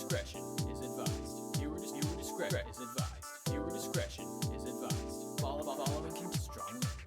discretion is advised. Viewer discretion is advised. Viewer discretion is advised. Following can be strong language.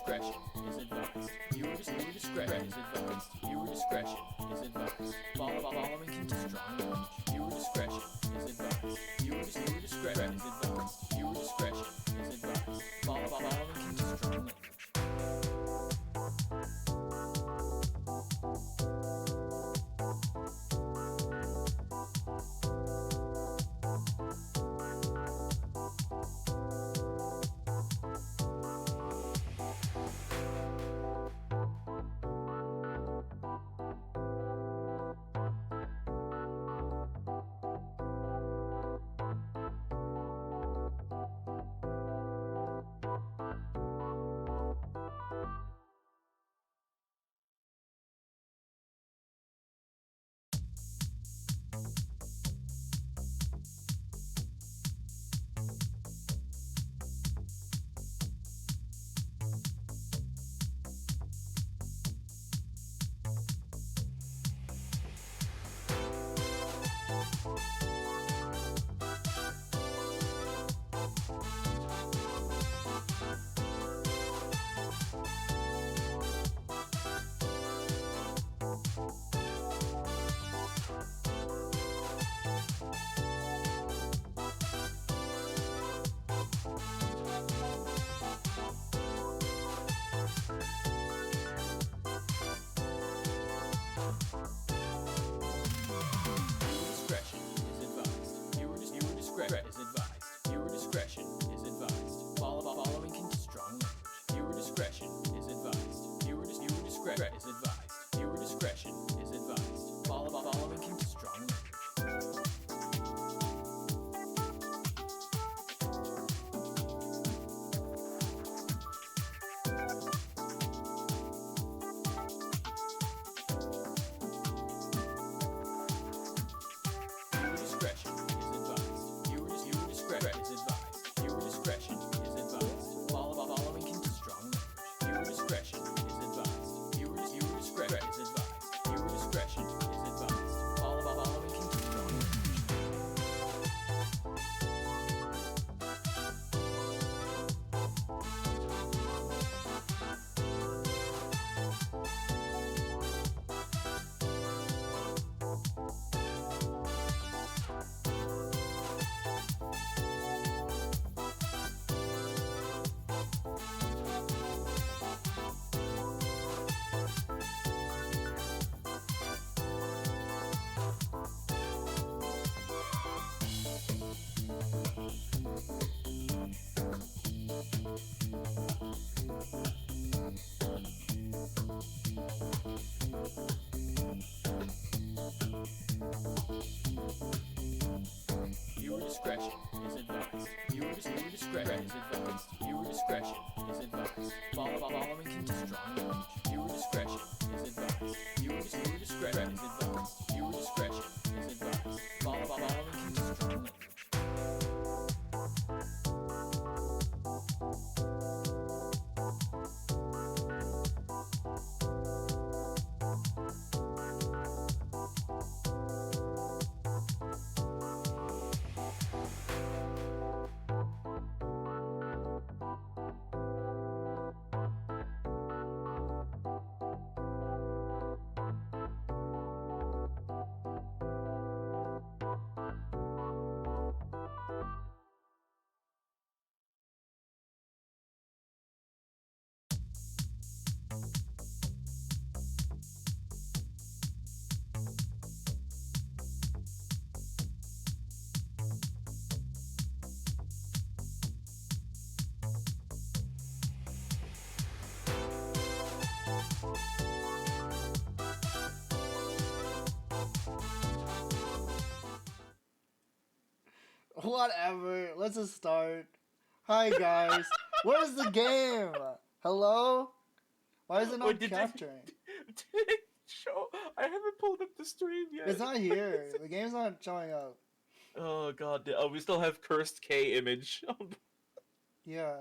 discretion is advised. Viewer discretion is advised. Viewer discretion is advised. Following contains strong language. Viewer discretion is advised. Viewer discretion is advised. Viewer discretion is advised. Following contains strong language. Viewer discretion is advised. Viewer discretion is advised. Viewer discretion is advised. Following contains strong language. Viewer discretion is advised. Viewer discretion is advised. Viewer discretion is advised. Following contains strong language. Whatever, let's just start. Hi guys, where's the game? Hello? Why is it not Wait, did capturing? Did it show? I haven't pulled up the stream yet. It's not here. The game's not showing up. Oh god, oh, we still have cursed K image. Yeah.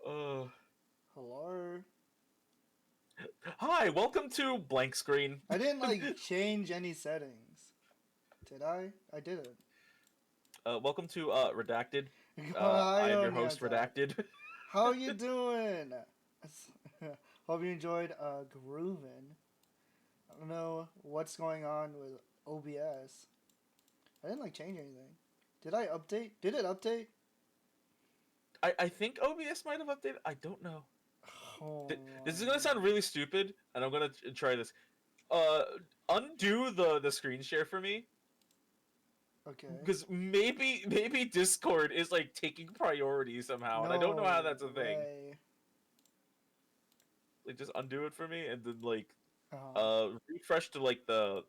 uh, Hello? Hi, welcome to blank screen. I didn't change any settings. Did I? I didn't. Welcome to Redacted. I I'm your don't host, have that. Redacted. How you doing? Hope you enjoyed Groovin'. I don't know what's going on with OBS. I didn't like change anything. Did I update? Did it update? I think OBS might have updated. I don't know. Oh, This is gonna sound really stupid, and I'm gonna try this. Undo the screen share for me, okay. because maybe Discord is like taking priority somehow, and I don't know how that's a thing. Way. Like, just undo it for me, and then like Uh-huh. refresh to like the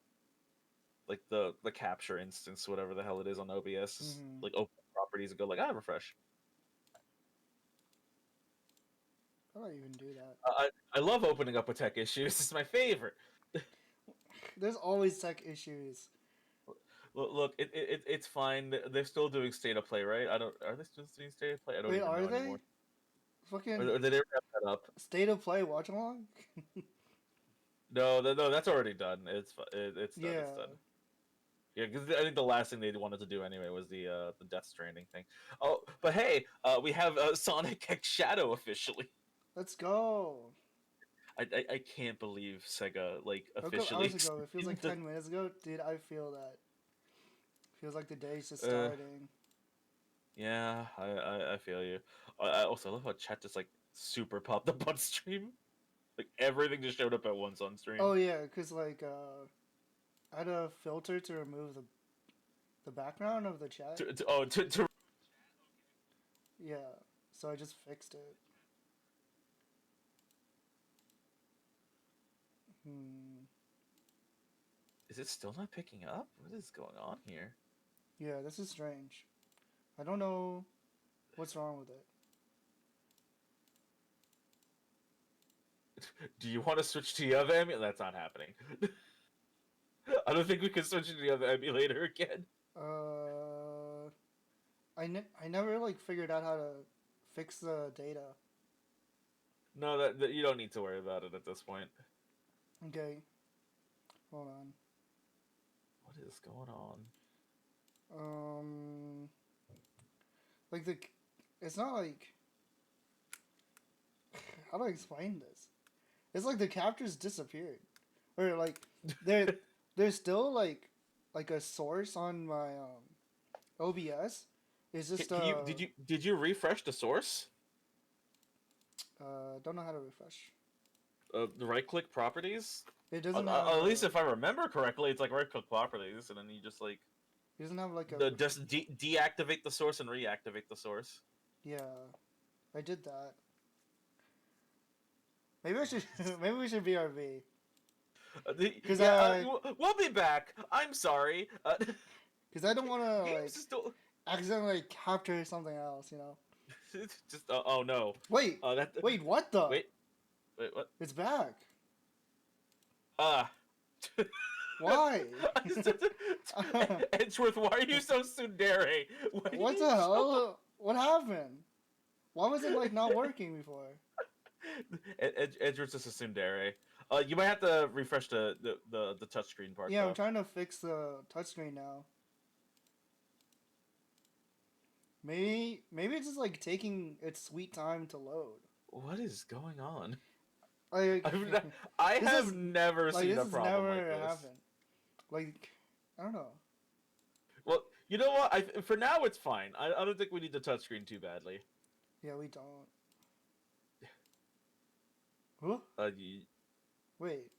capture instance, whatever the hell it is on OBS. Mhm. Like open properties and go like refresh. How do I even do that? I love opening up with tech issues. It's my favorite. There's always tech issues. Look, it's fine. They're still doing state of play, right? Are they still doing state of play? I don't Wait, even are know they? anymore. Fucking Or did they wrap that up? state of play watch along? No, that's already done. It's done. Yeah. It's done. Yeah, because I think the last thing they wanted to do anyway was the Death Stranding thing. Oh, but hey, we have Sonic X Shadow officially. Let's go. I can't believe Sega like A couple officially. hours ago. It feels like 10 minutes ago. Did I feel that? Feels like the day's just starting. Yeah, I feel you. I also love how chat just like super popped up on stream. Like everything just showed up at once on stream. Oh yeah, cause like I had a filter to remove the background of the chat. To Yeah, so I just fixed it. Is it still not picking up? What is going on here? Yeah, this is strange. I don't know what's wrong with it. Do you want to switch to the other emulator? That's not happening. I don't think we can switch to the other emulator again. I never like figured out how to fix the data. No, that you don't need to worry about it at this point. Okay, hold on. What is going on? Like it's not like, how do I explain this? It's like the captures disappeared, or like there's still like a source on my OBS. It's just did you refresh the source? Don't know how to refresh. The right click properties. It doesn't At least if I remember correctly, it's like right click properties, and then you just like. It doesn't have like a. Just deactivate the source and reactivate the source. Yeah, I did that. Maybe I should. Maybe we should BRB. Because we'll be back. I'm sorry. Because I don't want to like still... accidentally capture something else, you know. Just oh no. Wait. Wait. What the? Wait. What? It's back. Why? Why? Edgeworth, why are you so tsundere? What the hell? What happened? Why was it like not working before? Edgeworth's just a tsundere. You might have to refresh the touchscreen part. Yeah, though. I'm trying to fix the touchscreen now. Maybe it's just like taking its sweet time to load. What is going on? Like, I have never seen a problem like this. Happened. Like, I don't know. Well, you know what? For now, it's fine. I don't think we need the touchscreen too badly. Yeah, we don't. Huh? Wait.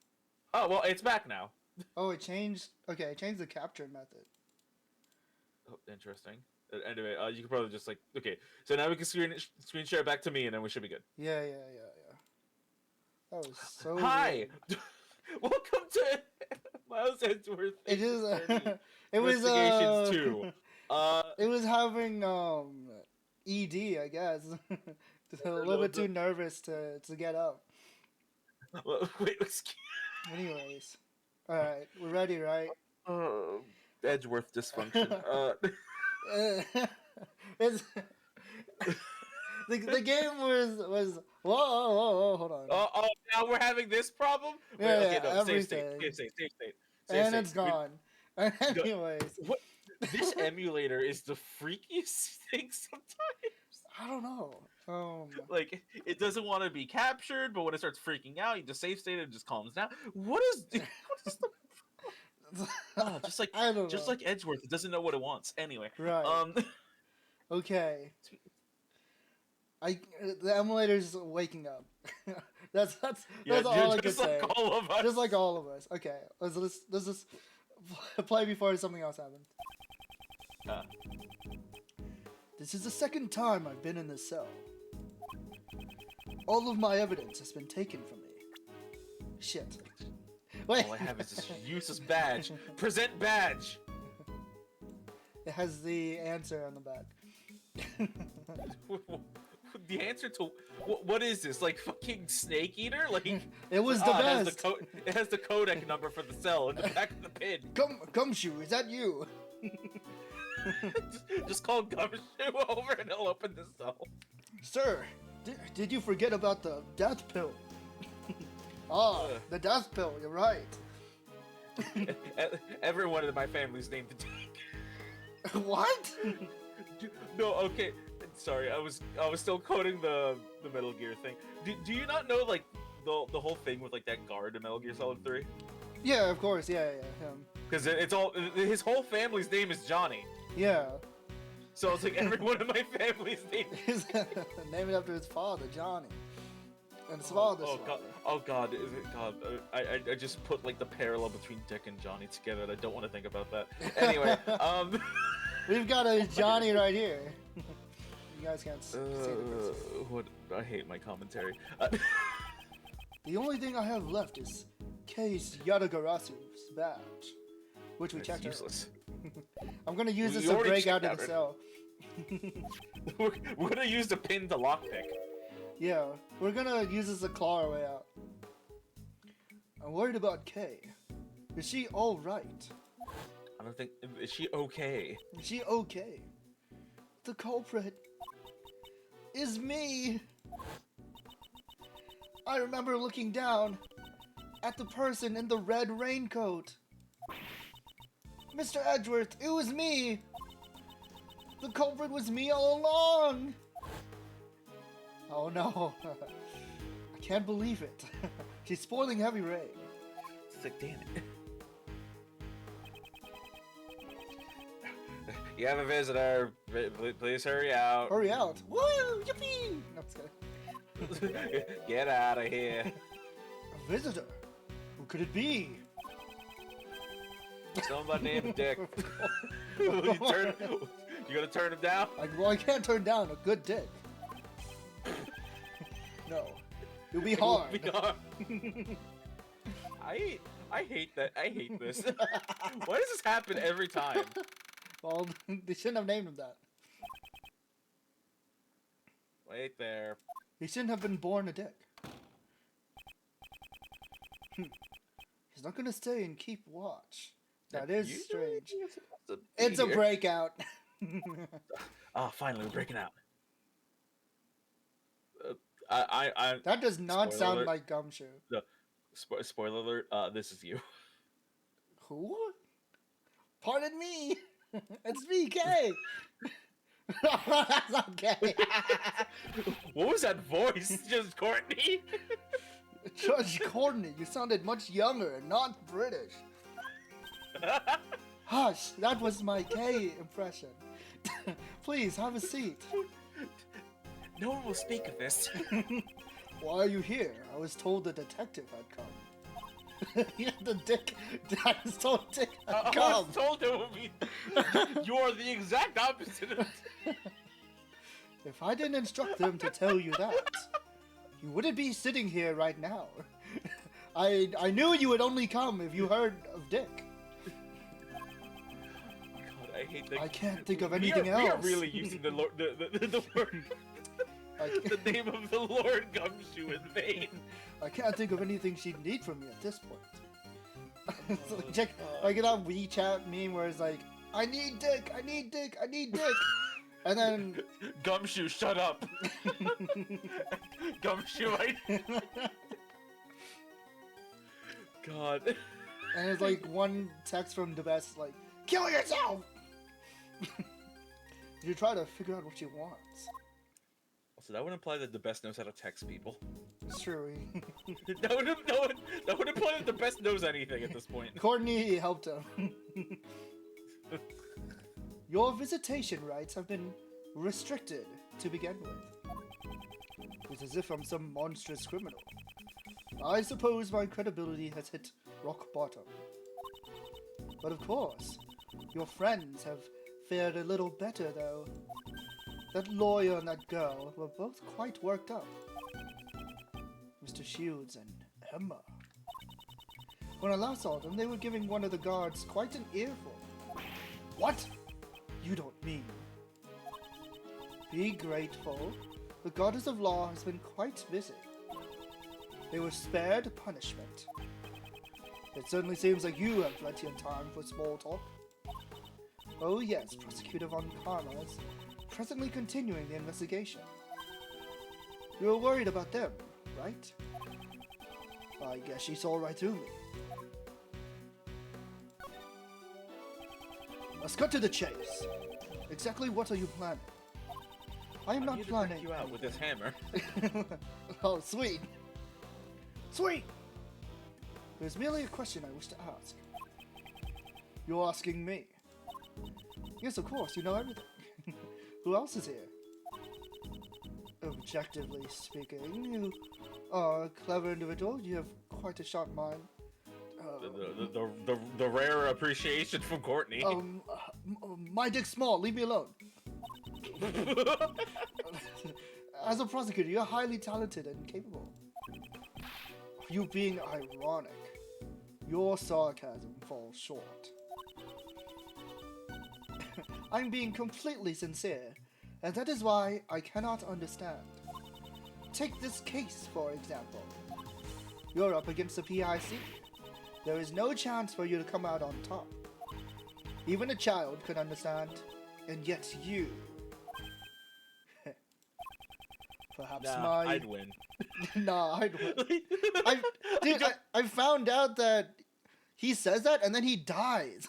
Oh, well, it's back now. Oh, it changed. Okay, it changed the capture method. Oh, interesting. Anyway, you can probably just like... Okay, so now we can screen share back to me, and then we should be good. Yeah. That was so Hi! Welcome to Miles Edgeworth. It is... it Investigations 2. It was having, ED, I guess. Just a little bit too nervous to get up. Wait, excuse me. Anyways. Alright, we're ready, right? Edgeworth dysfunction. It's... the game was whoa, hold on. Oh, now we're having this problem? Yeah, wait, okay, no, everything. Save state. And it's gone. Anyways. What? This emulator is the freakiest thing sometimes. I don't know. Like, it doesn't want to be captured, but when it starts freaking out, you just save state and it just calms down. What is the just like I don't know. Edgeworth, it doesn't know what it wants. Anyway, Right. Okay. The emulator's waking up. that's all I can just like say. all of us. Just like all of us. Okay, let's just play before something else happens. This is the second time I've been in this cell. All of my evidence has been taken from me. Shit. Wait. All I have is this useless badge. Present badge. It has the answer on the back. The answer to what is this? Like fucking Snake Eater? Like it was the best. It has the codec number for the cell in the back of the pin. Gumshoe, is that you? just call Gumshoe over and he'll open the cell. Sir, did you forget about the death pill? The death pill. You're right. Everyone in my family's named the Dick. What? No, okay. Sorry, I was still coding the Metal Gear thing. Do you not know like the whole thing with like that guard in Metal Gear Solid 3? Yeah, of course. Yeah. Because it's all his whole family's name is Johnny. Yeah. So it's like everyone in my family's name is named after his father, Johnny, and his father's father. God! Is it God? I just put like the parallel between Dick and Johnny together, and I don't want to think about that. Anyway, we've got a Johnny right here. You guys can't see the what? I hate my commentary. The only thing I have left is Case Yadagarasu's badge, which we checked useless. I'm gonna use this to break out of the cell. We're gonna use the pin to lockpick. Yeah, we're gonna use this to claw our way out. I'm worried about Kay. Is she alright? I don't think... Is she okay? Is she okay? The culprit is me! I remember looking down at the person in the red raincoat. Mr. Edgeworth, it was me! The culprit was me all along! Oh no. I can't believe it. She's spoiling Heavy Rain. It's like, damn it. You have a visitor. Please hurry out. Hurry out. Woo! Yippee! No, I'm just kidding. Get out of here. A visitor? Who could it be? Somebody named Dick. You gonna turn him down? Well, I can't turn down a good dick. No. It'll be hard. I hate that. I hate this. Why does this happen every time? Well, they shouldn't have named him that. Wait there. He shouldn't have been born a dick. He's not gonna stay and keep watch. That is strange. It's a breakout. Ah, finally, we're breaking out. That does not sound alert. like Gumshoe. No, spoiler alert. This is you. Who? Pardon me. It's me, Kay. That's not Kay. What was that voice? Just Courtney? Judge Courtney, you sounded much younger and not British. Hush, that was my Kay impression. Please, have a seat. No one will speak of this. Why are you here? I was told the detective had come. Yeah, the dick. I was told Dick had come. I was told it would be... You are the exact opposite of... If I didn't instruct them to tell you that, you wouldn't be sitting here right now. I knew you would only come if you heard of Dick. God, I hate that. I can't think of anything else. We are really using the word, the name of the Lord Gumshoe in vain. I can't think of anything she'd need from me at this point. So check, like that WeChat meme where it's like, I need Dick, I need Dick, I need Dick. And then... Gumshoe, shut up. Gumshoe, God. And it's like one text from the best, like, kill yourself! You try to figure out what she wants. So that would imply that the best knows how to text people. True. that would imply that the best knows anything at this point. Courtney helped him. Your visitation rights have been restricted to begin with. It's as if I'm some monstrous criminal. I suppose my credibility has hit rock bottom. But of course, your friends have fared a little better though. That lawyer and that girl were both quite worked up. Mr. Shields and Emma. When I last saw them, they were giving one of the guards quite an earful. What? You don't mean? Be grateful. The goddess of law has been quite busy. They were spared punishment. It certainly seems like you have plenty of time for small talk. Oh yes, Prosecutor Von Karma is presently continuing the investigation. You were worried about them, right? I guess she saw right through me. Let's cut to the chase. Exactly what are you planning? I am not planning. You out with this hammer. Oh, sweet. Sweet! There's merely a question I wish to ask. You're asking me. Yes, of course, you know everything. Who else is here? Objectively speaking, you are a clever individual. You have quite a sharp mind. The rare appreciation from Courtney. My dick's small. Leave me alone. As a prosecutor, you're highly talented and capable. You being ironic, your sarcasm falls short. I'm being completely sincere, and that is why I cannot understand. Take this case, for example. You're up against the PIC. There is no chance for you to come out on top. Even a child could understand, and yet you... Perhaps I'd win. Nah, I'd win. I found out that he says that and then he dies.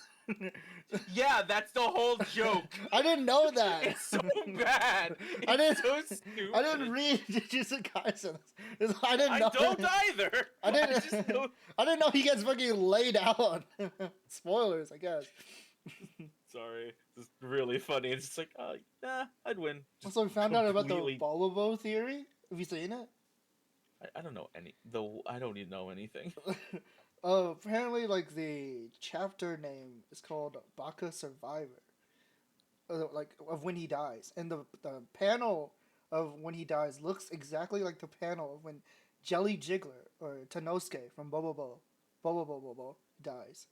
Yeah, that's the whole joke. I didn't know that. It's so bad. It's so stupid. I didn't read Jujutsu Kaisen. I didn't know. I don't either. I didn't know he gets fucking laid out. Spoilers, I guess. Sorry, it's really funny. It's just like, nah, I'd win. Also, we found out about the Bobobo theory. Have you seen it? I don't know I don't even know anything. Apparently, like, the chapter name is called Baka Survivor. Like, of when he dies. And the panel of when he dies looks exactly like the panel of when Jelly Jiggler, or Tanosuke from Bobobo dies.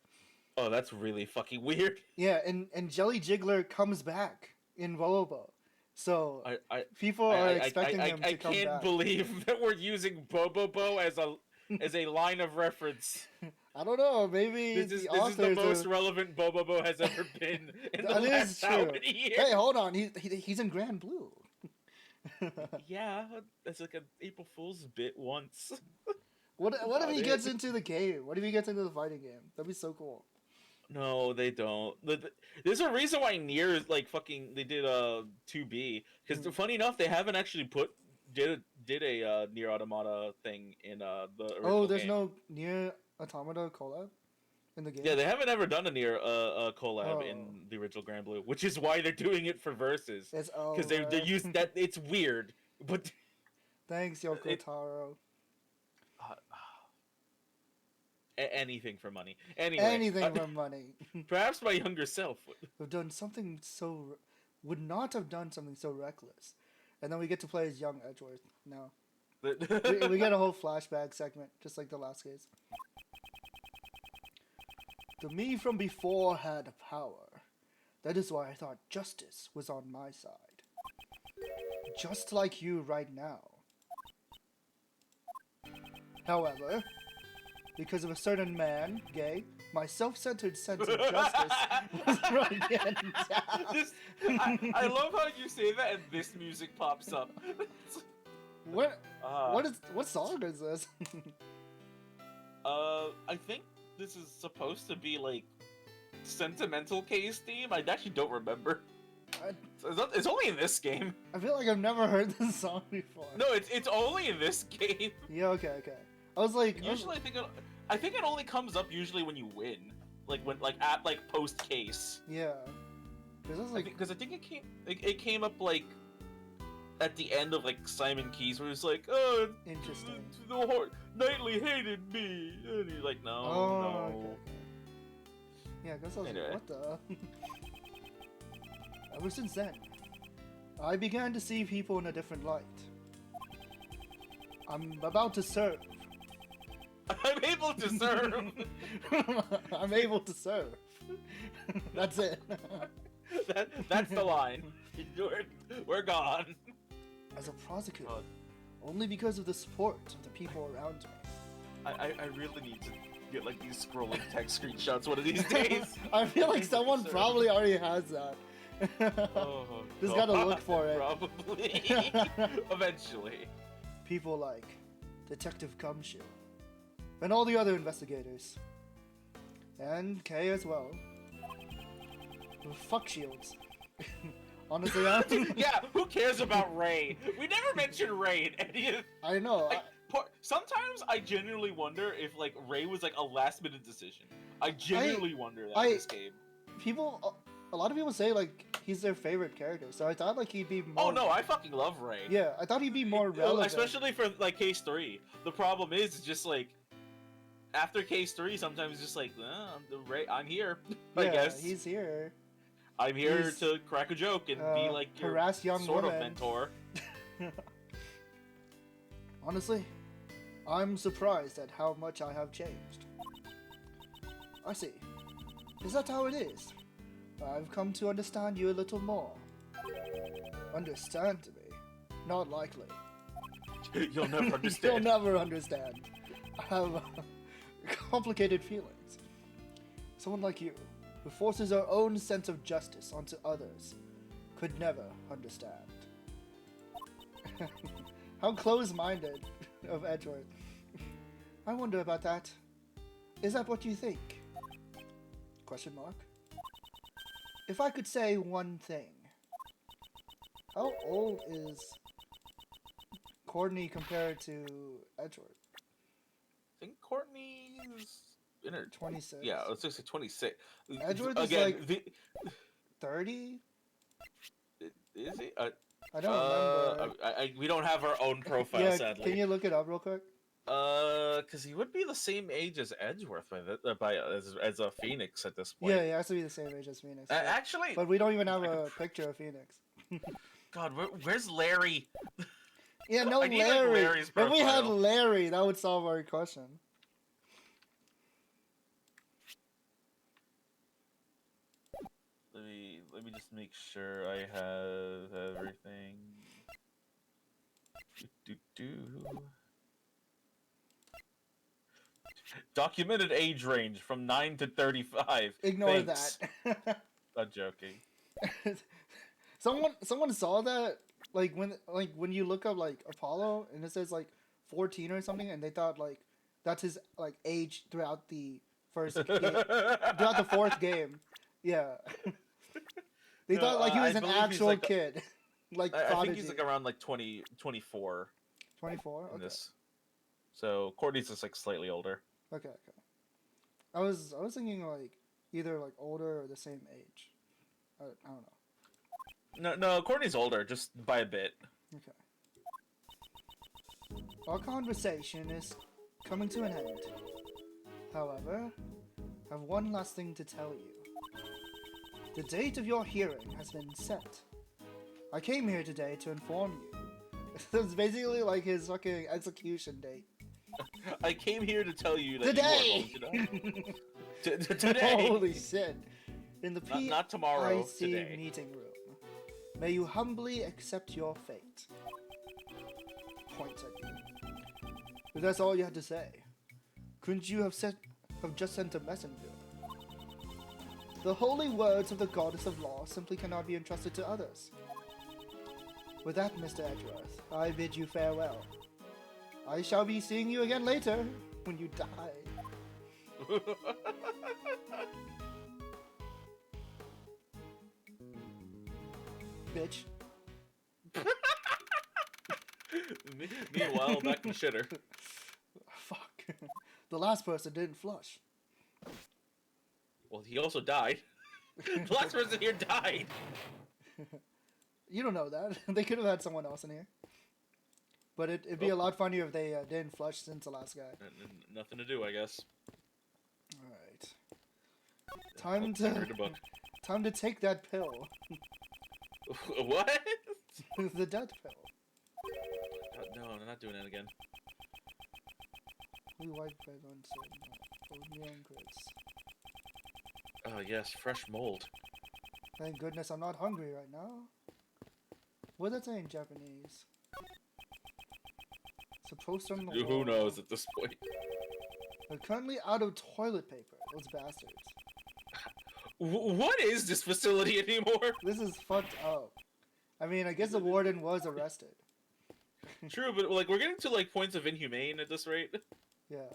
Oh, that's really fucking weird. Yeah, and Jelly Jiggler comes back in Bobobo. So, people are expecting him to come back. I can't believe that we're using Bobobo as a line of reference. I don't know, maybe this is the most relevant Bobobo has ever been in the last how many years. Hey, hold on, he's in Grand Blue. Yeah, that's like an April Fool's bit once. What if he gets into the game? What if he gets into the fighting game? That'd be so cool. No, they don't. There's a reason why Nier is like fucking. They did 2B because funny enough, they haven't actually did a Nier Automata thing in the original Oh, there's game. no Nier Automata collab in the game. Yeah, they haven't ever done a Nier collab in the original Grand Blue, which is why they're doing it for Versus. Because they're used that it's weird, but thanks, Yoko Taro. Anything for money. Anyway, anything for money. Perhaps my younger self would not have done something so reckless, and then we get to play as young Edgeworth now. we get a whole flashback segment, just like the last case. The me from before had power. That is why I thought justice was on my side. Just like you right now. However, because of a certain man, gay, my self-centered sense of justice was run down. I love how you say that and this music pops up. What song is this? I think this is supposed to be like sentimental case theme. I actually don't remember. It's only in this game. I feel like I've never heard this song before. No, it's only in this game. Yeah, okay. I was like... Usually, I think it only comes up usually when you win. At post case. Yeah. Because I think it came up like at the end of like Simon Keys, where it's like, oh, interesting. The Knightley hated me, and he's like, no, no. Okay. Yeah, because I was Anyway. like, what the? Ever since then, I began to see people in a different light. I'm about to serve. I'm able to serve. I'm able to serve. That's it. That's the line. We're gone. As a prosecutor, only because of the support of the people around me. I really need to get like these scrolling text screenshots one of these days. I feel like someone probably already has that. Oh, Just gotta look for it. Probably. Eventually. People like Detective Gumshoe and all the other investigators. And Kay as well. Fuck shields. Honestly, yeah, who cares about Ray? We never mentioned Ray in any of... I know. Sometimes I genuinely wonder if like Ray was like a last minute decision. I genuinely wonder that in this game. A lot of people say like he's their favorite character, so I thought like he'd be more... Oh no, I fucking love Ray. Yeah, I thought he'd be more relevant. Especially for like Case 3. The problem is just like after Case 3, sometimes it's just like, Ray, I'm here. I guess he's here. I'm here to crack a joke and be like your harass young sort women. of mentor. Honestly, I'm surprised at how much I have changed. I see. Is that how it is? I've come to understand you a little more. Understand me? Not likely. You'll never understand. You'll never understand. I have complicated feelings. Someone like you, who forces her own sense of justice onto others, could never understand. How close-minded of Edward. I wonder about that. Is that what you think? Question mark. If I could say one thing. How old is Courtney compared to Edward? I think Courtney's in her 26. Yeah, let's just say 26. Edward is again, like 30? Is he? I don't remember. We don't have our own profile, Yeah, sadly. can you look it up real quick? Because he would be the same age as Edgeworth as a Phoenix at this point. Yeah, he has to be the same age as Phoenix. Actually, but we don't even have a picture of Phoenix. God, where's Larry? Yeah, no I need, Larry. like, Larry's If we had profile. Larry, that would solve our question. Let me just make sure I have everything. Documented age range from 9 to 35. Ignore Thanks. that. Not joking. Someone saw that when you look up like Apollo and it says like 14 or something, and they thought like that's his like age throughout the throughout the fourth game. Yeah. They thought like he was an actual like kid. Like I think he's like around like 24 24? in Okay. this. So Courtney's just like slightly older. Okay. I was thinking like either like older or the same age. I don't know. No, Courtney's older, just by a bit. Okay. Our conversation is coming to an end. However, I have one last thing to tell you. The date of your hearing has been set. I came here today to inform you. It's basically like his fucking execution date. I came here to tell you that Today! you are going to die. Today! Holy shit. In the Not tomorrow, PIC today. meeting room. May you humbly accept your fate. Point at you. If that's all you had to say, couldn't you have just sent a messenger? The holy words of the goddess of law simply cannot be entrusted to others. With that, Mr. Edgeworth, I bid you farewell. I shall be seeing you again later, when you die. bitch. Meanwhile, back in the shitter. Fuck. The last person didn't flush. Well, he also died. The last person here died. You don't know that. They could have had someone else in here. But it'd be a lot funnier if they didn't flush since the last guy. Nothing to do, I guess. Alright. Time to take that pill. What? The death pill. No, I'm not doing it again. We white bread on oatmeal and grits. Oh yes, fresh mold. Thank goodness I'm not hungry right now. What does that say in Japanese? It's a poster on the wall. Who knows at this point? They're currently out of toilet paper. Those bastards. What is this facility anymore? This is fucked up. I mean, I guess the warden was arrested. True, but like we're getting to like points of inhumane at this rate. Yeah.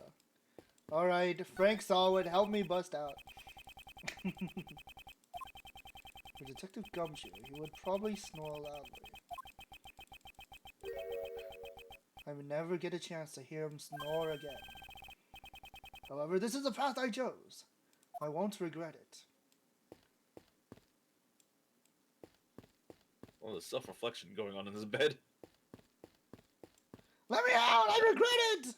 Alright, Frank Solid, help me bust out. For Detective Gumshoe, he would probably snore loudly. I would never get a chance to hear him snore again. However, this is the path I chose. I won't regret it. Well, there's self-reflection going on in this bed. Let me out! I regret it!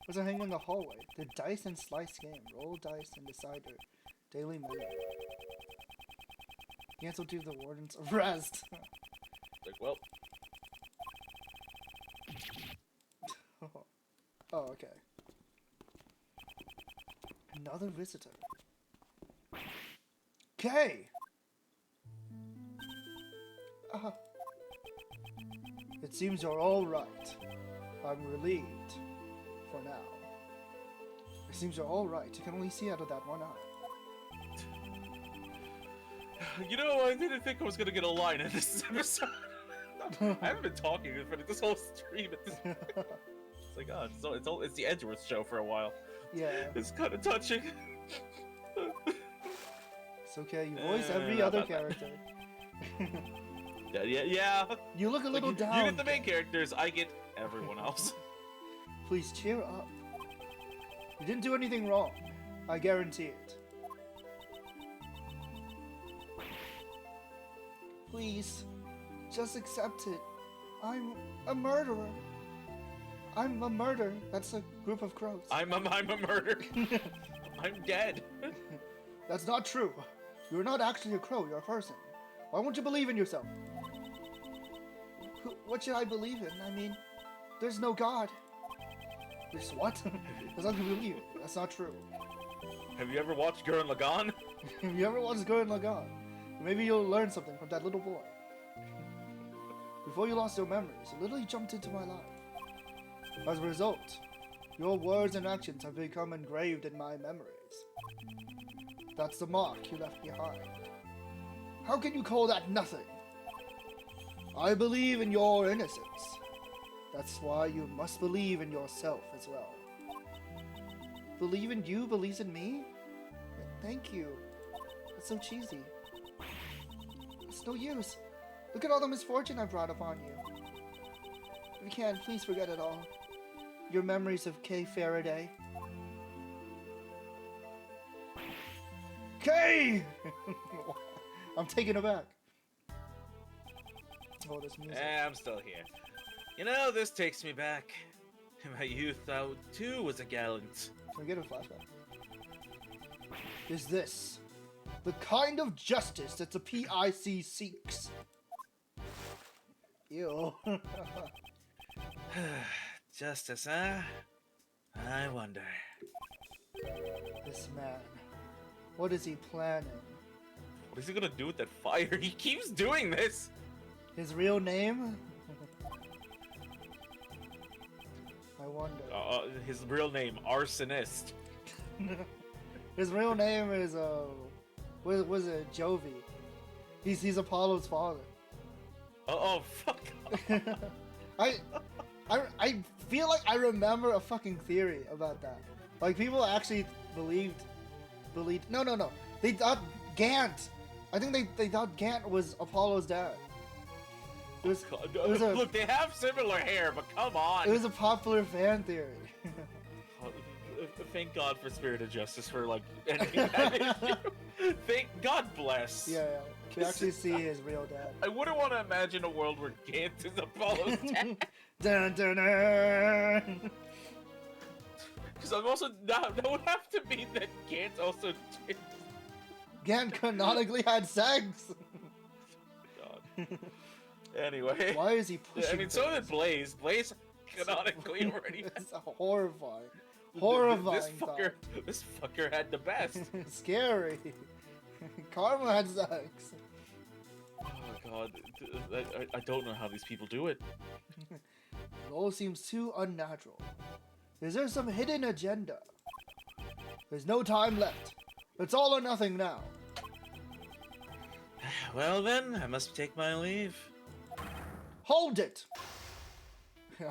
What's a hanging in the hallway? The dice and slice game. Roll dice and decide your daily menu. Cancel to the warden's arrest. Like, well, Oh, okay. Another visitor. Okay. It seems you're all right. I'm relieved. For now. It seems you're all right. You can only see out of that one eye. you know, I didn't think I was gonna get a line in this episode. I haven't been talking for this whole stream. It's like, oh, it's the Edgeworth show for a while. Yeah. It's kind of touching. It's okay. You voice every other character. Yeah. You look a little like, down. You get the main characters. I get everyone else. Please cheer up. You didn't do anything wrong. I guarantee it. Please, just accept it. I'm a murderer. I'm a murderer. That's a group of crows. I'm a murderer. I'm dead. That's not true. You're not actually a crow. You're a person. Why won't you believe in yourself? What should I believe in? I mean, there's no God. There's what? That's not believe. That's not true. Have you ever watched Gurren Lagann? Have you ever watched Gurren Lagann? Maybe you'll learn something from that little boy. Before you lost your memories, you literally jumped into my life. As a result, your words and actions have become engraved in my memories. That's the mark you left behind. How can you call that nothing? I believe in your innocence. That's why you must believe in yourself as well. Believe in you believes in me? Thank you. That's so cheesy. It's no use. Look at all the misfortune I brought upon you. If you can, please forget it all. Your memories of Kay Faraday. Kay! I'm taken aback. Oh, this music. I'm still here. You know, this takes me back. In my youth, I too was a gallant. Can we get a flashback? Is this the kind of justice that the PIC seeks? Ew. Justice, huh? I wonder. This man. What is he planning? What is he gonna do with that fire? He keeps doing this! His real name? I wonder. His real name, Arsonist. His real name is, what was it? Jovi. He's Apollo's father. Oh, fuck. I feel like I remember a fucking theory about that. Like, people actually believed, no. They thought Gant I think they thought Gant was Apollo's dad. It was, God, it was a, look, they have similar hair, but come on. it was a popular fan theory. Thank God for Spirit of Justice for like ending that issue. Thank God bless. Yeah, you can actually see his real dad. I wouldn't want to imagine a world where Gant is Apollo's dad. Dun, dun, dun. Because I'm also that would have to mean that Gant also did. Gant canonically had sex. God. Anyway. Why is he pushing? I mean, so did Blaze. Blaze canonically already. It's horrifying. Horrifying. This fucker had the best. Scary. Karma had sex. Oh God, I don't know how these people do it. It all seems too unnatural. Is there some hidden agenda? There's no time left. It's all or nothing now. Well then, I must take my leave. Hold it!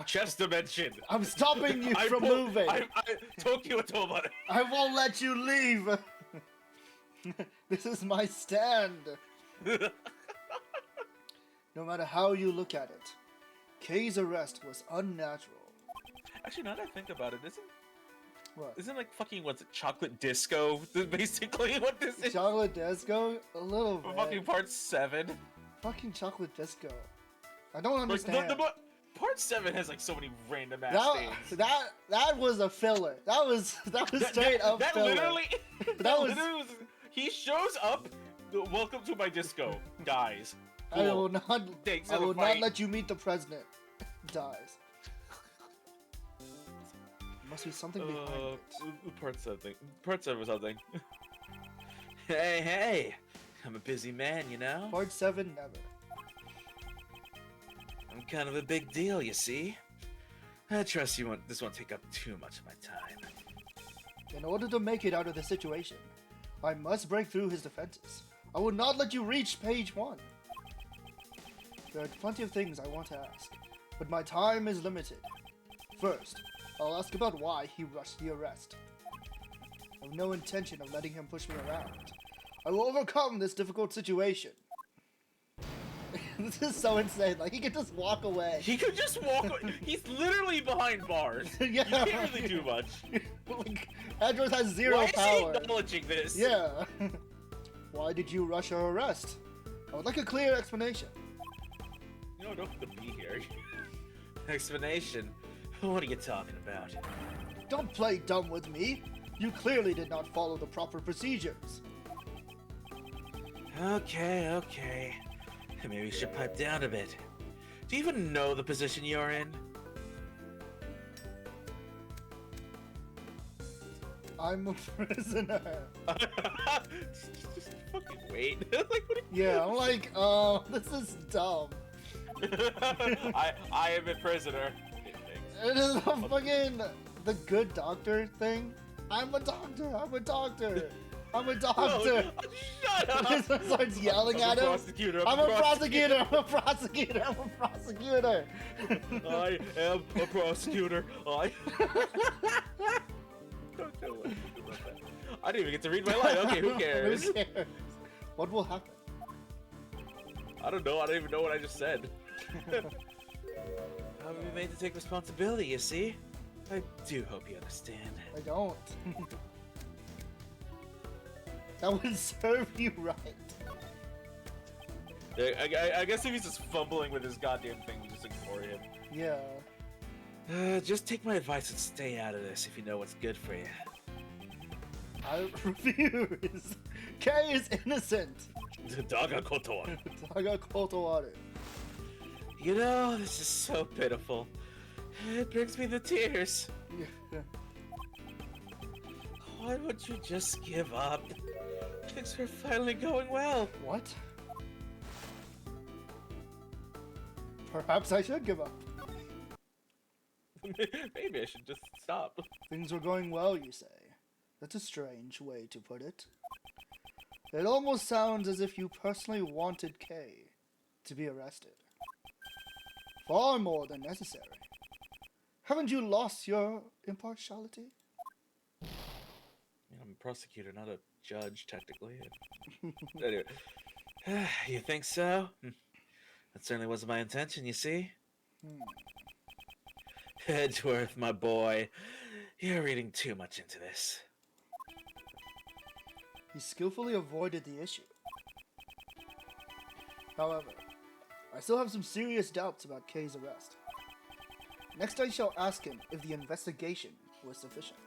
Chess dimension. I'm stopping you from moving. Tokyo Tomare. I won't let you leave. This is my stand. No matter how you look at it, Kei's arrest was unnatural. Actually, now that I think about it, What? isn't like fucking what's it, chocolate disco? Basically, what this is. Chocolate disco? A little bit. Fucking part 7. Fucking chocolate disco. I don't understand. Part 7 has like so many random ass things. That was a filler. That was straight up that filler. Literally, That was. literally was. He shows up. Welcome to my disco, guys. I will not. Thanks I for the will not fight. let you meet the president. Dies. Must be something behind it. Part 7 or something. Hey, I'm a busy man, you know? Part 7 never. I'm kind of a big deal, you see? I trust this won't take up too much of my time. In order to make it out of the situation, I must break through his defenses. I will not let you reach page 1. There are plenty of things I want to ask, but my time is limited. First, I'll ask about why he rushed the arrest. I have no intention of letting him push me around. I will overcome this difficult situation. This is so insane. Like, he could just walk away. He could just walk away. He's literally behind bars. Yeah. He can't really do much. Like, Andros has zero Why power. is he acknowledging this? Yeah. Why did you rush her arrest? I would like a clear explanation. You don't have to be here. Explanation? What are you talking about? Don't play dumb with me. You clearly did not follow the proper procedures. Okay. Maybe you should pipe down a bit. Do you even know the position you're in? I'm a prisoner. Just fucking wait. Like, what Yeah, I'm like, oh, this is dumb. I am a prisoner. It is a fucking the good doctor thing. I'm a doctor. I'm a doctor. I'm a doctor. No, shut up. Starts yelling at him. Prosecutor. I'm a prosecutor. I'm a prosecutor. I'm a prosecutor. I am a prosecutor. I don't know what to do about that. I didn't even get to read my line. Okay, who cares? Who cares? What will happen? I don't know. I don't even know what I just said. I'll be made to take responsibility, you see? I do hope you understand. I don't. That would serve you right. I guess if he's just fumbling with his goddamn thing, we just ignore him. Yeah. Just take my advice and stay out of this if you know what's good for you. I refuse. Kei is innocent. Daga kotoa. Daga kotowaru. You know, this is so pitiful. It brings me the tears. Yeah. Why would you just give up? Things are finally going well. What? Perhaps I should give up. Maybe I should just stop. Things were going well, you say. That's a strange way to put it. It almost sounds as if you personally wanted Kei to be arrested. Far more than necessary. Haven't you lost your impartiality? I'm a prosecutor, not a judge, technically. Anyway, You think so? That certainly wasn't my intention, you see? Edgeworth, my boy, you're reading too much into this. He skillfully avoided the issue. However, I still have some serious doubts about Kei's arrest. Next I shall ask him if the investigation was sufficient.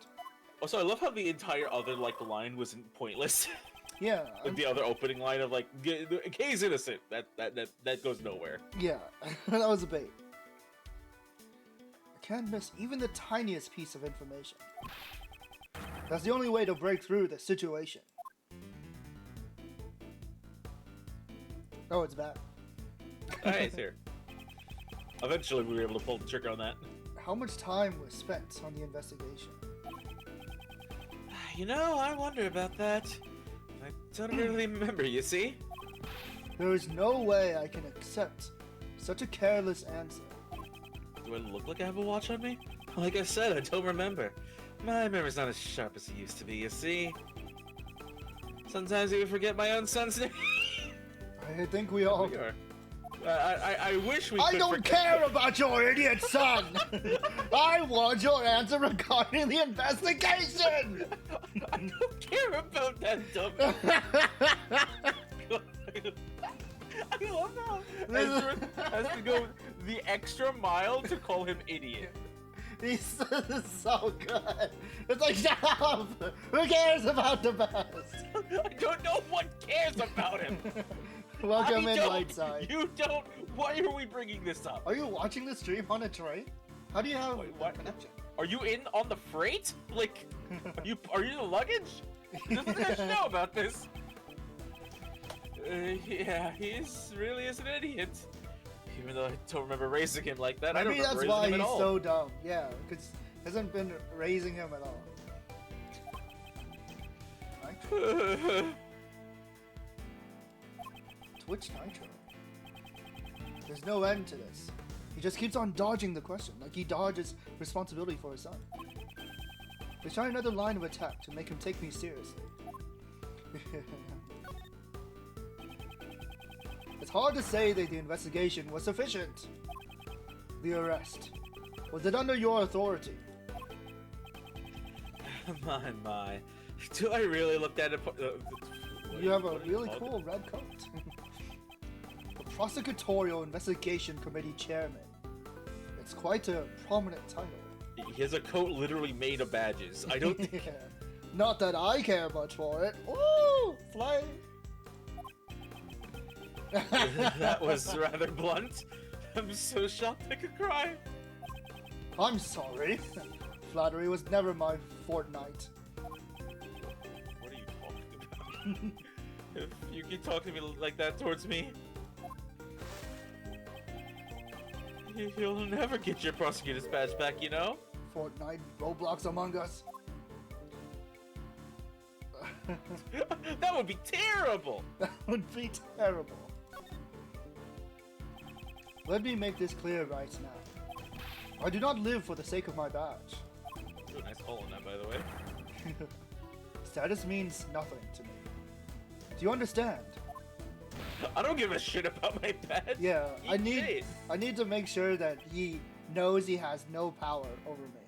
Also, I love how the entire other line wasn't pointless. Yeah. Like the other opening line of Kei's innocent. That goes nowhere. Yeah, that was a bait. I can't miss even the tiniest piece of information. That's the only way to break through the situation. Oh, it's back. Alright, it's here. Eventually we were able to pull the trigger on that. How much time was spent on the investigation? You know, I wonder about that. I don't really remember, you see? There is no way I can accept such a careless answer. Do I look like I have a watch on me? Like I said, I don't remember. My memory's not as sharp as it used to be, you see? Sometimes I even forget my own son's name. I think we all... I wish we I could don't care about your idiot son! I want your answer regarding the investigation! I don't care about that dumb. I love how Ezra has to go the extra mile to call him idiot. He's so good. It's like, shut up! Who cares about the best? I don't know what cares about him. Welcome in, Lightside. You don't. Why are we bringing this up? Are you watching the stream on a train? How do you have what? connection? Are you in on the freight? Like, are you the luggage? There's nothing I should know about this. Yeah, he really is an idiot. Even though I don't remember raising him like that. I don't remember that's why raising him at he's all. so dumb. Yeah, because hasn't been raising him at all. Right? Twitch Nitro. There's no end to this. He just keeps on dodging the question, like he dodges responsibility for his son. Let's try another line of attack to make him take me seriously. It's hard to say that the investigation was sufficient. The arrest. Was it under your authority? My. Do I really look at it? You have a really cool red coat. The Prosecutorial Investigation Committee Chairman. It's quite a prominent title. He has a coat literally made of badges. I don't think... Not that I care much for it. Woo! Flame! That was rather blunt. I'm so shocked I could cry. I'm sorry. Flattery was never my fortnight. What are you talking about? If you can talk to me like that towards me, you'll never get your prosecutor's badge back, you know? Fortnite, Roblox Among Us. That would be terrible! That would be terrible. Let me make this clear right now. I do not live for the sake of my badge. Ooh, nice hole in that, by the way. Status means nothing to me. Do you understand? I don't give a shit about my badge. Yeah, I need Shit. to make sure that he knows he has no power over me.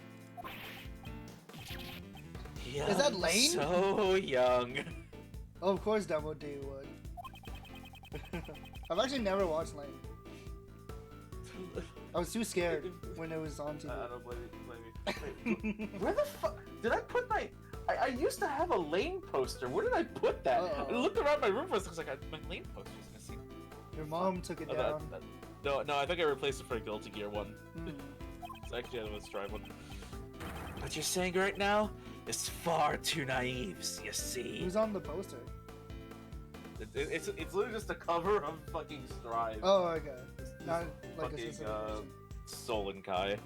Young, Is that Lane? So young. Oh, of course Demo D would. I've actually never watched Lane. I was too scared when it was on TV. I don't blame you. Wait, where the fuck did I put my? I used to have a Lane poster. Where did I put that? Uh-oh. I looked around my room for a second. I was like, my Lane poster's missing. Your mom took it Oh, down. No, I think I replaced it for a Guilty Gear one. Hmm. It's actually a Let's Drive one. What you're saying right now is far too naive, you see. Who's on the poster? It's literally just a cover of fucking Strive. Oh, okay. Not like a Fucking specific person. Sol and Kai.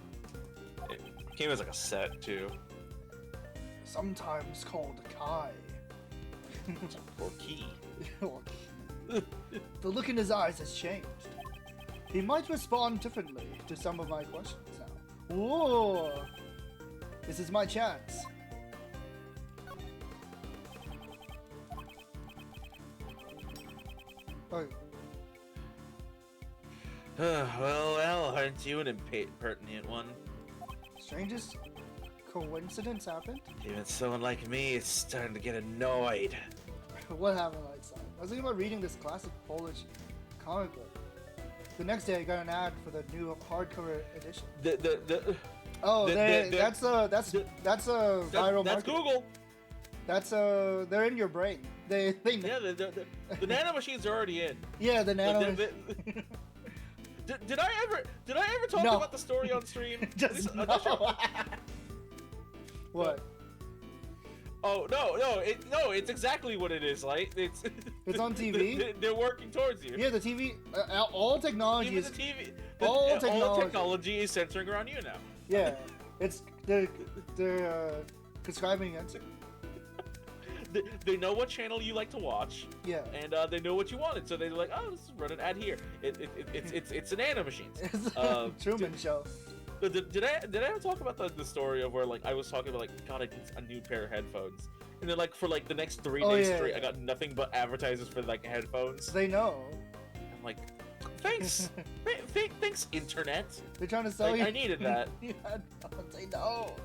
It came as like a set too. Sometimes called Kai. Or Key. The look in his eyes has changed. He might respond differently to some of my questions now. Whoa! This is my chance. Oh, Well, aren't you an impertinent one? strangest coincidence happened? Even someone like me is starting to get annoyed. What happened last time? I was thinking about reading this classic Polish comic book. The next day, I got an ad for the new hardcover edition. That's a viral That's market. Google. They're in your brain. They Yeah, the nano machines are already in. yeah, the nano. Did I ever talk No. about the story on stream? Just no. What? Oh no! It's exactly what it is. Like it's It's on TV? They're working towards you. Yeah, the TV. All technology Even is. the TV. all All technology. technology is centering around you now. Yeah, they're prescribing against it. They know what channel you like to watch, Yeah. and they know what you wanted, so they're like, oh, let's run an ad here. It's an nano machine. It's Uh, Truman Show. Did I ever talk about the story of where like I was talking about like God, I need a new pair of headphones, and then like for like the next 3 Oh, days yeah, straight, yeah. I got nothing but advertisements for like headphones. They know. I'm like, thanks, thanks internet. They're trying to sell Like, you. I needed that. Yeah, they know.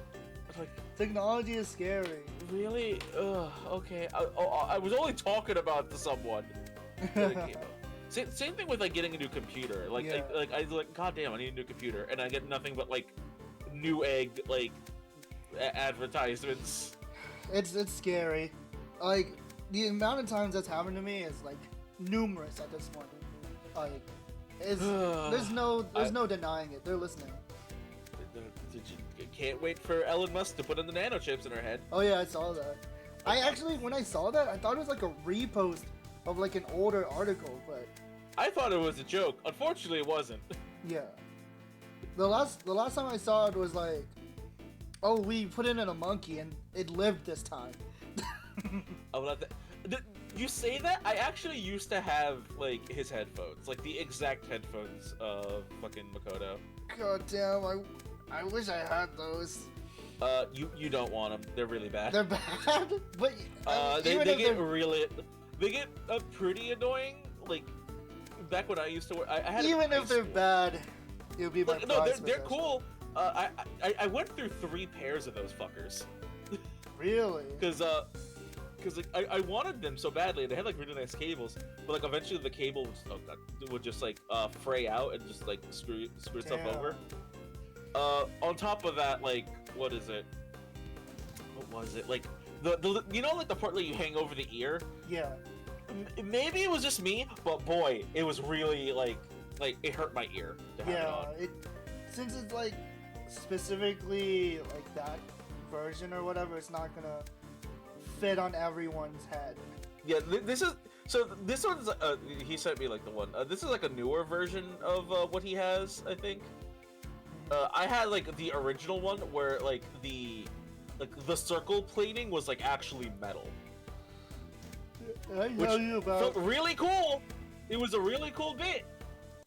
Like, Technology is scary. really? Ugh, okay. I was only talking about to someone. Then it came up. Same thing with like getting a new computer. Like, Yeah. I was like, God damn, I need a new computer, and I get nothing but like new egg like advertisements. It's scary. Like the amount of times that's happened to me is like numerous at this point. Like, there's no denying it. They're listening. You can't wait for Elon Musk to put in the nanochips in her head. Oh yeah, I saw that. I actually, when I saw that, I thought it was like a repost of like an older article, but I thought it was a joke. Unfortunately, it wasn't. yeah. The last time I saw it was like, oh, we put it in a monkey and it lived this time. You say that? I actually used to have like his headphones, like the exact headphones of fucking Makoto. God damn, I wish I had those. You don't want them. They're really bad. They're bad, but They even if get they're- really, they get pretty annoying. Like back when I used to work, I had even high if they're school. bad, it would be my Like, no, prize they're possession. cool. I went through 3 pairs of those fuckers. Really? Cause like I wanted them so badly. They had like really nice cables, but like eventually the cable would just like fray out and just like screw itself Damn. over. On top of that, like what is it? What was it? Like the you know like the part that you hang over the ear. Yeah. Maybe it was just me, but boy, it was really like it hurt my ear to have it Yeah. on. Since it's like specifically like that version or whatever, it's not gonna fit on everyone's head. Yeah, this one's he sent me like the one. This is like a newer version of what he has, I think. I had like the original one where like the circle plating was like actually metal. I Which tell you about. felt really cool. It was a really cool bit,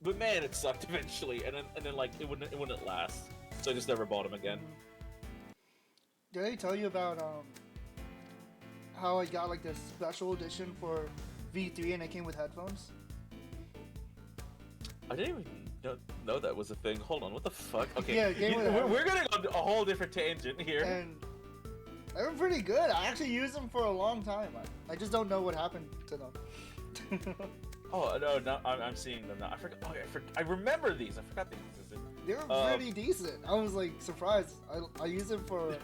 but man, it sucked eventually, and then like it wouldn't last. So I just never bought them again. Did I tell you about how I got like this special edition for V3 and it came with headphones? I didn't even know that was a thing. Hold on, what the fuck? Okay, Yeah, it came with headphones. we're gonna go a whole different tangent here. And they were pretty good. I actually used them for a long time. I just don't know what happened to them. Oh no, I'm seeing them now. I forgot. Oh, I remember these. I forgot they existed. They were pretty decent. I was like surprised. I used them for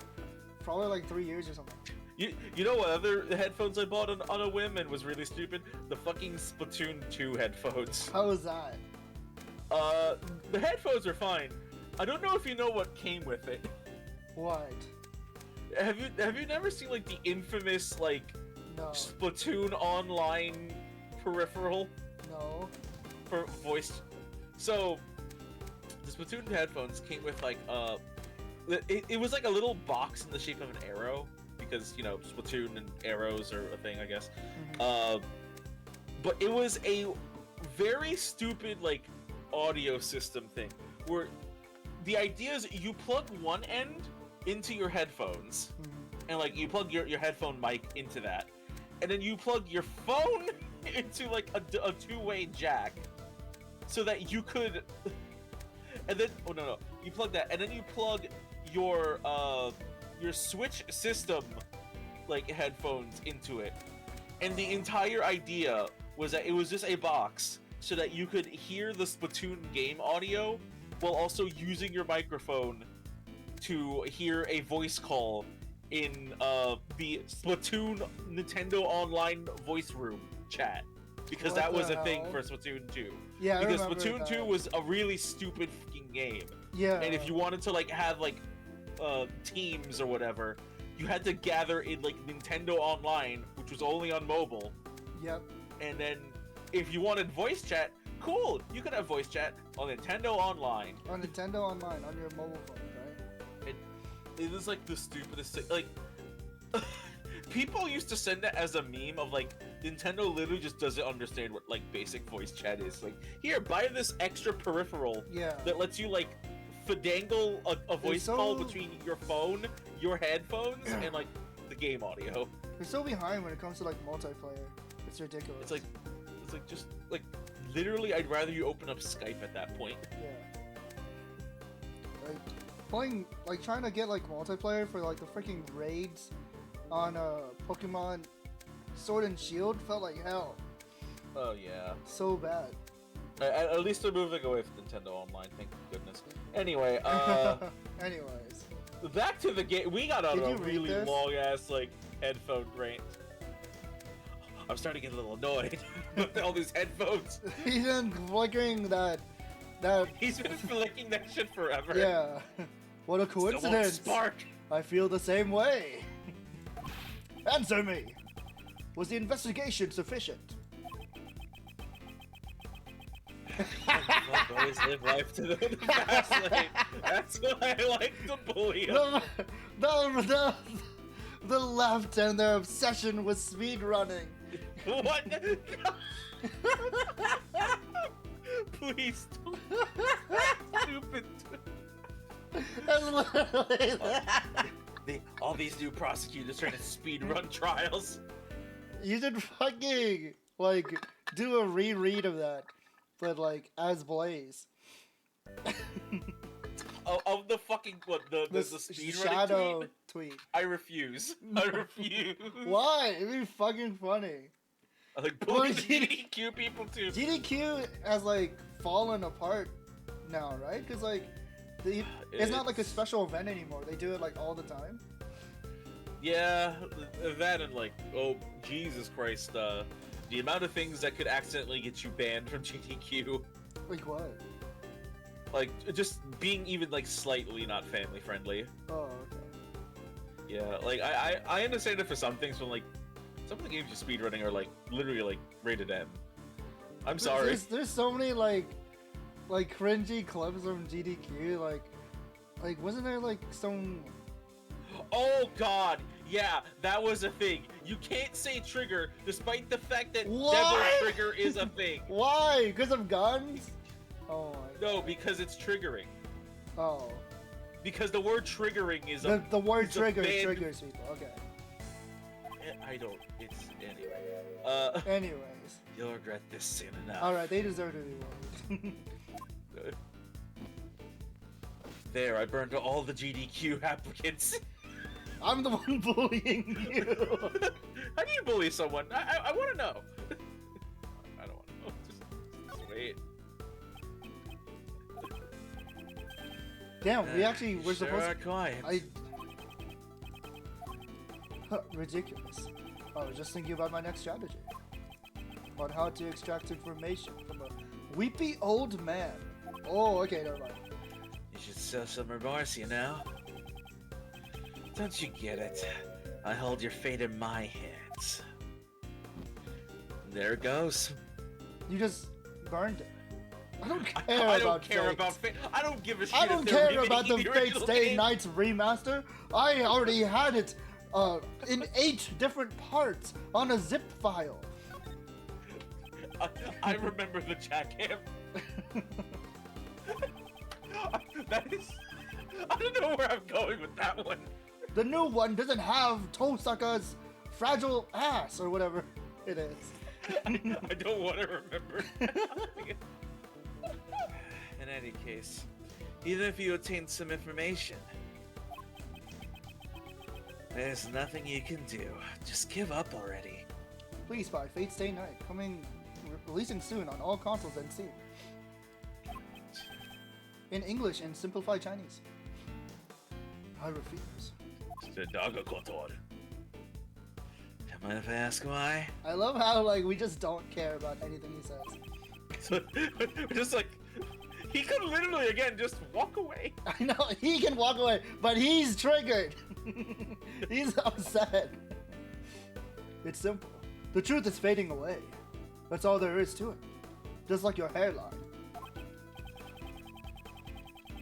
probably like 3 years or something. You know what other headphones I bought on a whim and was really stupid? The fucking Splatoon 2 headphones. How was that? The headphones are fine. I don't know if you know what came with it. What? Have you never seen like the infamous like No. Splatoon online peripheral No. for voice? So the Splatoon headphones came with like it was like a little box in the shape of an arrow because you know Splatoon and arrows are a thing, I guess. But it was a very stupid like audio system thing where the idea is you plug one end into your headphones and like you plug your headphone mic into that, and then you plug your phone into like a two-way jack, so that you could, and then you plug that, and then you plug your Switch system like headphones into it, and the entire idea was that it was just a box so that you could hear the Splatoon game audio while also using your microphone to hear a voice call in the Splatoon Nintendo Online voice room chat, because What that was the a thing hell? for Splatoon 2. Yeah, I Because remember Splatoon that. 2 was a really stupid fucking game. Yeah. And if you wanted to like have like teams or whatever, you had to gather in like Nintendo Online, which was only on mobile. Yep. And then if you wanted voice chat, cool, you could have voice chat on Nintendo Online. On Nintendo Online on your mobile phone, right? It is like the stupidest thing. Like, people used to send it as a meme of like, Nintendo literally just doesn't understand what like basic voice chat is. Like, here, buy this extra peripheral Yeah. that lets you like finagle a voice so- call between your phone, your headphones, and like the game audio. We're so behind when it comes to like multiplayer. It's ridiculous. It's like just like literally, I'd rather you open up Skype at that point. Yeah. Like playing, like trying to get like multiplayer for like the freaking raids on Pokemon Sword and Shield felt like hell. Oh yeah. So bad. At least they're moving away from Nintendo Online. Thank goodness. Anyway, Anyways. back to the game. We got on Did a you read really this? long ass like headphone rant. I'm starting to get a little annoyed with all these headphones. He's been flickering that. He's been flicking that shit forever. Yeah. What a Still won't coincidence. spark. I feel the same way. Answer me. Was the investigation sufficient? I'll always live life to the fast lane. That's why I like to bully him. The left and their obsession with speed running. What? Please don't. Stupid. That's literally All these new prosecutors trying to speed run trials. You should fucking like do a reread of that, but like as Blaze. Of the fucking the speed running shadow tweet? tweet. I refuse. I refuse. Why? It'd be fucking funny. I like Well, bullying the GDQ people too. GDQ has like fallen apart now, right? Because like it's not like a special event anymore. They do it like all the time. Yeah, that and like, oh Jesus Christ, the amount of things that could accidentally get you banned from GDQ. Like what? Like just being even like slightly not family friendly. Oh, okay. Yeah, like I understand it for some things, but like some of the games you're speedrunning are like literally like rated M. I'm sorry. There's so many like cringy clips from GDQ. Like wasn't there like some? Oh God, yeah, that was a thing. You can't say trigger despite the fact that What? Devil Trigger is a thing. Why? Because of guns? Oh my No, God. because it's triggering. Oh. Because the word triggering is The word it's a trigger banned- triggers people. Okay. I don't. It's anyway. Anyways. You'll regret this soon enough. All right, they deserve to be warned. There, I burned all the GDQ applicants. I'm the one bullying you. How do you bully someone? I want to know. I don't want to know. Just wait. Damn, we actually were Sure supposed are quiet. ridiculous. I was just thinking about my next strategy. On how to extract information from a weepy old man. Oh, okay, never mind. You should show some remorse, you know? Don't you get it? I hold your fate in my hands. There it goes. You just burned it. I don't care I don't about care Fate. about fate. I don't give a shit. I if don't they're care about the remaking Fate original Stay game. Nights remaster. I already had it in 8 different parts on a zip file. I remember the jackhammer. That is. I don't know where I'm going with that one. The new one doesn't have Tosaka's fragile ass or whatever it is. I don't want to remember. In any case, even if you obtain some information, there's nothing you can do. Just give up already. Please buy Fate Stay Night, releasing soon on all consoles and Steam. In English and simplified Chinese. I refuse. Mind if I ask why? I love how like we just don't care about anything he says. So, just like he could literally again just walk away. I know he can walk away, but he's triggered. He's upset. It's simple. The truth is fading away. That's all there is to it. Just like your hairline.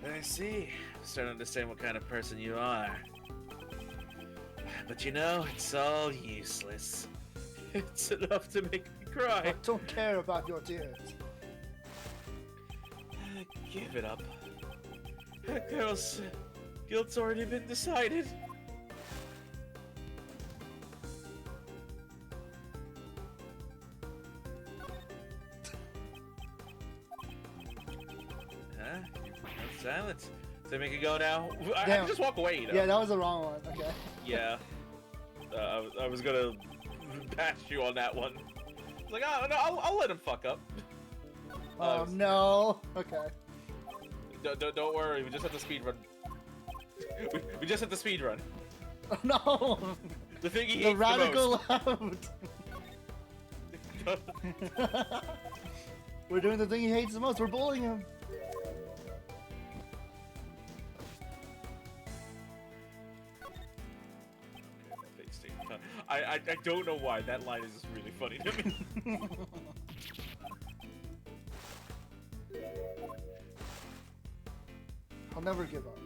I see. I'm starting to understand what kind of person you are. But you know, it's all useless. It's enough to make me cry. I don't care about your tears. Give it up. That girl's guilt's already been decided. Huh? No silence. So make it go now? I can just walk away, you know? Yeah, that was the wrong one. Okay. Yeah. I was gonna bash you on that one. Like, oh, no, I'll let him fuck up. Oh, no. Okay. Don't worry, we just have to speed run. We just have to speed run. Oh, no. The thing he The hates radical the most. We're doing the thing he hates the most. We're bullying him. I don't know why that line is just really funny to me. I'll never give up.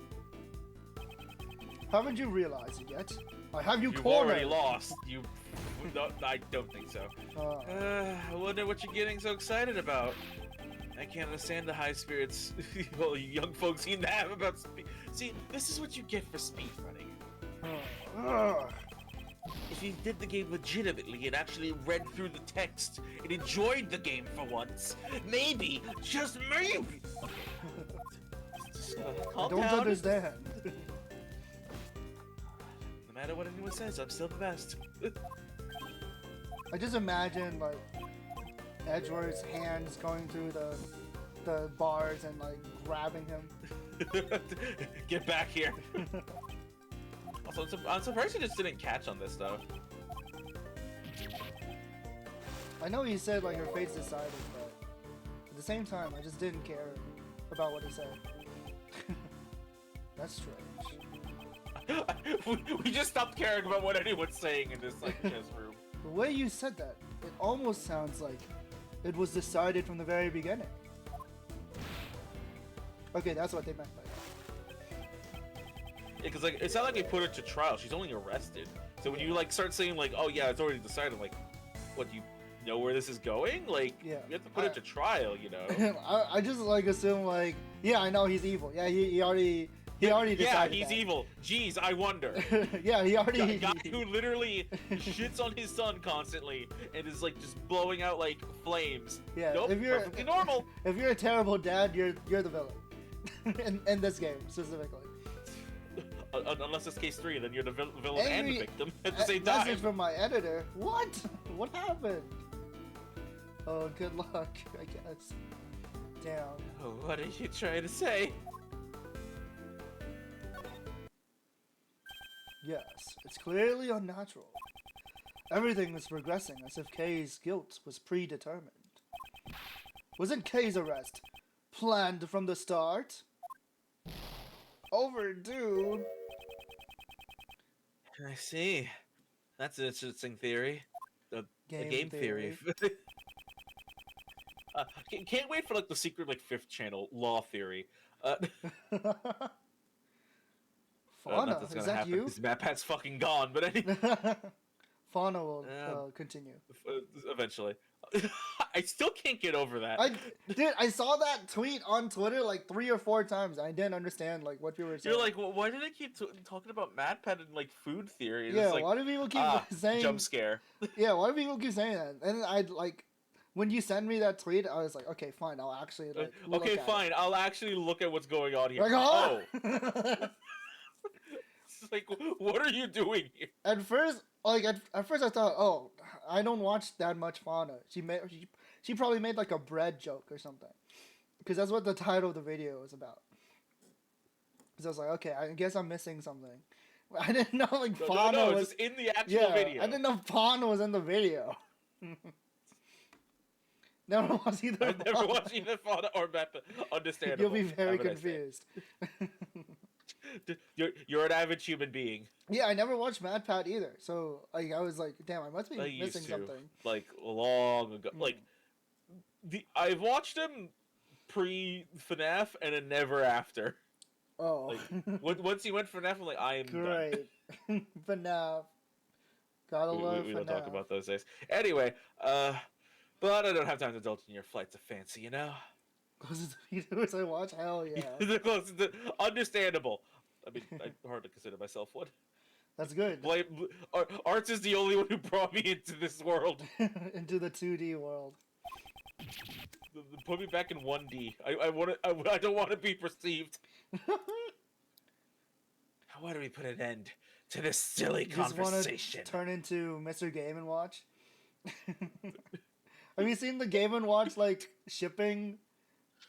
Haven't you realized it yet? I have you You've cornered. already lost. You. No, I don't think so. I wonder what you're getting so excited about. I can't understand the high spirits well, you young folks seem to have about speed. See, this is what you get for speed running. If you did the game legitimately and actually read through the text and enjoyed the game for once, maybe, just maybe. I don't understand. No matter what anyone says, I'm still the best. I just imagine like Edgeworth's hands going through the bars and like grabbing him. Get back here. Also, I'm surprised he just didn't catch on this stuff. I know he said like her fate's decided, but at the same time, I just didn't care about what he said. That's strange. We just stopped caring about what anyone's saying in this like chess room. The way you said that, it almost sounds like it was decided from the very beginning. Okay, that's what they meant by that. Yeah, because like it's not like they put her to trial. She's only arrested. So when you like start saying like, "Oh yeah, it's already decided," I'm like, what, do you know where this is going? Like, yeah, you have to put it to trial, you know? I just like assume like, yeah, I know he's evil. Yeah, he already decided. Yeah, he's that. evil. Jeez, I wonder. Yeah, he already. A guy who literally shits on his son constantly and is like just blowing out like flames. Yeah, nope, if you're perfectly normal. If you're a terrible dad, you're the villain. in this game specifically. Unless it's case 3, then you're the villain and the victim at the same Message time. from my editor. What? What happened? Oh, good luck, I guess. Damn. Oh, what are you trying to say? Yes, it's clearly unnatural. Everything was progressing as if Kay's guilt was predetermined. Wasn't Kay's arrest planned from the start? Overdue. I see. That's an interesting theory. The game theory. Can't wait for like the secret like 5th channel law theory. Fauna, is that happen, you? This map has fucking gone, but anyway. Fauna will continue. Eventually. I still can't get over that. I saw that tweet on Twitter like 3 or 4 times. I didn't understand like what people were saying. You're like, well, why do they keep talking about MatPat and like food theory? And yeah, it's like, why do people keep saying jump scare? Yeah, why do people keep saying that? And I'd like when you send me that tweet, I was like, okay, fine, I'll actually like. Okay, fine, I'll actually look at what's going on here. Like, oh. It's like, what are you doing here? At first, at first I thought, oh, I don't watch that much fauna. She probably made like a bread joke or something, because that's what the title of the video was about. Because I was like, okay, I guess I'm missing something. I didn't know like fauna was just in the actual video. I didn't know fauna was in the video. Never watched either. I've never watched either fauna or MatPat. Understandable. You'll be very confused. You're an average human being. Yeah, I never watched MatPat either. So like I was like, damn, I must be missing something. Like long ago. Like I've watched him pre FNAF and then never after. Oh. Like once he went FNAF, I'm like, I am great. done. FNAF. Gotta love we FNAF. don't talk about those days. Anyway, but I don't have time to indulge in your flights of fancy, you know? Closest to videos I watch? Hell yeah. Understandable. I mean, I hardly consider myself one. That's good. Arts is the only one who brought me into this world. Into the 2D world. Put me back in 1D. I don't want to be perceived. Why do we put an end to this silly conversation? Just turn into Mr. Game & Watch? Have you seen the Game & Watch, like, shipping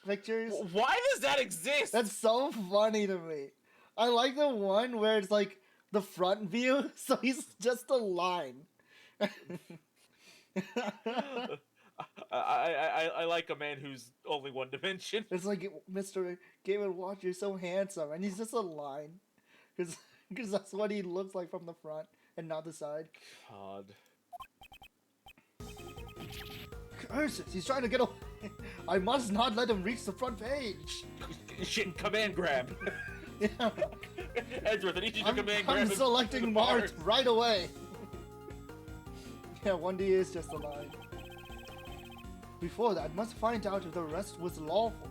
pictures? Why does that exist? That's so funny to me. I like the one where it's, like, the front view, so he's just a line. I like a man who's only one dimension. It's like, Mr. Game & Watch, you're so handsome, and he's just a line. Because that's what he looks like from the front, and not the side. God. Curses, he's trying to get away. I must not let him reach the front page. Shit, command grab. Yeah. Edgeworth, I need you to command grab. I'm selecting Mart right away. Yeah, 1D is just a line. Before that, must find out if the rest was lawful.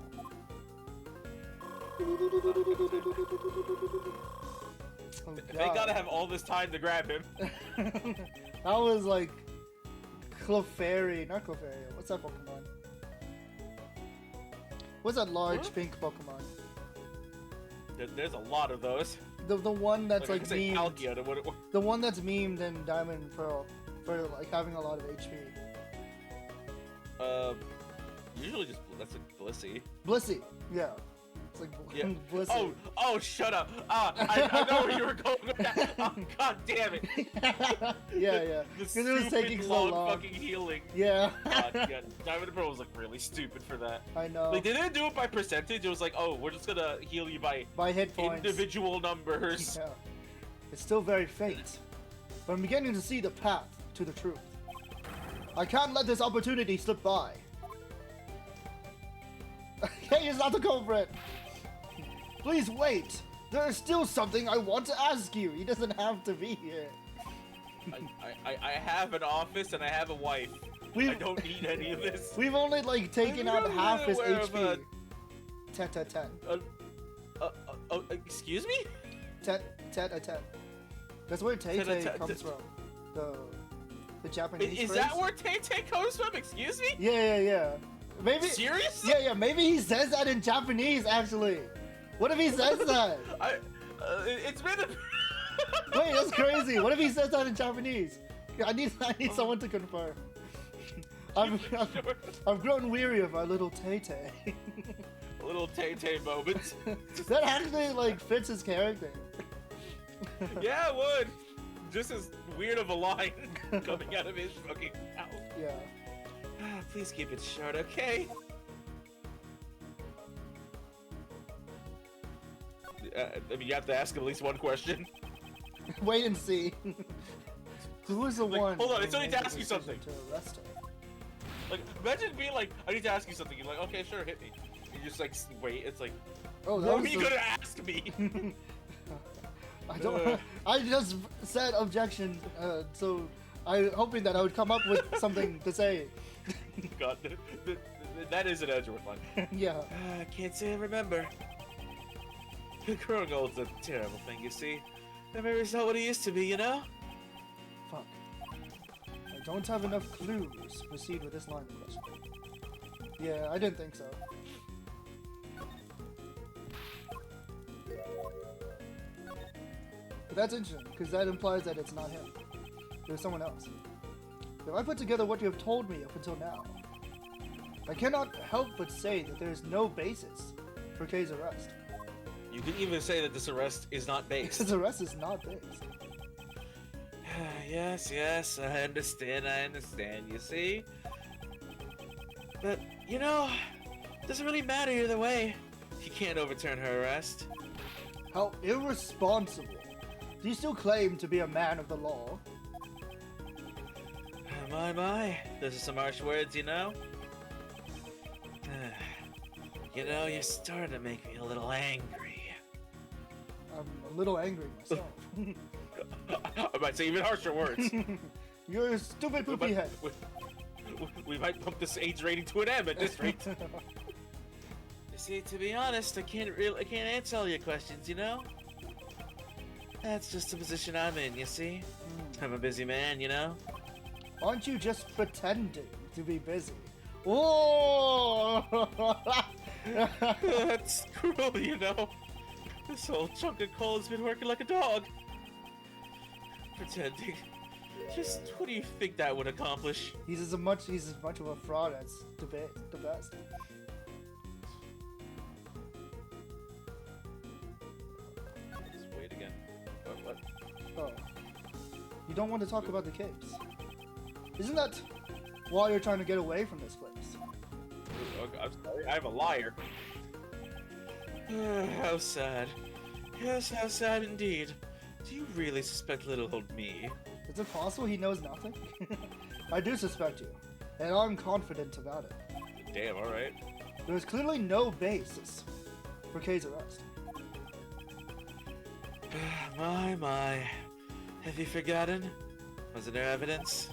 Oh, they gotta have all this time to grab him. That was like Clefairy, not Clefairy. What's that Pokemon? What's that large pink Pokemon? There's a lot of those. The one that's like memed. Palkia, the one that's memed in Diamond and Pearl for like having a lot of HP. Usually just that's like Blissey. Blissey, yeah. It's like Blissey. Oh, shut up! I know where you were going with that. Oh, God damn it! yeah. Because it was taking so long. Fucking healing. Yeah. Yeah. Diamond and Pearl was like really stupid for that. I know. Like they didn't do it by percentage. It was like, oh, we're just gonna heal you by hit points. Individual numbers. Yeah. It's still very faint, but I'm beginning to see the path to the truth. I can't let this opportunity slip by. Hey, is not the culprit. Please wait. There is still something I want to ask you. He doesn't have to be here. I have an office and I have a wife. I don't need any of this. We've only like taken out half his HP. 10. Excuse me? 10. That's where Tay comes from. The Japanese Is phrase. that where Tay comes from? Excuse me? Yeah. Maybe. Seriously? Yeah. Maybe he says that in Japanese actually. What if he says that? It's been a... Wait, that's crazy. What if he says that in Japanese? I need someone to confirm. I've grown weary of our little Tay. A little Tay moment. That actually like fits his character. Yeah, it would. Just as weird of a line coming out of his fucking mouth. Yeah. Please keep it short, okay? I mean, you have to ask him at least one question. Wait and see. Who is the one? Hold on, I still need to ask you something. To arrest her? Like, imagine being like, I need to ask you something. You're like, okay, sure, hit me. You just like wait. It's like, oh, what are you gonna ask me? I don't. I just said objection. So I hoping that I would come up with something to say. God, that is an Edgeworth one. Yeah. I can't say I remember. Growing old's a terrible thing, you see. Memory's not what it used to be, you know? Fuck. I don't have enough clues to proceed with this line of questioning. Yeah, I didn't think so. But that's interesting, because that implies that it's not him. There's someone else. If I put together what you have told me up until now, I cannot help but say that there is no basis for Kei's arrest. You can even say that this arrest is not based. His arrest is not based. Yes, I understand, you see? But, you know, it doesn't really matter either way. You can't overturn her arrest. How irresponsible. Do you still claim to be a man of the law? My, those are some harsh words, you know? You know, you're starting to make me a little angry. I'm a little angry myself. I might say even harsher words. You're a stupid poopy head. We might bump this age rating to an M at this rate. You see, to be honest, I can't answer all your questions, you know? That's just the position I'm in, you see? I'm a busy man, you know? Aren't you just pretending to be busy? Oh! That's cruel, you know? This whole chunk of coal has been working like a dog. Pretending. Just what do you think that would accomplish? He's as much of a fraud as the best. Just wait again. What? Oh. You don't want to talk about the caves. Isn't that why you're trying to get away from this place? I'm sorry, I'm a liar. How sad. Yes, how sad indeed. Do you really suspect little old me? Is it possible he knows nothing? I do suspect you, and I'm confident about it. Damn, alright. There is clearly no basis for Kei's arrest. My. Have you forgotten? Wasn't there evidence?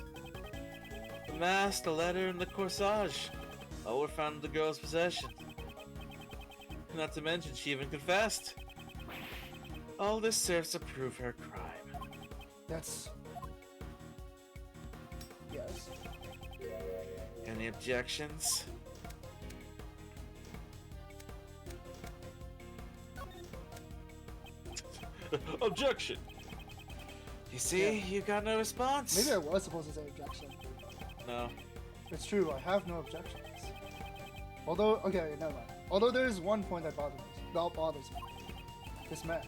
The mask, the letter, and the corsage. All were found in the girl's possession. Not to mention, she even confessed. All this serves to prove her crime. That's... Yes. Any objections? Objection! You see, you got no response. Maybe I was supposed to say objection. No. It's true, I have no objections. Although, okay, never mind. Although there is one point that bothers me. This man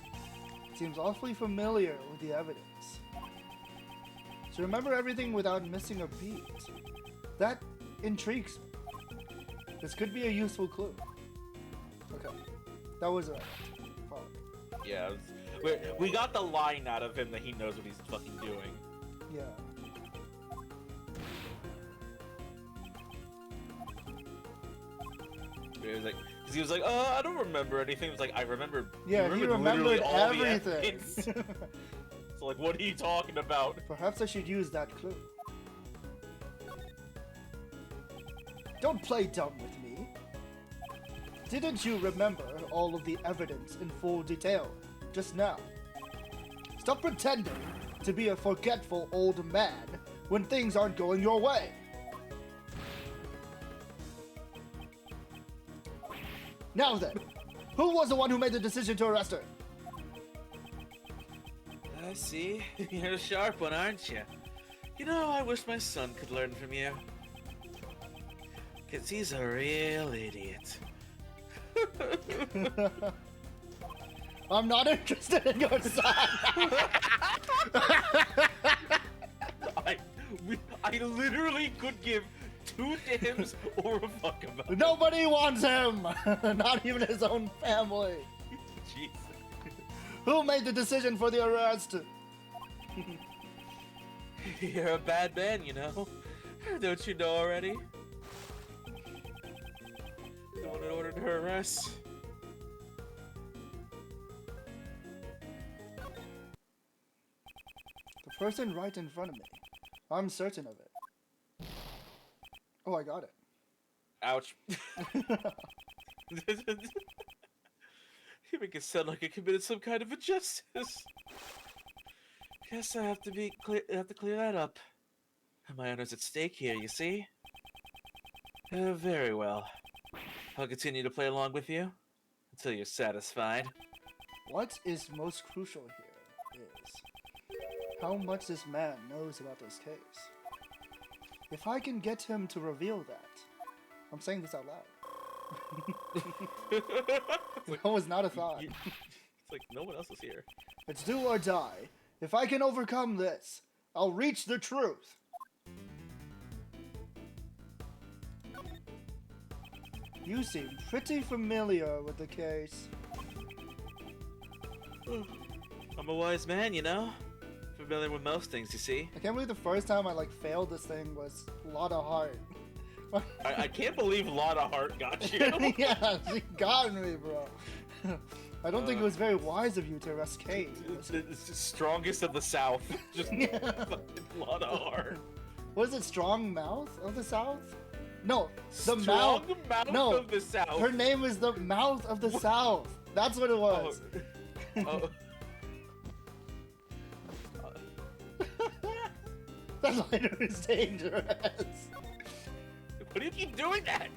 seems awfully familiar with the evidence. To remember everything without missing a beat. That intrigues me. This could be a useful clue. Okay. That was a... Fuck. Yeah, we got the line out of him that he knows what he's fucking doing. Yeah. He was like, I don't remember anything. It was like, I remember. Yeah, he remembered all the everything. evidence. So like, what are you talking about? Perhaps I should use that clue. Don't play dumb with me. Didn't you remember all of the evidence in full detail just now? Stop pretending to be a forgetful old man when things aren't going your way. Now then, who was the one who made the decision to arrest her? I see. You're a sharp one, aren't you? You know, I wish my son could learn from you. 'Cause he's a real idiot. I'm not interested in your son. I literally could give 2 damns or a fuck about it. Nobody wants him. Not even his own family. Jesus. Who made the decision for the arrest? You're a bad man, you know. Don't you know already? The one that ordered her arrest. The person right in front of me I'm certain of it. Oh, I got it. Ouch. You make it sound like I committed some kind of injustice. Guess I have to clear that up. My honor's at stake here, you see? Very well. I'll continue to play along with you until you're satisfied. What is most crucial here is how much this man knows about this case. If I can get him to reveal that, I'm saying this out loud. That was not a thought. It's like no one else is here. It's do or die. If I can overcome this, I'll reach the truth. You seem pretty familiar with the case. I'm a wise man, you know? Familiar with most things, you see? I can't believe the first time I failed this thing was a lot of heart. I can't believe Lotta Heart got you. Yeah, she got me, bro. I don't think it was very wise of you to arrest Kate. It's the strongest of the South. Just fucking Lotta Heart. What is it, Strong Mouth of the South? No, the Strong mouth. Mouth of the South. Her name is the Mouth of the South. That's what it was. Oh. That lighter is dangerous. Why do you keep doing that?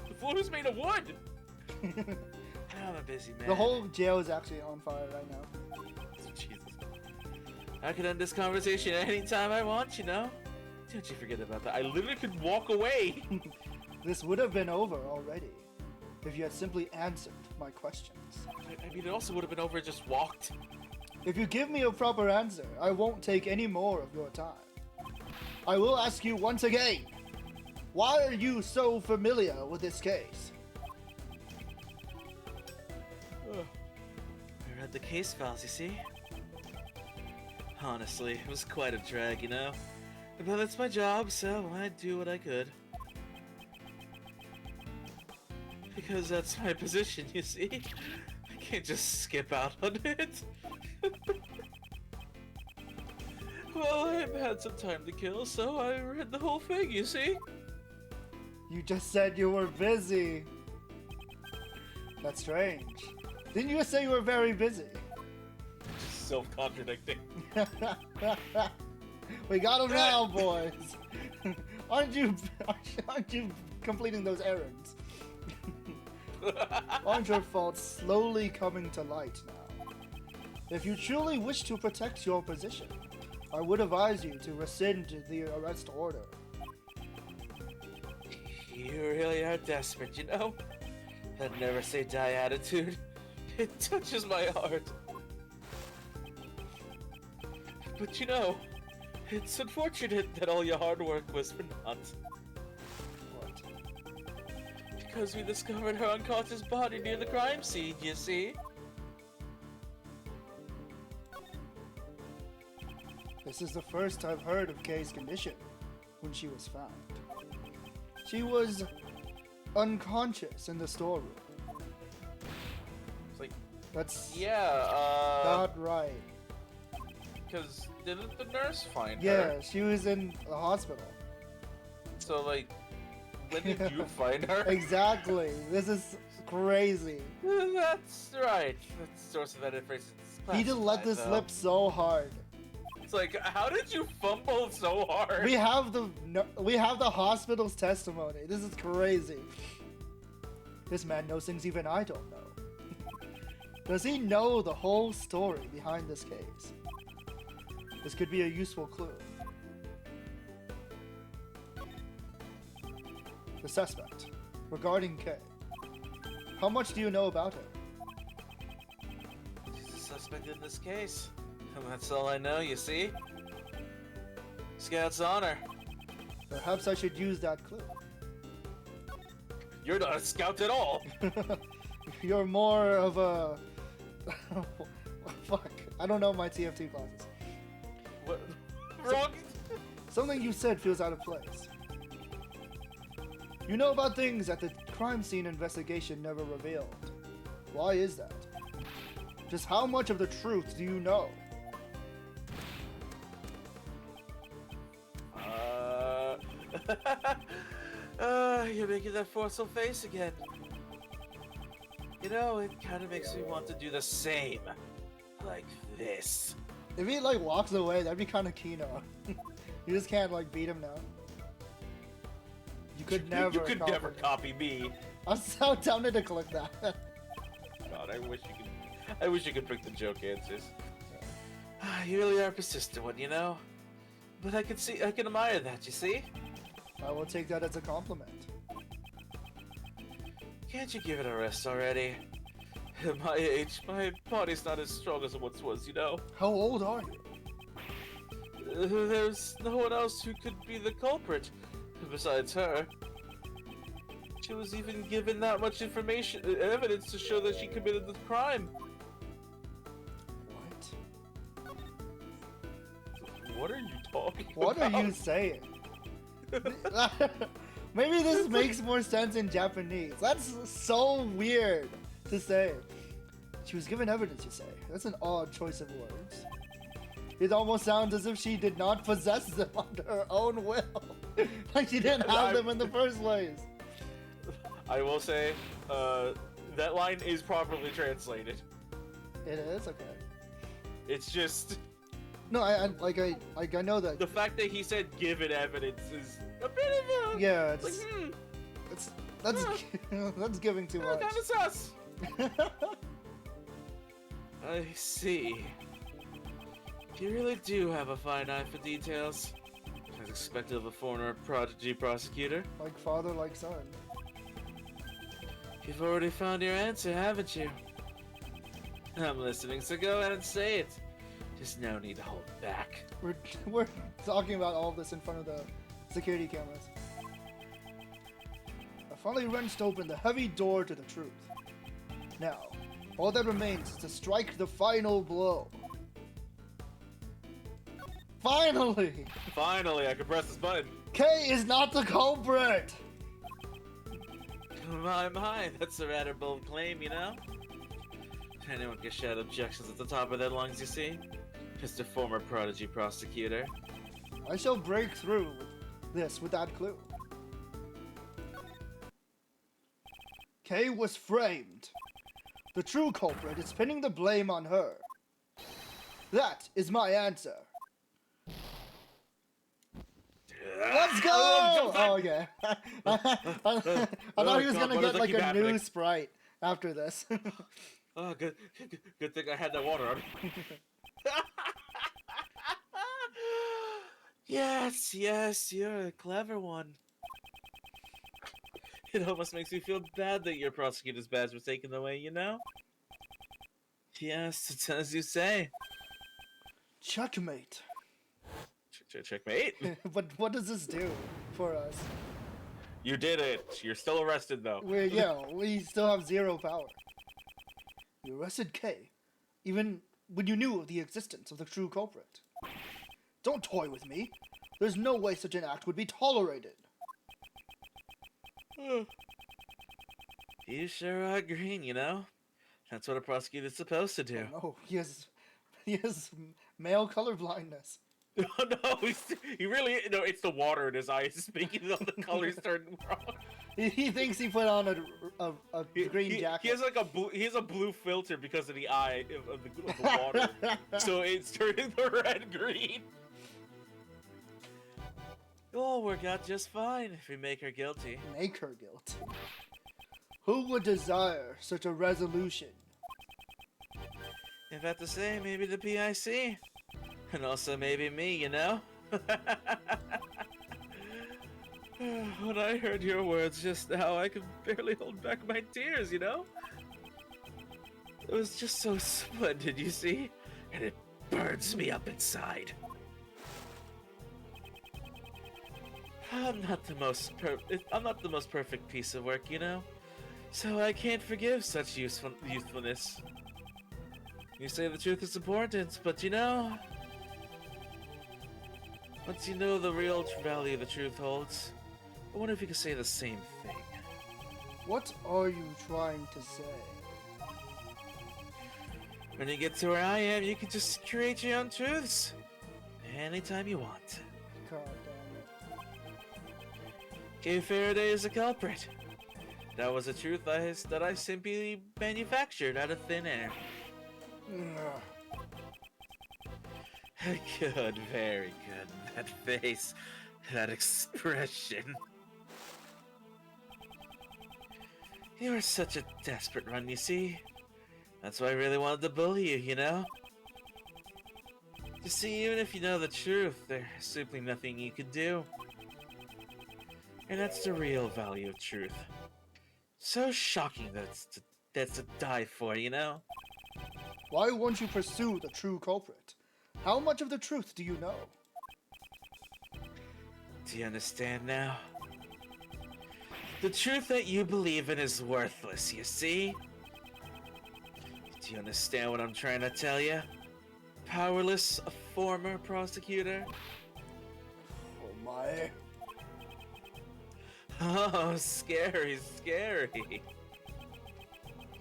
The floor is made of wood. I'm a busy man. The whole jail is actually on fire right now. Jesus. I can end this conversation anytime I want, you know? Don't you forget about that. I literally could walk away. This would have been over already if you had simply answered my questions. I mean, it also would have been over and just walked. If you give me a proper answer, I won't take any more of your time. I will ask you once again, why are you so familiar with this case? I read the case files, you see? Honestly, it was quite a drag, you know? But that's my job, so I do what I could. Because that's my position, you see? I can't just skip out on it. Well, I had some time to kill, so I read the whole thing, you see? You just said you were busy. That's strange. Didn't you say you were very busy? Just self-contradicting. We got him now, boys. Aren't you completing those errands? Aren't your faults slowly coming to light now? If you truly wish to protect your position, I would advise you to rescind the arrest order. You really are desperate, you know? That never say die attitude. It touches my heart. But you know, it's unfortunate that all your hard work was for naught. What? Because we discovered her unconscious body near the crime scene, you see? This is the first I've heard of Kay's condition when she was found. She was unconscious in the storeroom. It's like, That's yeah, not right. because didn't the nurse find Yeah, her? she was in the hospital. So, like, when did you find her? Exactly. This is crazy. That's right. That's source of that information. He did let this slip so hard. It's like, how did you fumble so hard? We have the hospital's testimony. This is crazy. This man knows things even I don't know. Does he know the whole story behind this case? This could be a useful clue. The suspect, regarding Kay. How much do you know about her? She's a suspect in this case. And that's all I know, you see? Scout's honor. Perhaps I should use that clue. You're not a scout at all! You're more of a... Fuck. I don't know my TFT classes. What? Wrong? Something you said feels out of place. You know about things that the crime scene investigation never revealed. Why is that? Just how much of the truth do you know? You're making that forceful face again. You know, it kind of makes me want to do the same. Like this. If he like walks away, that'd be kind of Kino. You just can't like beat him now. You could never. You could never copy me. I'm so tempted to click that. God, I wish you could. I wish you could pick the joke answers. You really are a persistent one, you know. But I can admire that. You see? I will take that as a compliment. Can't you give it a rest already? At my age, my body's not as strong as it once was, you know? How old are you? There's no one else who could be the culprit besides her. She was even given that much evidence to show that she committed the crime. What are you talking What about? are you saying? Maybe this makes more sense in Japanese. That's so weird to say. She was given evidence, you say. That's an odd choice of words. It almost sounds as if she did not possess them under her own will. Like she didn't have them in the first place. I will say, that line is properly translated. It is? Okay. It's just... No, I know that. The fact that he said given evidence is a bit of a... Yeah, Like, that's giving too much. Kind of sus. I see. You really do have a fine eye for details. As expected of a former prodigy prosecutor. Like father, like son. You've already found your answer, haven't you? I'm listening, so go ahead and say it. There's no need to hold back. We're talking about all of this in front of the security cameras. I finally wrenched open the heavy door to the truth. Now, all that remains is to strike the final blow. Finally! Finally, I can press this button. K is not the culprit! My, that's a rather bold claim, you know? Anyone can shout objections at the top of their lungs, you see? Mr. Former Prodigy Prosecutor. I shall break through this with that clue. Kay was framed. The true culprit is pinning the blame on her. That is my answer. Let's go! Oh, okay. I thought he was gonna get like a new sprite after this. Oh, good thing I had that water on. Yes, you're a clever one. It almost makes me feel bad that your prosecutor's badge was taken away, you know? Yes, it's as you say. Checkmate. Checkmate? But what does this do for us? You did it. You're still arrested, though. We still have zero power. You arrested Kay, even when you knew of the existence of the true culprit. Don't toy with me. There's no way such an act would be tolerated. You sure are green, you know? That's what a prosecutor's supposed to do. Oh, he has male color blindness. Oh, no, he really... No, it's the water in his eyes making all the colors turn wrong. He thinks he put on a green jacket. He has like a blue filter because of the eye of the water. So it's turning the red green. It'll work out just fine if we make her guilty. Make her guilty. Who would desire such a resolution? If I have to say, maybe the PIC. And also maybe me, you know? When I heard your words just now, I could barely hold back my tears, you know? It was just so splendid, you see? And it burns me up inside. I'm not the most perfect piece of work, you know? So I can't forgive such youthfulness. You say the truth is important, but you know... Once you know the real value the truth holds, I wonder if you could say the same thing. What are you trying to say? When you get to where I am, you can just create your own truths. Anytime you want. God damn it. Kay Faraday is the culprit. That was a truth that I simply manufactured out of thin air. Good, very good. That face, that expression. You were such a desperate run, you see. That's why I really wanted to bully you, you know? You see, even if you know the truth, there's simply nothing you could do. And that's the real value of truth. So shocking that's to die for, you know? Why won't you pursue the true culprit? How much of the truth do you know? Do you understand now? The truth that you believe in is worthless, you see? Do you understand what I'm trying to tell you? Powerless, a former prosecutor? Oh my. Oh, scary, scary.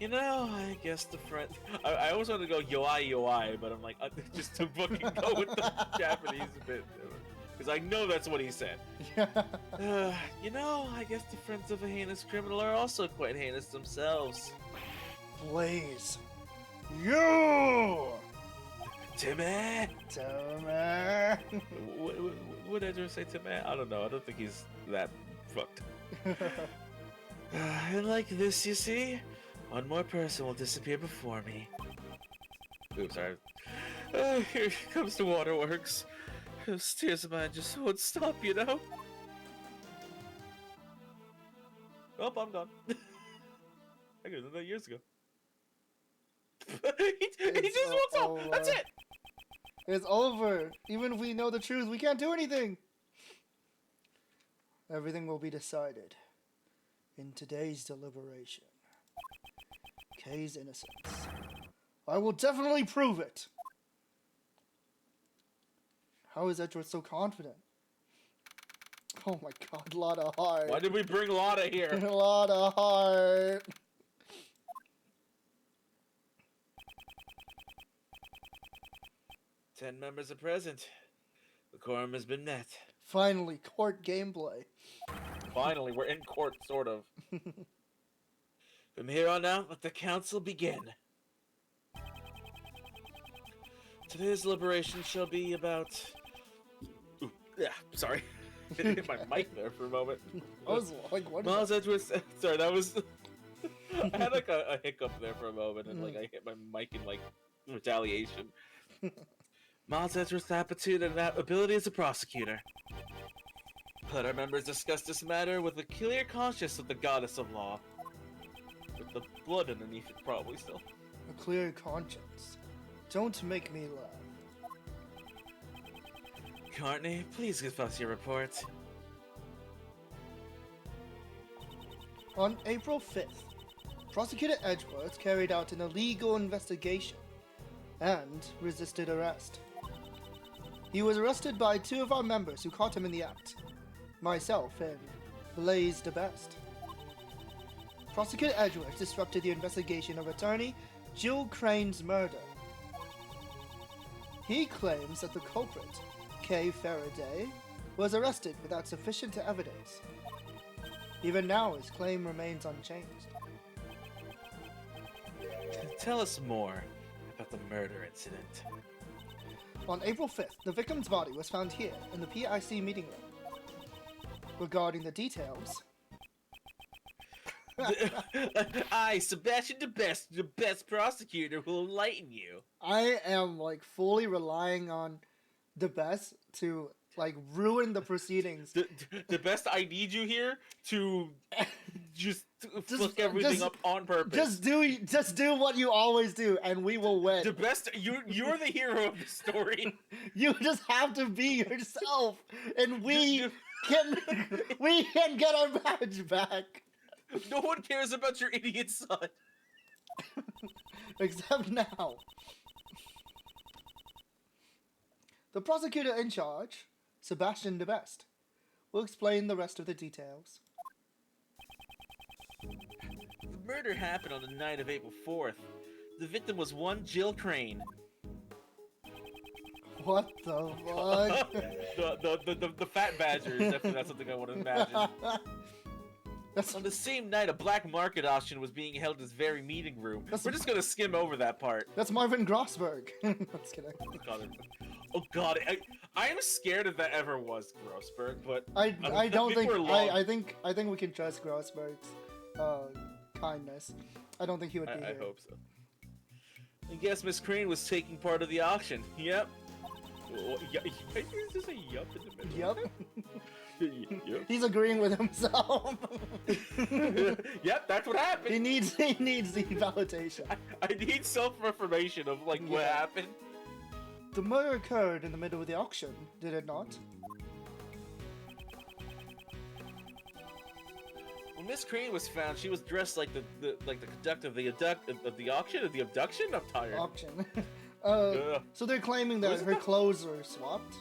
You know, I guess the friend... I always want to go yoi, but I'm like, just to fucking go with the Japanese bit. Because I know that's what he said. You know, I guess the friends of a heinous criminal are also quite heinous themselves. Blaze. You! Timmy! Timmy! What did Edward say, Timmy? I don't know. I don't think he's that fucked. And like this, you see? One more person will disappear before me. Oops, sorry. Here comes the waterworks. Those tears of mine just won't stop, you know? Oh, I'm gone. I could have done that years ago. he just walks off. That's it. It's over. Even if we know the truth, we can't do anything. Everything will be decided in today's deliberation. Kay's innocence. I will definitely prove it. How is Edward so confident? Oh my god, a lot of heart. Why did we bring Lotta here? A lot of heart. Ten members are present. The quorum has been met. Finally, court gameplay. Finally, we're in court, sort of. From here on out, let the council begin. Today's deliberation shall be about... Ooh, yeah, sorry. Hit my mic there for a moment. I was like, what? Miles Edgeworth... Sorry, that was... I had like a hiccup there for a moment, and like I hit my mic in like retaliation. Miles Edgeworth's aptitude and ability as a prosecutor. Let our members discuss this matter with a clear conscience of the goddess of law. With the blood underneath it, probably still. A clear conscience. Don't make me laugh. Courtney, please give us your report. On April 5th, Prosecutor Edgeworth carried out an illegal investigation and resisted arrest. He was arrested by two of our members who caught him in the act, myself and Blaze the Best. Prosecutor Edgeworth disrupted the investigation of attorney Jill Crane's murder. He claims that the culprit, Kay Faraday, was arrested without sufficient evidence. Even now, his claim remains unchanged. Tell us more about the murder incident. On April 5th, the victim's body was found here in the PIC meeting room. Regarding the details... I, Sebastian the best prosecutor, will enlighten you. I am, like, fully relying on the best to, like, ruin the proceedings. The best, I need you here to just fuck everything up on purpose. Just do what you always do, and we will win. The best, you're the hero of the story. You just have to be yourself, and we can get our badge back. No one cares about your idiot son. Except now. The prosecutor in charge, Sebastian the Best, will explain the rest of the details. The murder happened on the night of April 4th. The victim was one Jill Crane. What the fuck? the fat badger is definitely not something I want to imagine. That's, On the same night, a black market auction was being held in this very meeting room. We're just gonna skim over that part. that's Marvin Grossberg. Just kidding. Oh god, I am scared if that ever was Grossberg, but I don't think we're long. I think we can trust Grossberg's kindness. I don't think he would be I here. hope so. I guess Miss Crane was taking part of the auction. Yep. Is this a yup in the middle? Yep. Yep. He's agreeing with himself. Yep, that's what happened. he needs the validation. I need self-reformation of like what Yeah. happened. The murder occurred in the middle of the auction, did it not? When Miss Crane was found, she was dressed like the conductor of the auction, of the abduction. I'm tired. Auction. Ugh. So they're claiming that Wasn't her that- clothes were swapped.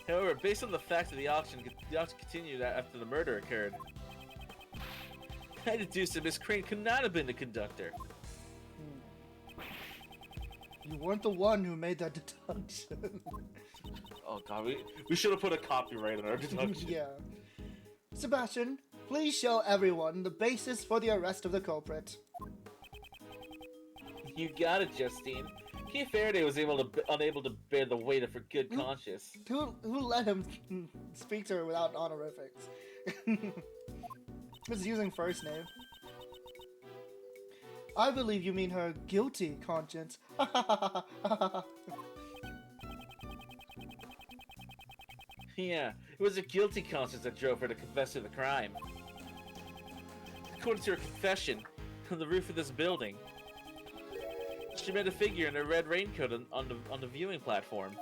However, based on the fact that the auction continued after the murder occurred, I deduced that Miss Crane could not have been the conductor. You weren't the one who made that deduction. Oh god, we should have put a copyright on our deduction. Yeah. Sebastian, please show everyone the basis for the arrest of the culprit. You got it, Justine. Keith Faraday was unable to bear the weight of her good conscience. Who let him speak to her without honorifics? Just using first name. I believe you mean her guilty conscience. Yeah, it was a guilty conscience that drove her to confess to the crime. According to her confession, on the roof of this building, she met a figure in a red raincoat on the viewing platform.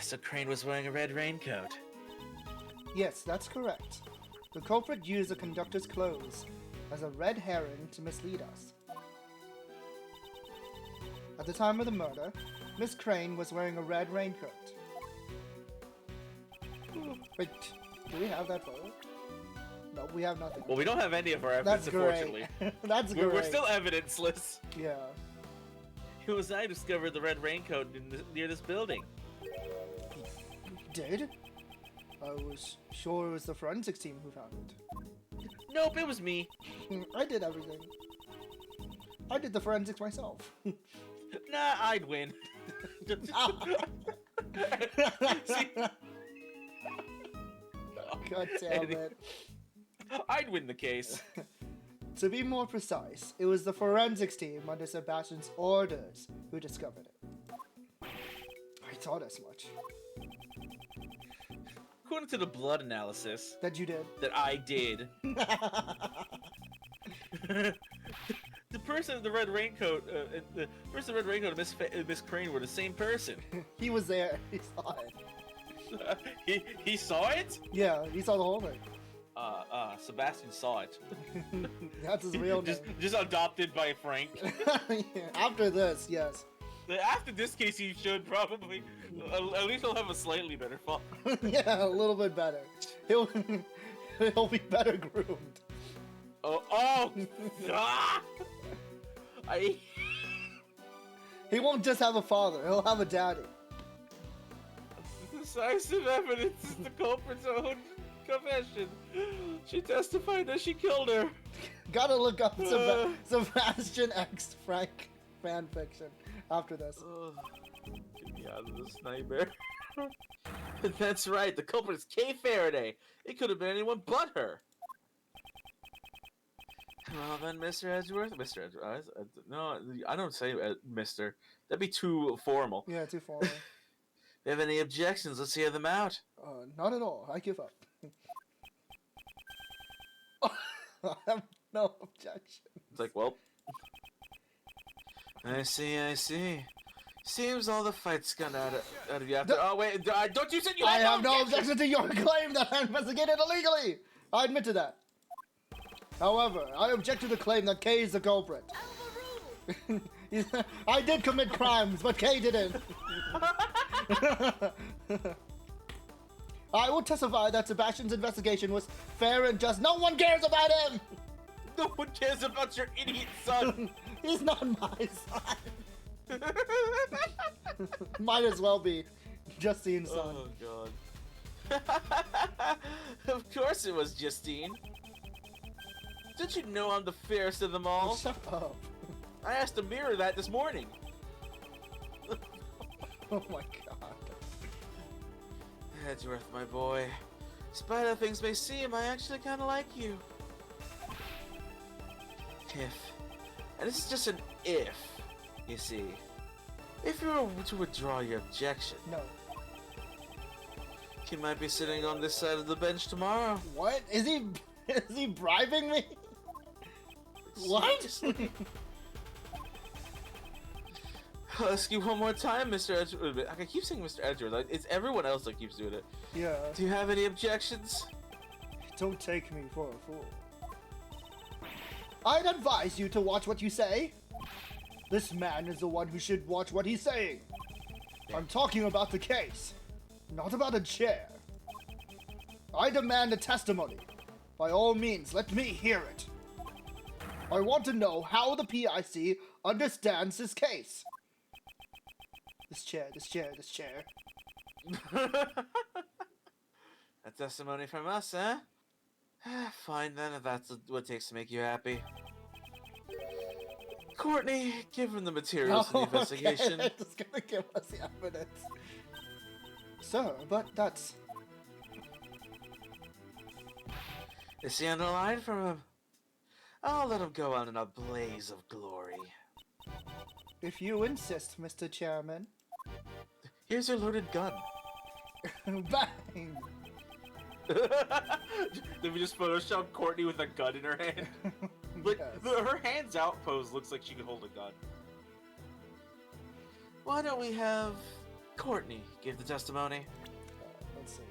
So Crane was wearing a red raincoat. Yes, that's correct. The culprit used the conductor's clothes as a red herring to mislead us. At the time of the murder, Miss Crane was wearing a red raincoat. Wait, do we have that photo? No, we have nothing. Well, we don't have any of our evidence, That's unfortunately. great. That's great. We're still evidenceless. Yeah. It was I who discovered the red raincoat near this building. Did? I was sure it was the forensics team who found it. Nope, it was me. I did everything. I did the forensics myself. Nah, I'd win. See? God damn it. I'd win the case. To be more precise, it was the forensics team under Sebastian's orders who discovered it. I thought as much. According to the blood analysis That you did. that I did, the person in the red raincoat, the person in the red raincoat and Miss Crane were the same person. He was there. He saw it. He saw it? Yeah, he saw the whole thing. Sebastian saw it. That's his real name. just adopted by Frank. Yeah, after this, yes. After this case, he should probably. At least he'll have a slightly better father. Yeah, a little bit better. He'll be better groomed. Ah! He won't just have a father, he'll have a daddy. Decisive evidence is the culprit's own confession. She testified that she killed her. Gotta look up Sebastian X Frank fanfiction after this. Get me out of this nightmare. That's right, the culprit is Kay Faraday. It could have been anyone but her. Well then, Mr. Edgeworth? Mr. Edgeworth? No, I don't say Mr. That'd be too formal. Yeah, too formal. If you have any objections, let's hear them out. Not at all. I give up. I have no objection. It's like, well... I see. Seems all the fight's gone out of you after... Oh, wait, don't you say you I have have no objection to your claim that I investigated illegally! I admit to that. However, I object to the claim that Kay is the culprit. I did commit crimes, but Kay didn't. I will testify that Sebastian's investigation was fair and just. No one cares about him! No one cares about your idiot son! He's not my son. Might as well be Justine's son. Oh god. Of course it was Justine. Don't you know I'm the fairest of them all? Shut up. I asked the mirror that this morning. Oh my god. Edgeworth, my boy. Despite how things may seem, I actually kind of like you. If, and this is just an if, you see. If you were to withdraw your objection, No. you might be sitting on this side of the bench tomorrow. What? Is he bribing me? What? Seriously? I'll ask you one more time, Mr. Edgeworth. I keep saying Mr. Edgeworth. It's everyone else that keeps doing it. Yeah. Do you have any objections? Don't take me for a fool. I'd advise you to watch what you say. This man is the one who should watch what he's saying. I'm talking about the case, not about a chair. I demand a testimony. By all means, let me hear it. I want to know how the PIC understands this case. This chair, this chair, this chair. A testimony from us, eh? Fine then, if that's what it takes to make you happy. Courtney, give him the materials for the investigation. Okay, it's gonna give us the evidence. Sir, but that's... Is he on the line from him? I'll let him go out in a blaze of glory. If you insist, Mr. Chairman. Here's your loaded gun. Bang! Did we just Photoshop Courtney with a gun in her hand? Like, Yes. her hands out pose looks like she could hold a gun. Why don't we have Courtney give the testimony? Let's see.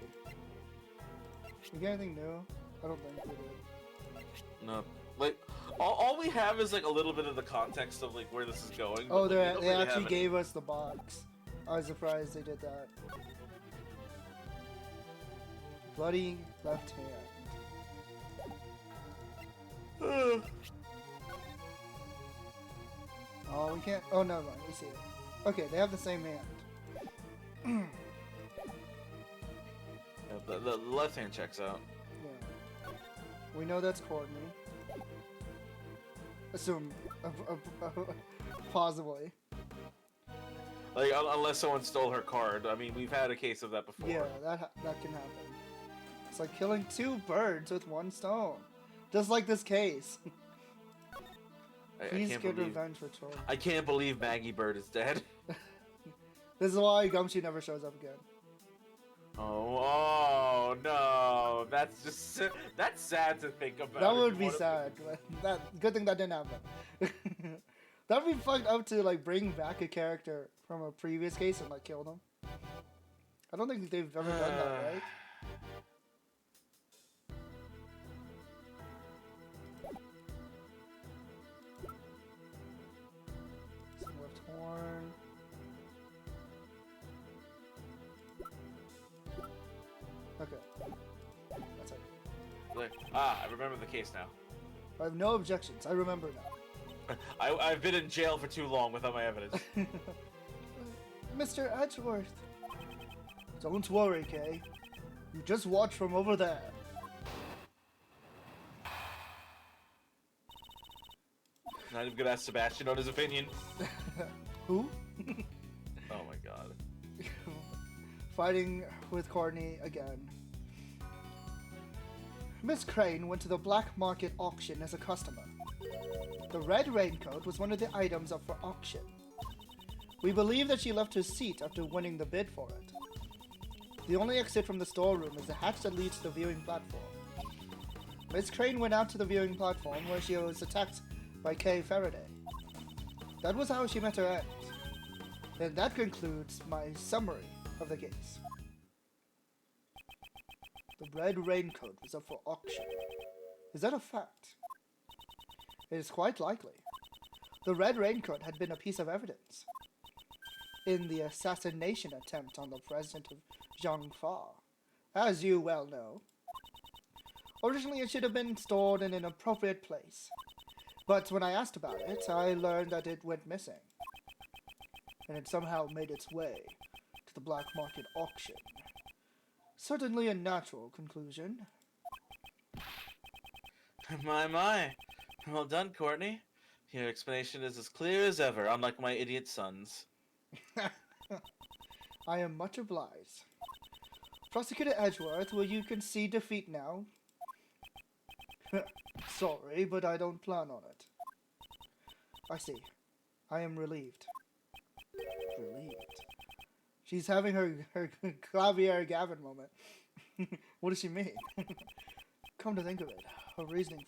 You got anything new? I don't think we did. No, like all we have is like a little bit of the context of like where this is going. Oh, but, like, we don't they really actually have gave us the box. I was surprised they did that. Bloody left hand. any- Oh, we can't. Oh, no, we see it. Okay, they have the same hand. Yeah, the left hand checks out. Yeah. We know that's Courtney. Assume. Possibly. Like unless someone stole her card. I mean, we've had a case of that before. Yeah, that can happen. It's like killing two birds with one stone. Just like this case. Please get revenge for Troll. I can't believe Maggie Bird is dead. This is why Gumshoe never shows up again. Oh no, that's just that's sad to think about. That if would you be wanna- sad. But good thing that didn't happen. That'd be fucked up to like bring back a character from a previous case and like kill them. I don't think they've ever done that, right? Some left horn. Okay. That's it. Like, I remember the case now. I have no objections. I remember now. I've been in jail for too long without my evidence. Mr. Edgeworth. Don't worry, Kay. You just watch from over there. Not even gonna ask Sebastian on his opinion. Who? Oh my god. Fighting with Courtney again. Miss Crane went to the black market auction as a customer. The red raincoat was one of the items up for auction. We believe that she left her seat after winning the bid for it. The only exit from the storeroom is the hatch that leads to the viewing platform. Miss Crane went out to the viewing platform where she was attacked by Kay Faraday. That was how she met her end. And that concludes my summary of the case. The red raincoat was up for auction. Is that a fact? It is quite likely. The red raincoat had been a piece of evidence in the assassination attempt on the president of Zhangfa, as you well know. Originally, it should have been stored in an appropriate place, but when I asked about it, I learned that it went missing. and it somehow made its way to the black market auction. Certainly a natural conclusion. My. Well done, Courtney. Your explanation is as clear as ever, unlike my idiot sons. I am much obliged. Prosecutor Edgeworth, will you concede defeat now? Sorry, but I don't plan on it. I see. I am relieved. Relieved? She's having her Clavier Gavin moment. What does she mean? Come to think of it, her reason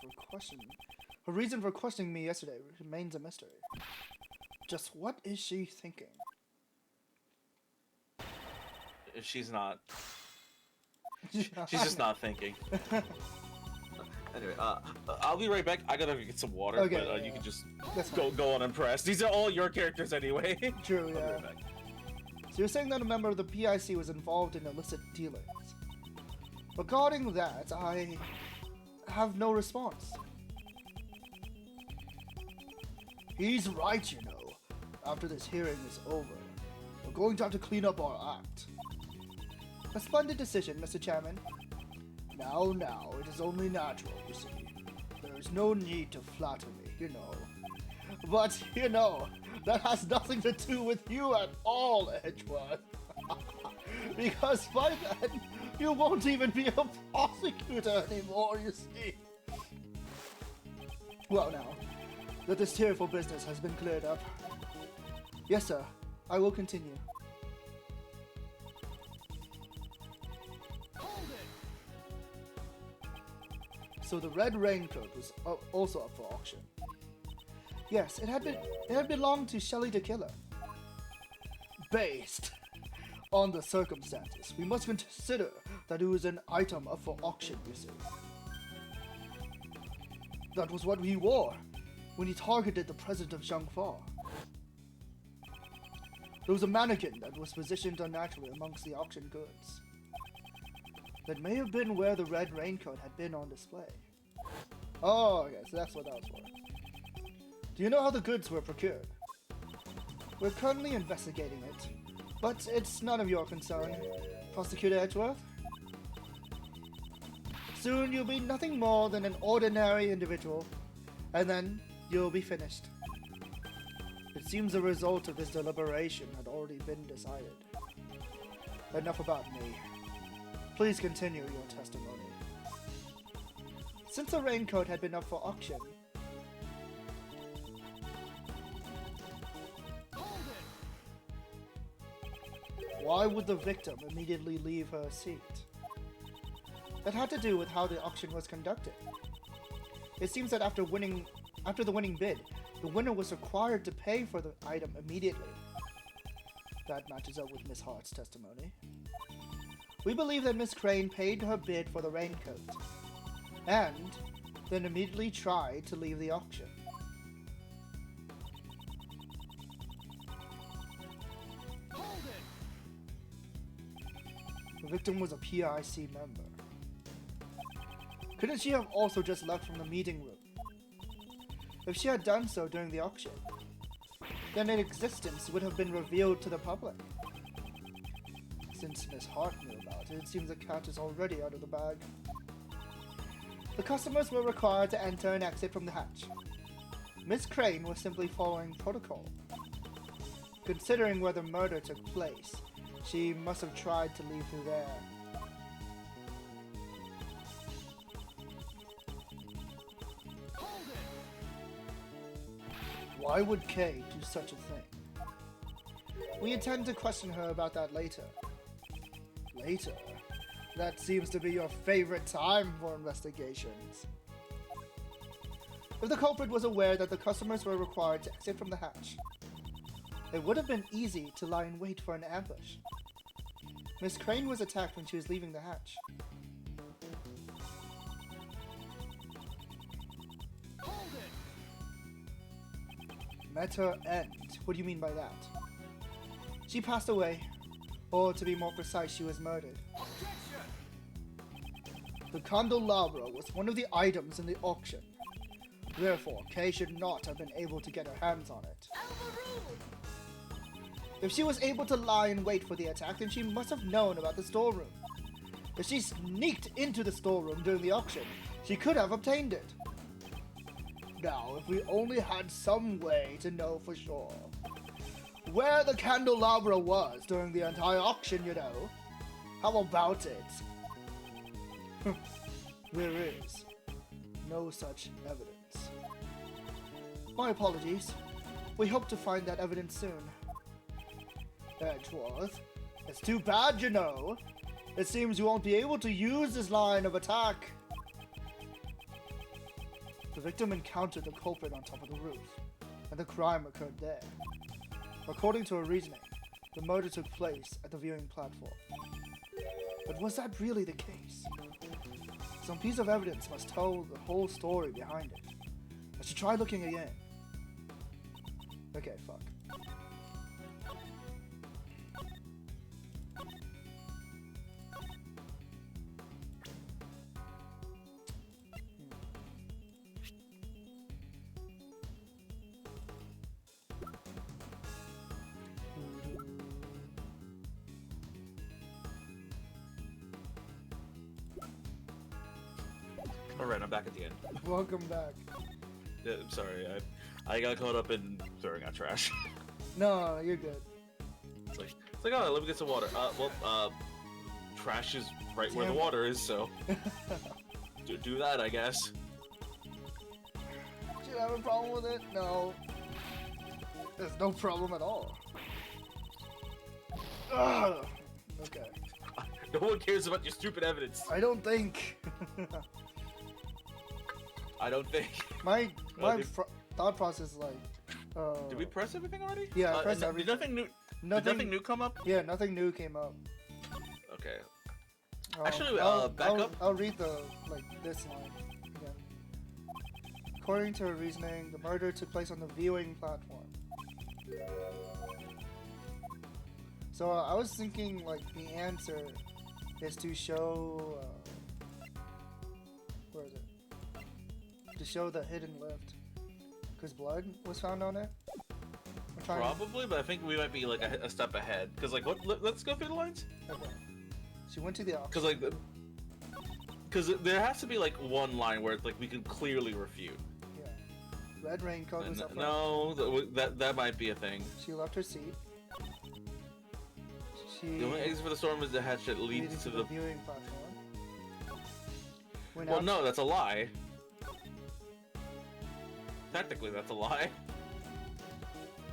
for questioning me yesterday remains a mystery. Just what is she thinking? She's not. She's just not thinking. Anyway, I'll be right back. I gotta get some water, okay, but yeah, you can just go unimpressed. These are all your characters anyway. True, I'll yeah. be right back. So you're saying that a member of the PIC was involved in illicit dealings. Regarding that, I have no response. He's right, you know. After this hearing is over, we're going to have to clean up our act. A splendid decision, Mr. Chairman. Now, it is only natural, you see. There is no need to flatter me, you know. But, you know, that has nothing to do with you at all, Edgeworth. Because by then, you won't even be a prosecutor anymore, you see. Well now, that this tearful business has been cleared up. Yes, sir. I will continue. So the red raincoat was also up for auction. Yes, it had belonged to Shelley the Killer. Based on the circumstances, we must consider that it was an item up for auction, you see. That was what he wore when he targeted the president of Zhangfa. There was a mannequin that was positioned unnaturally amongst the auction goods. That may have been where the red raincoat had been on display. Oh, okay, so that's what that was for. Do you know how the goods were procured? We're currently investigating it, but it's none of your concern, Prosecutor Edgeworth. Soon you'll be nothing more than an ordinary individual, and then you'll be finished. It seems the result of this deliberation had already been decided. Enough about me. Please continue your testimony. Since the raincoat had been up for auction, why would the victim immediately leave her seat? That had to do with how the auction was conducted. It seems that after the winning bid, the winner was required to pay for the item immediately. That matches up with Miss Hart's testimony. We believe that Miss Crane paid her bid for the raincoat, and then immediately tried to leave the auction. The victim was a PIC member. Couldn't she have also just left from the meeting room? If she had done so during the auction, then its existence would have been revealed to the public. Since Miss Hart knew about it, it seems the cat is already out of the bag. The customers were required to enter and exit from the hatch. Miss Crane was simply following protocol. Considering where the murder took place, she must have tried to leave through there. Why would Kay do such a thing? We intend to question her about that later. Later? That seems to be your favorite time for investigations. If the culprit was aware that the customers were required to exit from the hatch, it would have been easy to lie in wait for an ambush. Miss Crane was attacked when she was leaving the hatch. Met her end. What do you mean by that? She passed away, or to be more precise, she was murdered. The candelabra was one of the items in the auction. Therefore, Kay should not have been able to get her hands on it. If she was able to lie in wait for the attack, then she must have known about the storeroom. If she sneaked into the storeroom during the auction, she could have obtained it. Now, if we only had some way to know for sure where the candelabra was during the entire auction, you know. How about it? There is no such evidence. My apologies. We hope to find that evidence soon. Edgeworth, it's too bad, you know. It seems you won't be able to use this line of attack. The victim encountered the culprit on top of the roof, and the crime occurred there. According to her reasoning, the murder took place at the viewing platform. But was that really the case? Some piece of evidence must tell the whole story behind it. I should try looking again. Okay, fuck. Alright, I'm back at the end. Welcome back. Yeah, I'm sorry, I got caught up in throwing out trash. No, you're good. It's like, oh, let me get some water. Trash is right where the Damn it. water is, so do that, I guess. Do you have a problem with it? No. There's no problem at all. Ugh. Okay. No one cares about your stupid evidence. I don't think. I don't think. my dude. thought process is like. Did we press everything already? Yeah, I pressed did everything. nothing new. Did nothing new come up? Yeah, nothing new came up. Okay. Actually, back up. I'll read this line again. According to her reasoning, the murder took place on the viewing platform. So I was thinking like the answer is to show. Where is it? To show the hidden lift, because blood was found on it. Probably, but I think we might be like a step ahead. Because like, what? Let's go through the lines. Okay. She went to the office. Because like, because there has to be like one line where it's like we can clearly refute. Yeah. Red raincoat was up. No, that might be a thing. She left her seat. The only exit for the storm is the hatch that leads to the viewing platform. Well, no, that's a lie. Technically, that's a lie.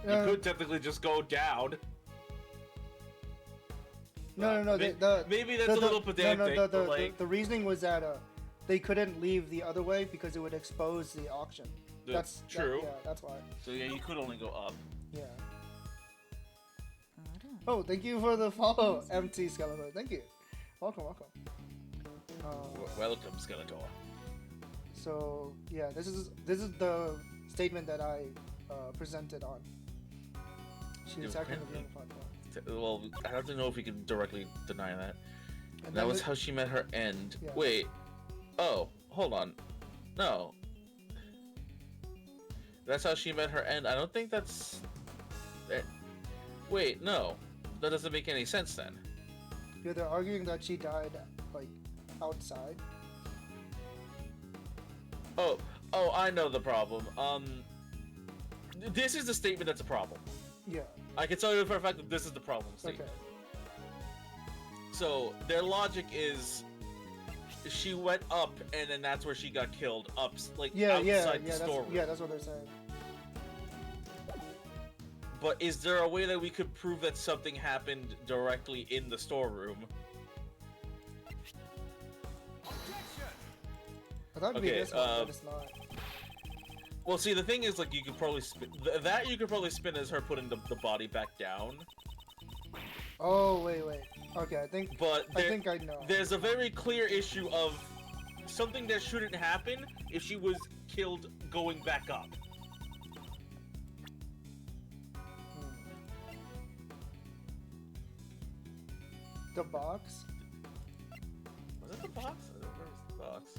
You could technically just go down. No. Maybe that's a little pedantic. The reasoning was that they couldn't leave the other way because it would expose the auction. That's true. Yeah, that's why. So yeah, you could only go up. Yeah. Oh, thank you for the follow, MT Skeletor. Thank you. Welcome. Welcome, Skeletor. So yeah, this is the statement that I presented on. She attacked on the viewing platform. Well, I have to know if we can directly deny that. And that was how she met her end. Yeah. Wait. Oh, hold on. No. That's how she met her end. I don't think that's... Wait, no. That doesn't make any sense then. Yeah, they're arguing that she died, like, outside. Oh, I know the problem. This is the statement that's a problem. Yeah. I can tell you for a fact that this is the problem statement. Okay. So, their logic is... She went up, and then that's where she got killed. Outside the storeroom. Yeah, that's what they're saying. But is there a way that we could prove that something happened directly in the storeroom? I thought it'd be this one, but it's not. Well, see, the thing is, like, you could probably spin... That you could probably spin as her putting the body back down. Oh, wait. Okay, I think I know. There's a very clear issue of something that shouldn't happen if she was killed going back up. The box? Was it the box? I don't remember the box.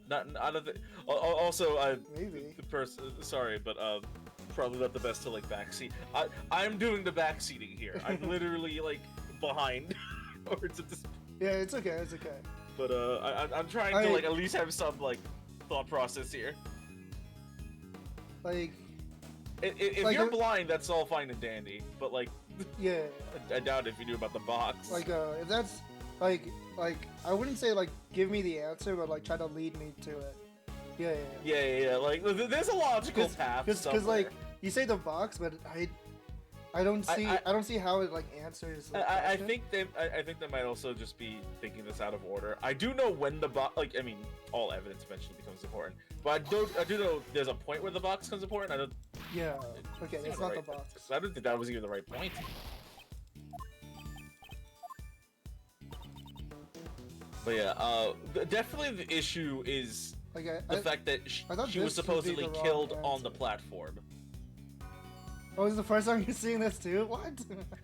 Not I don't think. Also, maybe the person. Sorry, but probably not the best to like backseat. I'm doing the backseating here. I'm literally like behind. Or it's Yeah, it's okay. It's okay. But I'm trying to like at least have some like thought process here. Like, if like, you're blind, that's all fine and dandy. But like, yeah. I doubt if you knew about the box. Like, if that's like I wouldn't say like give me the answer, but like try to lead me to it. Yeah. Like, there's a logical path. Because like you say the box, but I don't see how it like answers. I think they might also just be thinking this out of order. I do know when the box, like, I mean, all evidence eventually becomes important, but I do know there's a point where the box becomes important. I don't. Yeah. Okay, it's not the box. I don't think that was even the right point. But yeah, definitely the issue is the fact that she was supposedly killed on the platform. Oh, this is the first time you're seeing this too? What?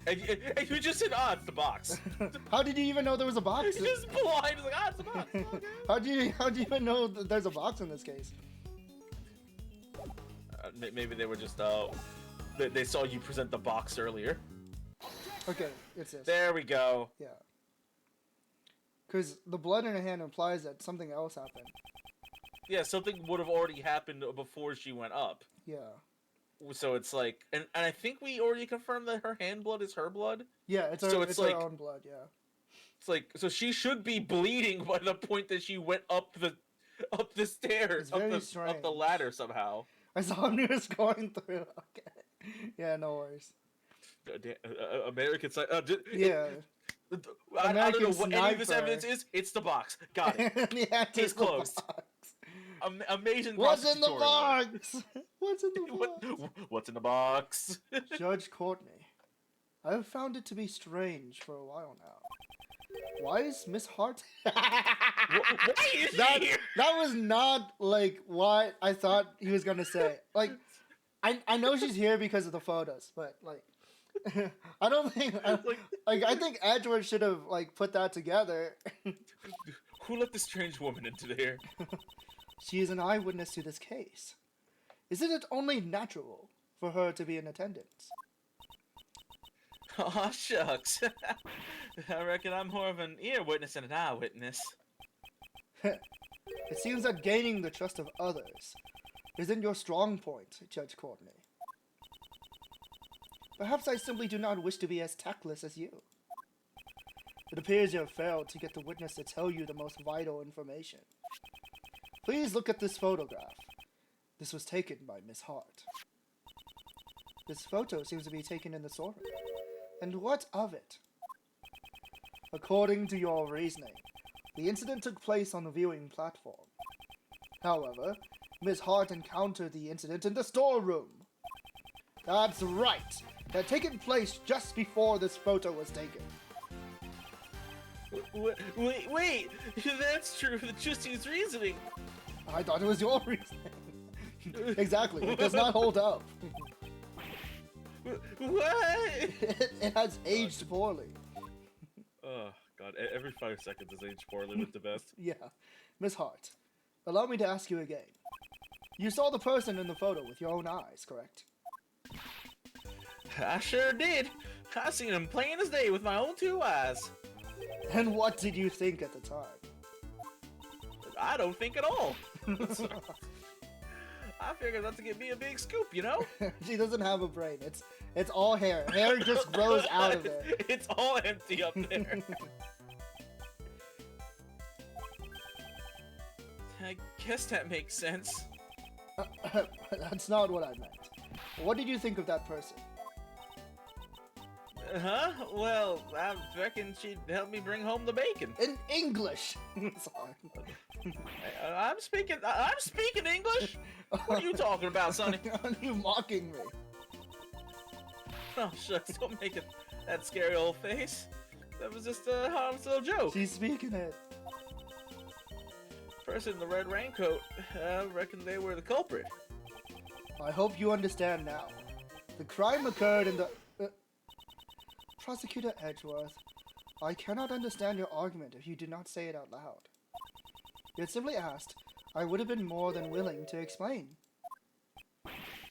And you just said, it's the box. How did you even know there was a box? You're just blind, like, it's the box. Okay. How do you even know that there's a box in this case? Maybe they were just, they saw you present the box earlier. Okay, it's this. There we go. Yeah. Because the blood in her hand implies that something else happened. Yeah, something would have already happened before she went up. Yeah. So it's like, and I think we already confirmed that her hand blood is her blood. Yeah, it's her own blood. Yeah. It's like, so she should be bleeding by the point that she went up the stairs, up the ladder somehow. I saw him was going through. Okay. Yeah, no worries. American side. Yeah. I don't know what any of this evidence is. It's the box. Got it. Yeah, Case closed. Amazing. What's in the box? What's in the box? What's in the box? Judge Courtney, I have found it to be strange for a while now. Why is Miss Hart? Why is she here? That was not like what I thought he was gonna say. Like, I know she's here because of the photos, but like, I don't think I think Edward should have like put that together. Who let this strange woman into there? She is an eyewitness to this case. Isn't it only natural for her to be in attendance? Aw, shucks. I reckon I'm more of an ear witness than an eyewitness. It seems that gaining the trust of others isn't your strong point, Judge Courtney. Perhaps I simply do not wish to be as tactless as you. It appears you have failed to get the witness to tell you the most vital information. Please look at this photograph. This was taken by Miss Hart. This photo seems to be taken in the storeroom. And what of it? According to your reasoning, the incident took place on the viewing platform. However, Miss Hart encountered the incident in the storeroom. That's right. It had taken place just before this photo was taken. Wait, that's true for Justine's reasoning. I thought it was your reasoning. Exactly, it does not hold up. What? It has aged poorly. Oh, God, every 5 seconds is aged poorly with the best. Yeah. Miss Hart, allow me to ask you again. You saw the person in the photo with your own eyes, correct? I sure did. I seen him plain as day with my own 2 eyes. And what did you think at the time? I don't think at all. I figured that to give me a big scoop, you know? She doesn't have a brain. It's all hair. Hair just grows out of it. It's all empty up there. I guess that makes sense. That's not what I meant. What did you think of that person? Huh? Well, I reckon she'd help me bring home the bacon. In English. Sorry. I'm speaking English. What are you talking about, Sonny? Are you mocking me? Oh shucks! Don't make it that scary old face. That was just a harmless little joke. She's speaking it. Person in the red raincoat. I reckon they were the culprit. I hope you understand now. The crime occurred in the... Prosecutor Edgeworth, I cannot understand your argument if you do not say it out loud. You had simply asked, I would have been more than willing to explain.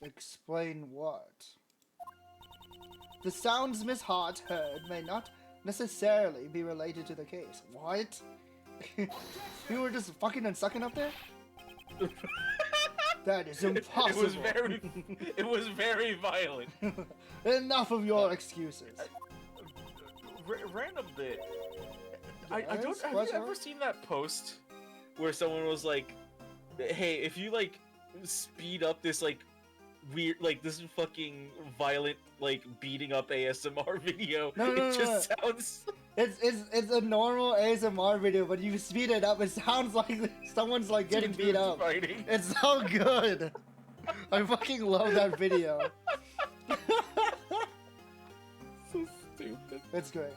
Explain what? The sounds Miss Hart heard may not necessarily be related to the case. What? You were just fucking and sucking up there? That is impossible. It was very violent. Enough of your excuses. Random bit. I don't. Yes, Have you ever seen that post where someone was like, "Hey, if you like speed up this like weird, like this fucking violent, like beating up ASMR video, No, it just sounds." It's a normal ASMR video, but you speed it up, it sounds like someone's like getting beat up. Fighting. It's so good. I fucking love that video. So stupid. It's great.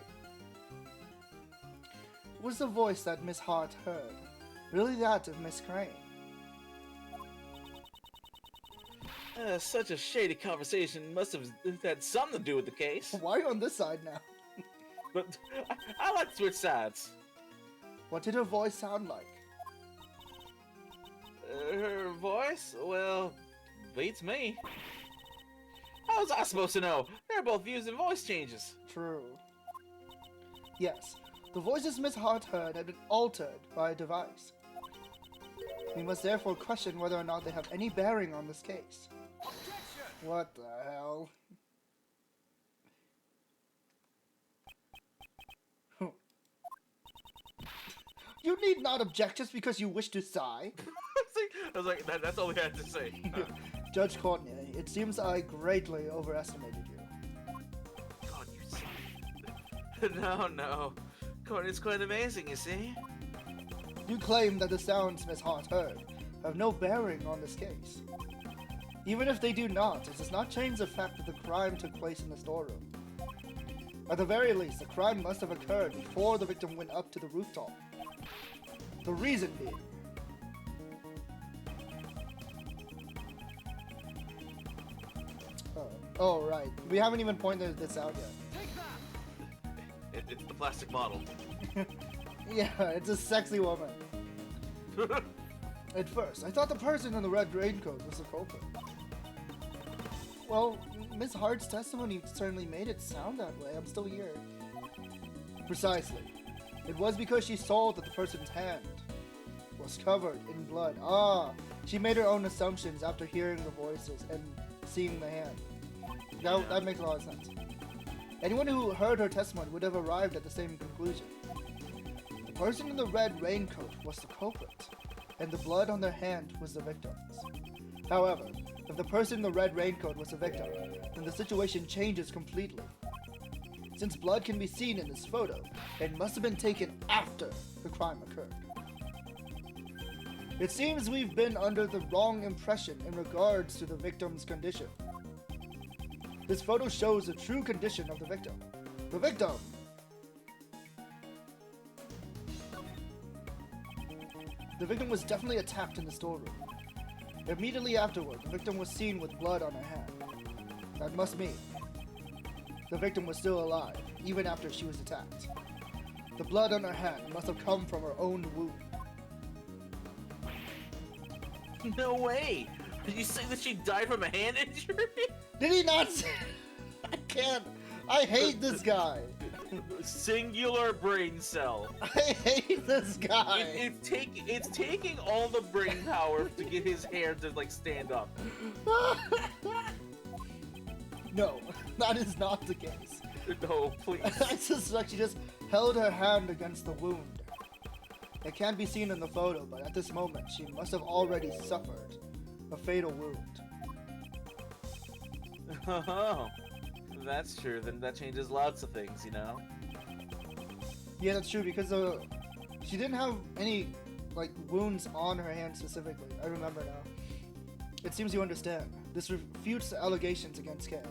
Was the voice that Miss Hart heard really that of Miss Crane? Such a shady conversation must have had something to do with the case. Why are you on this side now? But I like to switch sides. What did her voice sound like? Her voice? Well, beats me. How was I supposed to know? They're both using voice changes. True. Yes, the voices Miss Hart heard had been altered by a device. We must therefore question whether or not they have any bearing on this case. What the hell? You need not object just because you wish to sigh. I was like, that's all we had to say. Judge Courtney, it seems I greatly overestimated you. God, you suck. No. Courtney's quite amazing, you see. You claim that the sounds Miss Hart heard have no bearing on this case. Even if they do not, it does not change the fact that the crime took place in the storeroom. At the very least, the crime must have occurred before the victim went up to the rooftop. The reason being... Oh, right. We haven't even pointed this out It's the plastic model. yet. Yeah, it's a sexy woman. At first, I thought the person in the red raincoat was the culprit. Well, Miss Hart's testimony certainly made it sound that way. I'm still here. Precisely. It was because she saw that the person's hand was covered in blood. Ah, she made her own assumptions after hearing the voices and seeing the hand. That makes a lot of sense. Anyone who heard her testimony would have arrived at the same conclusion. The person in the red raincoat was the culprit, and the blood on their hand was the victim's. However, if the person in the red raincoat was the victim, then the situation changes completely. Since blood can be seen in this photo, it must have been taken after the crime occurred. It seems we've been under the wrong impression in regards to the victim's condition. This photo shows the true condition of the victim. The victim! The victim was definitely attacked in the storeroom. Immediately afterward, the victim was seen with blood on her hand. That must mean the victim was still alive, even after she was attacked. The blood on her hand must have come from her own wound. No way! Did you say that she died from a hand injury? Did he not say? I can't. I hate this guy. Singular brain cell. I hate this guy. It's taking all the brain power to get his hair to like stand up. No, that is not the case. No, please. I suspect she just held her hand against the wound. It can't be seen in the photo, but at this moment, she must have already suffered a fatal wound. Oh, that's true. Then that changes lots of things, you know? Yeah, that's true, because she didn't have any, like, wounds on her hand specifically. I remember now. It seems you understand. This refutes the allegations against Kay.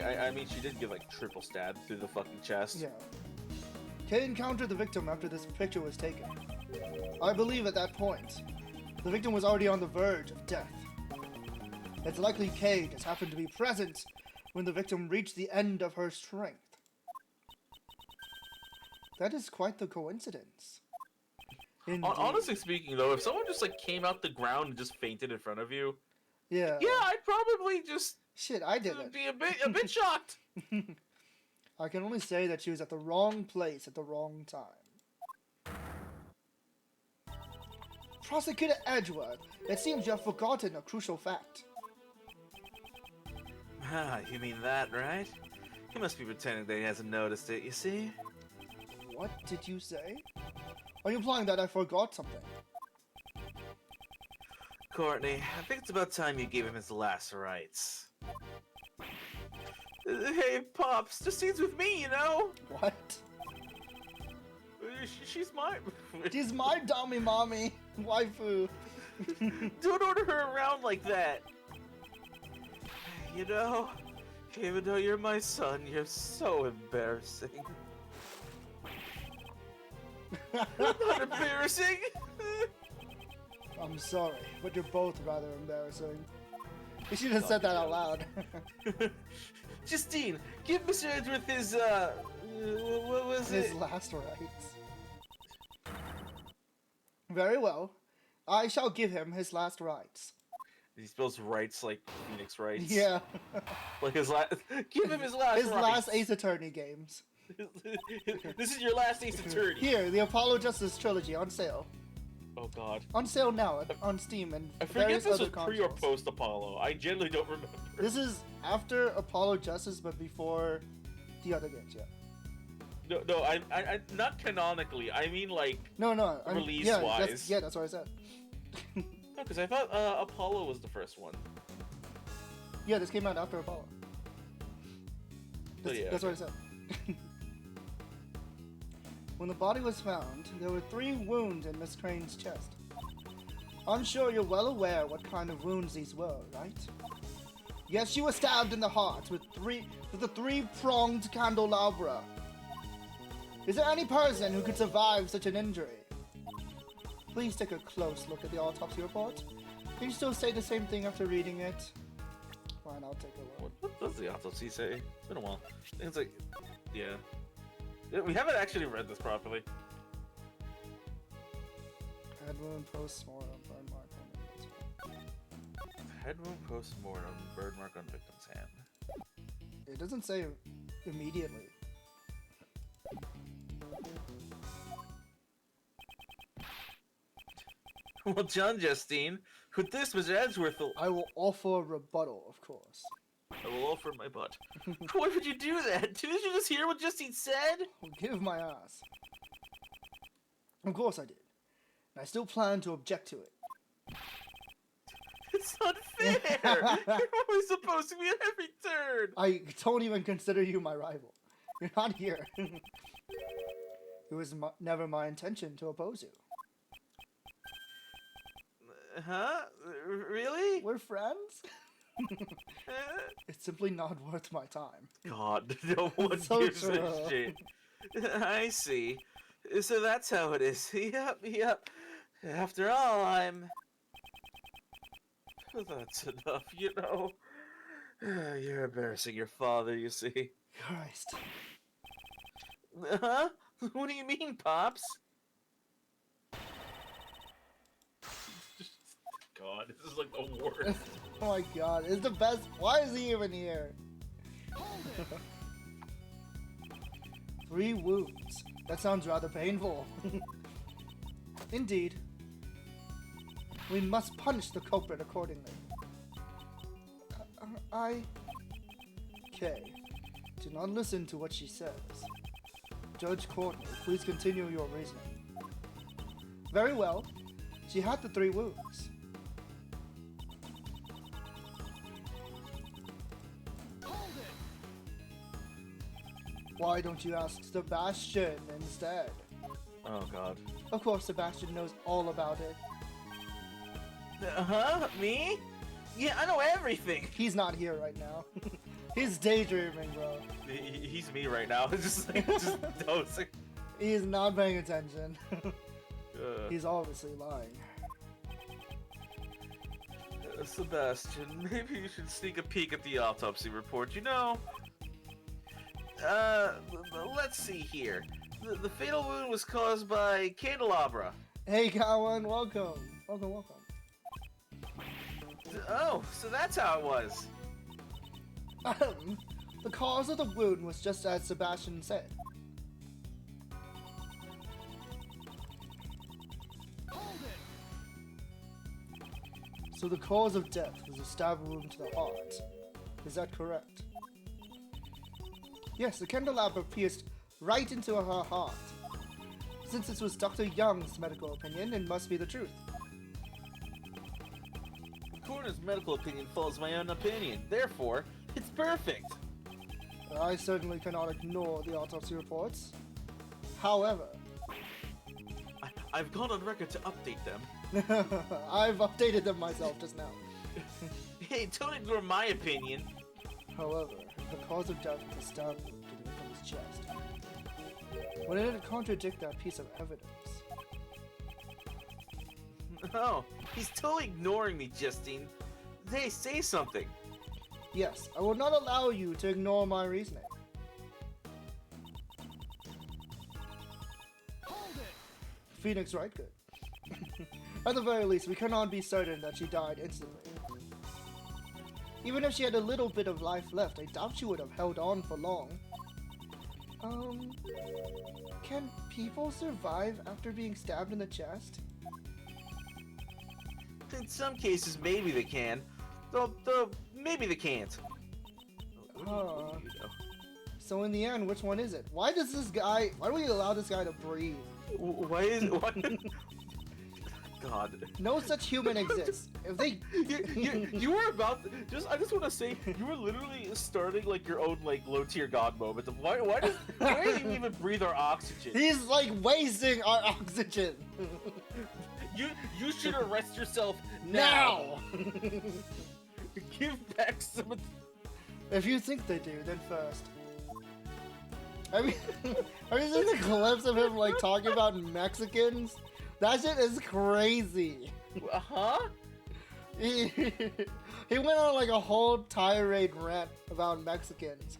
I mean, she did get, like, triple stabbed through the fucking chest. Yeah. Kay encountered the victim after this picture was taken. I believe at that point, the victim was already on the verge of death. It's likely Kay just happened to be present when the victim reached the end of her strength. That is quite the coincidence. Indeed. Honestly speaking, though, if someone just, like, came out the ground and just fainted in front of you, Yeah. Yeah, I'd probably just Shit, I did it. be a bit shocked. I can only say that she was at the wrong place at the wrong time. Prosecutor Edgeworth, it seems you have forgotten a crucial fact. Ah, you mean that, right? He must be pretending that he hasn't noticed it, you see? What did you say? Are you implying that I forgot something? Courtney, I think it's about time you gave him his last rites. Hey, Pops, Justine's with me, you know? What? She's my... She's my dummy mommy, waifu. Don't order her around like that. You know, even though you're my son, you're so embarrassing. Not embarrassing! I'm sorry, but you're both rather embarrassing. You should have said that out loud. Justine, give Mr. Edgeworth his, what was His it? last rites. Very well. I shall give him his last rites. He spells rights like Phoenix rights. Yeah. Like his last. Give him his last. His rights. last Ace Attorney games. This is your last Ace Attorney. Here, the Apollo Justice Trilogy on sale. Oh God. On sale now on Steam and I forget various this other was pre or consoles. post Apollo. I generally don't remember. This is after Apollo Justice, but before the other games. Yeah. No, I not canonically. I mean like No. Release-wise. Yeah, that's what I said. no, because I thought Apollo was the first one. Yeah, this came out after Apollo. Oh, yeah, That's what I said. When the body was found, there were 3 wounds in Miss Crane's chest. I'm sure you're well aware what kind of wounds these were, right? Yes, she was stabbed in the heart with a 3-pronged candelabra. Is there any person who could survive such an injury? Please take a close look at the autopsy report. Can you still say the same thing after reading it? Fine, I'll take a look. What does the autopsy say? It's been a while. I think it's like, yeah. We haven't actually read this properly. Head wound post-mortem, burn mark on it. Head wound post-mortem, bird mark on victim's hand. It doesn't say immediately. Well done, Justine. With this, Mr. Edgeworth will... I will offer a rebuttal, of course. I will offer my butt. Why would you do that? Didn't you just hear what Justine said? I'll give my ass. Of course I did. And I still plan to object to it. It's not fair! You're always supposed to be at every turn! I don't even consider you my rival. You're not here. It was never my intention to oppose you. Huh? Really? We're friends? Uh, It's simply not worth my time. God, no one So gives true. a shit. I see. So that's how it is. Yep. After all, I'm... That's enough, you know. You're embarrassing your father, you see. Christ. Huh? What do you mean, Pops? God, this is like the worst. Oh my god, it's the best. Why is he even here? 3 wounds. That sounds rather painful. Indeed. We must punish the culprit accordingly. Okay. Do not listen to what she says. Judge Courtney, please continue your reasoning. Very well. She had the 3 wounds. Why don't you ask Sebastian instead? Oh God. Of course, Sebastian knows all about it. Huh? Me? Yeah, I know everything. He's not here right now. He's daydreaming, bro. He's me right now. Just dosing. He is not paying attention. He's obviously lying. Sebastian, maybe you should sneak a peek at the autopsy report. You know. Let's see here. The fatal wound was caused by candelabra. Hey, Cowan, welcome. Welcome. Oh, so that's how it was. The cause of the wound was just as Sebastian said. So the cause of death was a stab wound to the heart. Is that correct? Yes, the candelabra pierced right into her heart. Since this was Dr. Young's medical opinion, it must be the truth. The coroner's medical opinion follows my own opinion. Therefore, it's perfect. I certainly cannot ignore the autopsy reports. However, I've gone on record to update them. I've updated them myself just now. Hey, don't ignore my opinion. However, the cause of death was a stab wound to the victim's chest. Wouldn't it contradict that piece of evidence? No, he's totally ignoring me, Justine. Hey, say something. Yes, I will not allow you to ignore my reasoning. Phoenix, right? Good. At the very least, we cannot be certain that she died instantly. Even if she had a little bit of life left, I doubt she would have held on for long. Can people survive after being stabbed in the chest? In some cases, maybe they can. Though maybe they can't. So in the end, which one is it? Why do we allow this guy to breathe? Why is it? What? God. No such human exists. If they... you were about to, I just want to say, you were literally starting like your own like low tier god moment. Why do you even breathe our oxygen? He's like wasting our oxygen. You should arrest yourself Now. Give back some of If you think they do, then first. I mean, have you seen the clips of him like talking about Mexicans? That shit is crazy. Huh? He went on like a whole tirade rant about Mexicans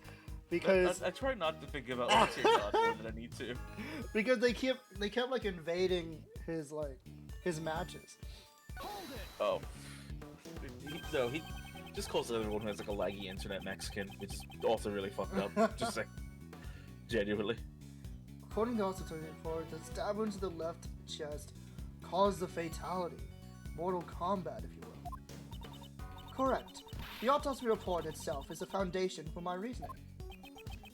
because I try not to think about low tier god more than I need to. Because they kept like invading his matches. Oh. He just calls everyone who has like a laggy internet Mexican, which is also really fucked up. Just like, genuinely. According to the autopsy report, the stab wound to the left chest caused the fatality. Mortal combat, if you will. Correct. The autopsy report itself is the foundation for my reasoning.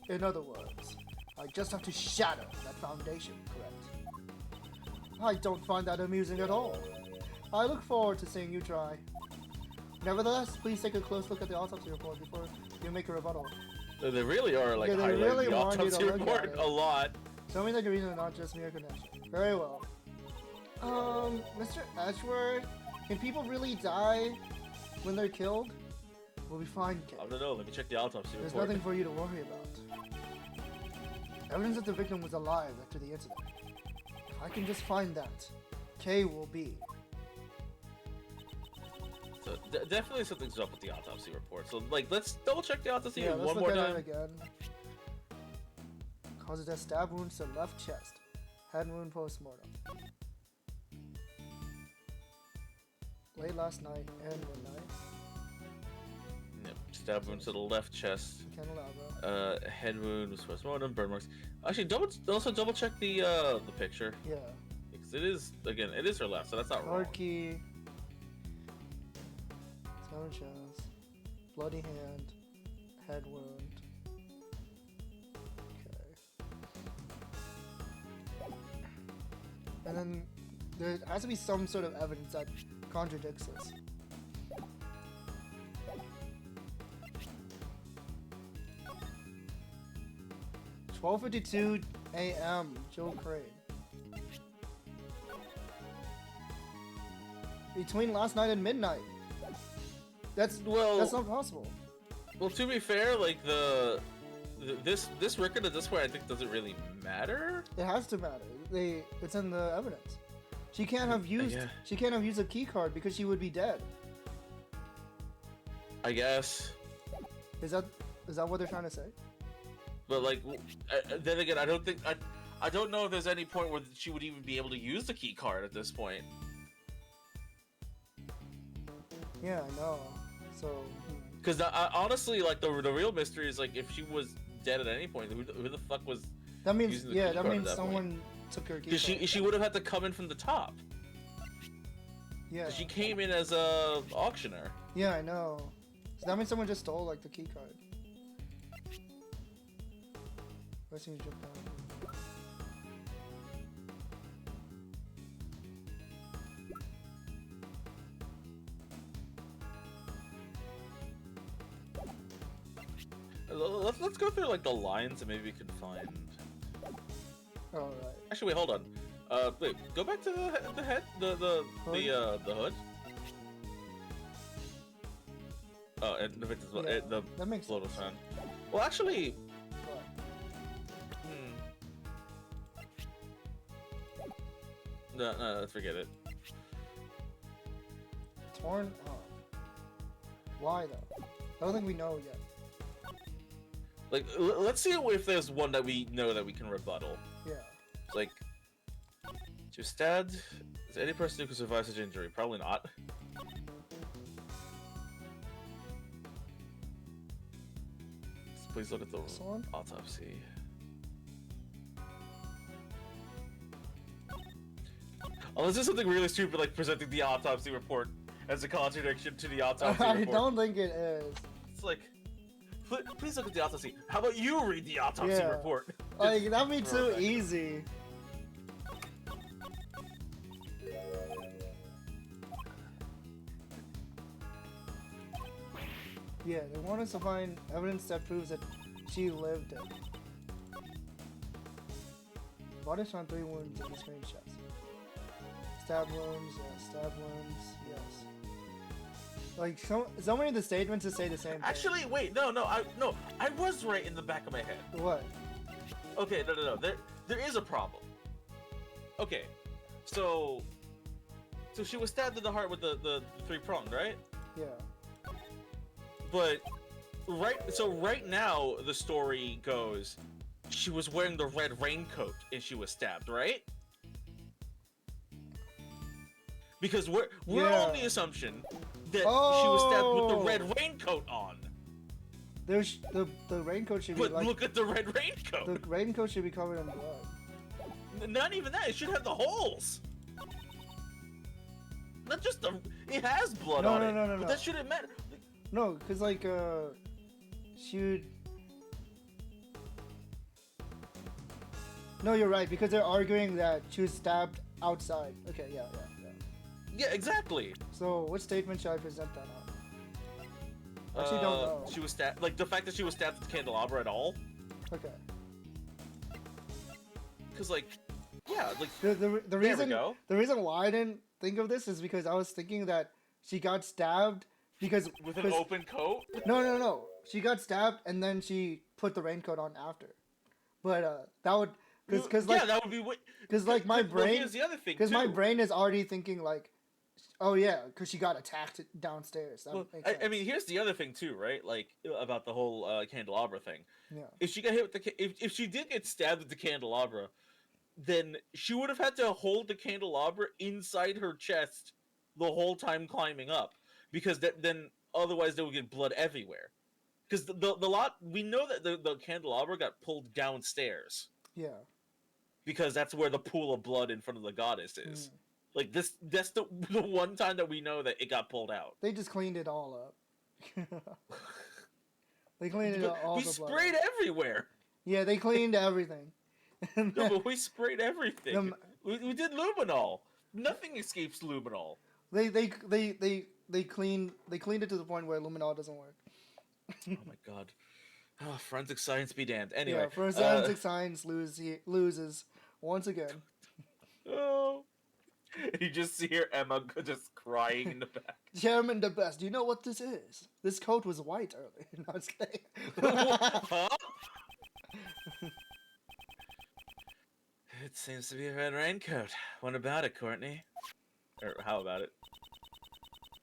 In other words, I just have to shatter that foundation, correct? I don't find that amusing at all. I look forward to seeing you try. Nevertheless, please take a close look at the autopsy report before you make a rebuttal. They really are like they highlighting really the want you to autopsy look at report it. a lot. Tell me that your reason is not just mere connection. Very well. Mr. Edgeworth, can people really die when they're killed? We'll be fine, Kay. I don't know, let me check the autopsy There's report. nothing for you to worry about. Evidence that the victim was alive after the incident. If I can just find that, Kay will be. So definitely something's up with the autopsy report. So like, let's double check the autopsy Yeah, let's one look more at time. it again. Causes death: stab wounds to left chest. Head wound post-mortem. Late last night and midnight. Yep. Stab wound to the left chest. Candelabra. Head wound was post-mortem. Burn marks. Actually, also double check the picture. Yeah. Because it is her left, so that's not wrong. Card key. Stone chest. Bloody hand. Head wound. Okay. And then there has to be some sort of evidence that contradicts this. "12:52 a.m. Joe Crane. Between last night and midnight. That's not possible. Well, to be fair, like this record at this point, I think doesn't really matter. It has to matter. It's in the evidence. She can't have used a key card because she would be dead. I guess. Is that what they're trying to say? But like, then again, I don't know if there's any point where she would even be able to use the key card at this point. Yeah, I know. So. Because honestly, like the real mystery is like if she was dead at any point, who the fuck was? That means using the yeah, key that card at means that someone point? took her key Because card. she would have had to come in from the top. Yeah. She came in as a auctioneer. Yeah, I know. So that means someone just stole like the key card. Let's see you jump down. Let's go through like the lines and maybe we can find. Alright. Actually, wait, hold on. Wait, go back to the head, the hood. Oh, and the victim's Yeah, the that makes Lotus sense. fan. Well, actually, What? no, forget it. Torn up. Why though? I don't think we know yet. Like, let's see if there's one that we know that we can rebuttal. Yeah. Like, she was stabbed. Is any person who can survive such injury? Probably not. Please look at the This one? autopsy. Unless there's something really stupid like presenting the autopsy report as a contradiction to the autopsy I report. don't think it is. It's like, please look at the autopsy. How about you read the autopsy Yeah. report? Like that'd be too Perfect. easy. Yeah, they want us to find evidence that proves that she lived it. Body found 3 wounds in the screenshots. Stab wounds, yeah, stab wounds, yes. Like so many of the statements just say the same thing. Actually, wait, no, I was right in the back of my head. What? Okay, no. There is a problem. Okay, so she was stabbed in the heart with the 3-pronged, right? Yeah. But right now the story goes, she was wearing the red raincoat and she was stabbed, right? Because we're Yeah. on the assumption that she was stabbed with the red raincoat on. There's the raincoat should be But like look at the red raincoat. the raincoat should be covered in blood. Not even that. It should have the holes. Not just the. It has blood on it. No. But that shouldn't matter. No, cause like she would. No, you're right because they're arguing that she was stabbed outside. Okay, yeah. Yeah, exactly. So what statement should I present that on? Actually, don't know. She was stabbed. Like the fact that she was stabbed with the candelabra at all. Okay. Because like, yeah, like The there reason we go. the reason why I didn't think of this is because I was thinking that she got stabbed because With an open coat. No. She got stabbed and then she put the raincoat on after. But that would because yeah, like that would be what. because like my Well, brain here's the other thing. because my too. brain is already thinking like, oh yeah, because she got attacked downstairs. That Well, makes sense. I mean, here's the other thing too, right? Like about the whole candelabra thing. Yeah. If she got hit with if she did get stabbed with the candelabra, then she would have had to hold the candelabra inside her chest the whole time climbing up, because then otherwise there would get blood everywhere. Because the lot we know that the candelabra got pulled downstairs Yeah. because that's where the pool of blood in front of the goddess is. Like that's the one time that we know that it got pulled out. They just cleaned it all up. They cleaned it But all we the blood. sprayed everywhere. Yeah, they cleaned everything. No, but we sprayed everything. Um, We did luminol. Nothing escapes luminol. They cleaned it to the point where luminol doesn't work. Oh my god. Oh, forensic science be damned. Anyway. Yeah, forensic science loses once again. Oh. You just see her Emma just crying in the back. Chairman the best. Do you know what this is? This coat was white earlier. No, I was kidding. Huh? It seems to be a red raincoat. What about it, Courtney? Or how about it?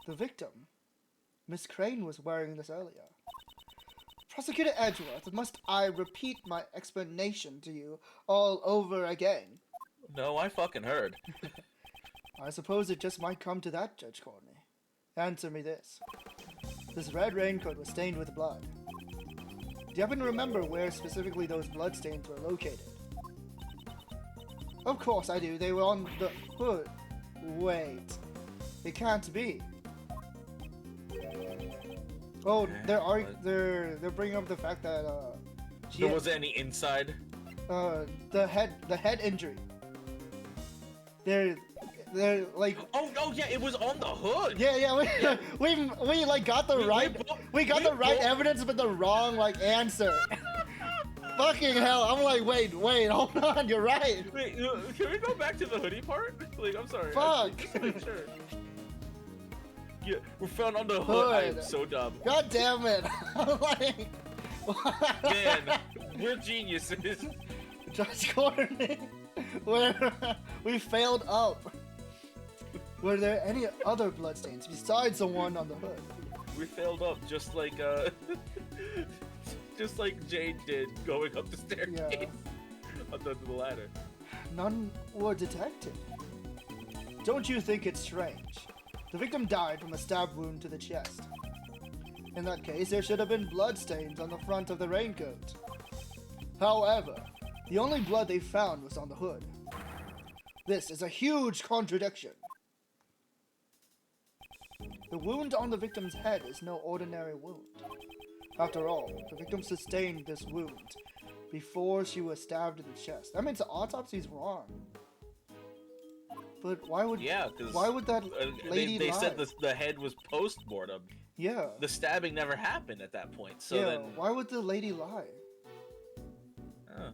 The victim, Miss Crane, was wearing this earlier. Prosecutor Edgeworth, must I repeat my explanation to you all over again? No, I fucking heard. I suppose it just might come to that, Judge Courtney. Answer me this. This red raincoat was stained with blood. Do you happen to remember where specifically those bloodstains were located? Of course I do. They were on the hood. Wait. It can't be. Oh, they're bringing up the fact that There wasn't any inside. the head injury. They're like Oh yeah, it was on the hood. yeah we like got the right evidence but the wrong like answer. Fucking hell! I'm like wait hold on, you're right. Wait, can we go back to the hoodie part? Like, I'm sorry. Fuck. Just to make sure. Yeah, we're found on the hood. I am so dumb. God damn it! I'm like, Man, we're geniuses. Josh Courtney, where we failed up. Were there any other bloodstains besides the one on the hood? We failed up just like just like Jade did going up the staircase on the ladder. None were detected. Don't you think it's strange? The victim died from a stab wound to the chest. In that case, there should have been bloodstains on the front of the raincoat. However, the only blood they found was on the hood. This is a huge contradiction. The wound on the victim's head is no ordinary wound. After all, the victim sustained this wound before she was stabbed in the chest. That means the autopsy's wrong. But why would that lady they lie? said the head was post-mortem. Yeah. The stabbing never happened at that point. So yeah, then why would the lady lie? Oh.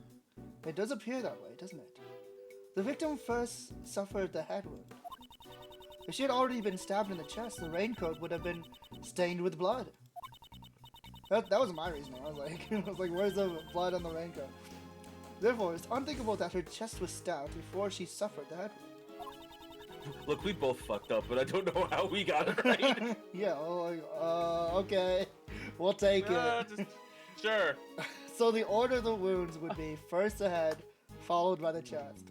It does appear that way, doesn't it? The victim first suffered the head wound. If she had already been stabbed in the chest, the raincoat would have been stained with blood. That was my reasoning. I was like, where's the blood on the raincoat? Therefore, it's unthinkable that her chest was stabbed before she suffered the head wound. Look, we both fucked up, but I don't know how we got it right. Yeah, okay. We'll take it. Sure. So the order of the wounds would be first the head, followed by the chest.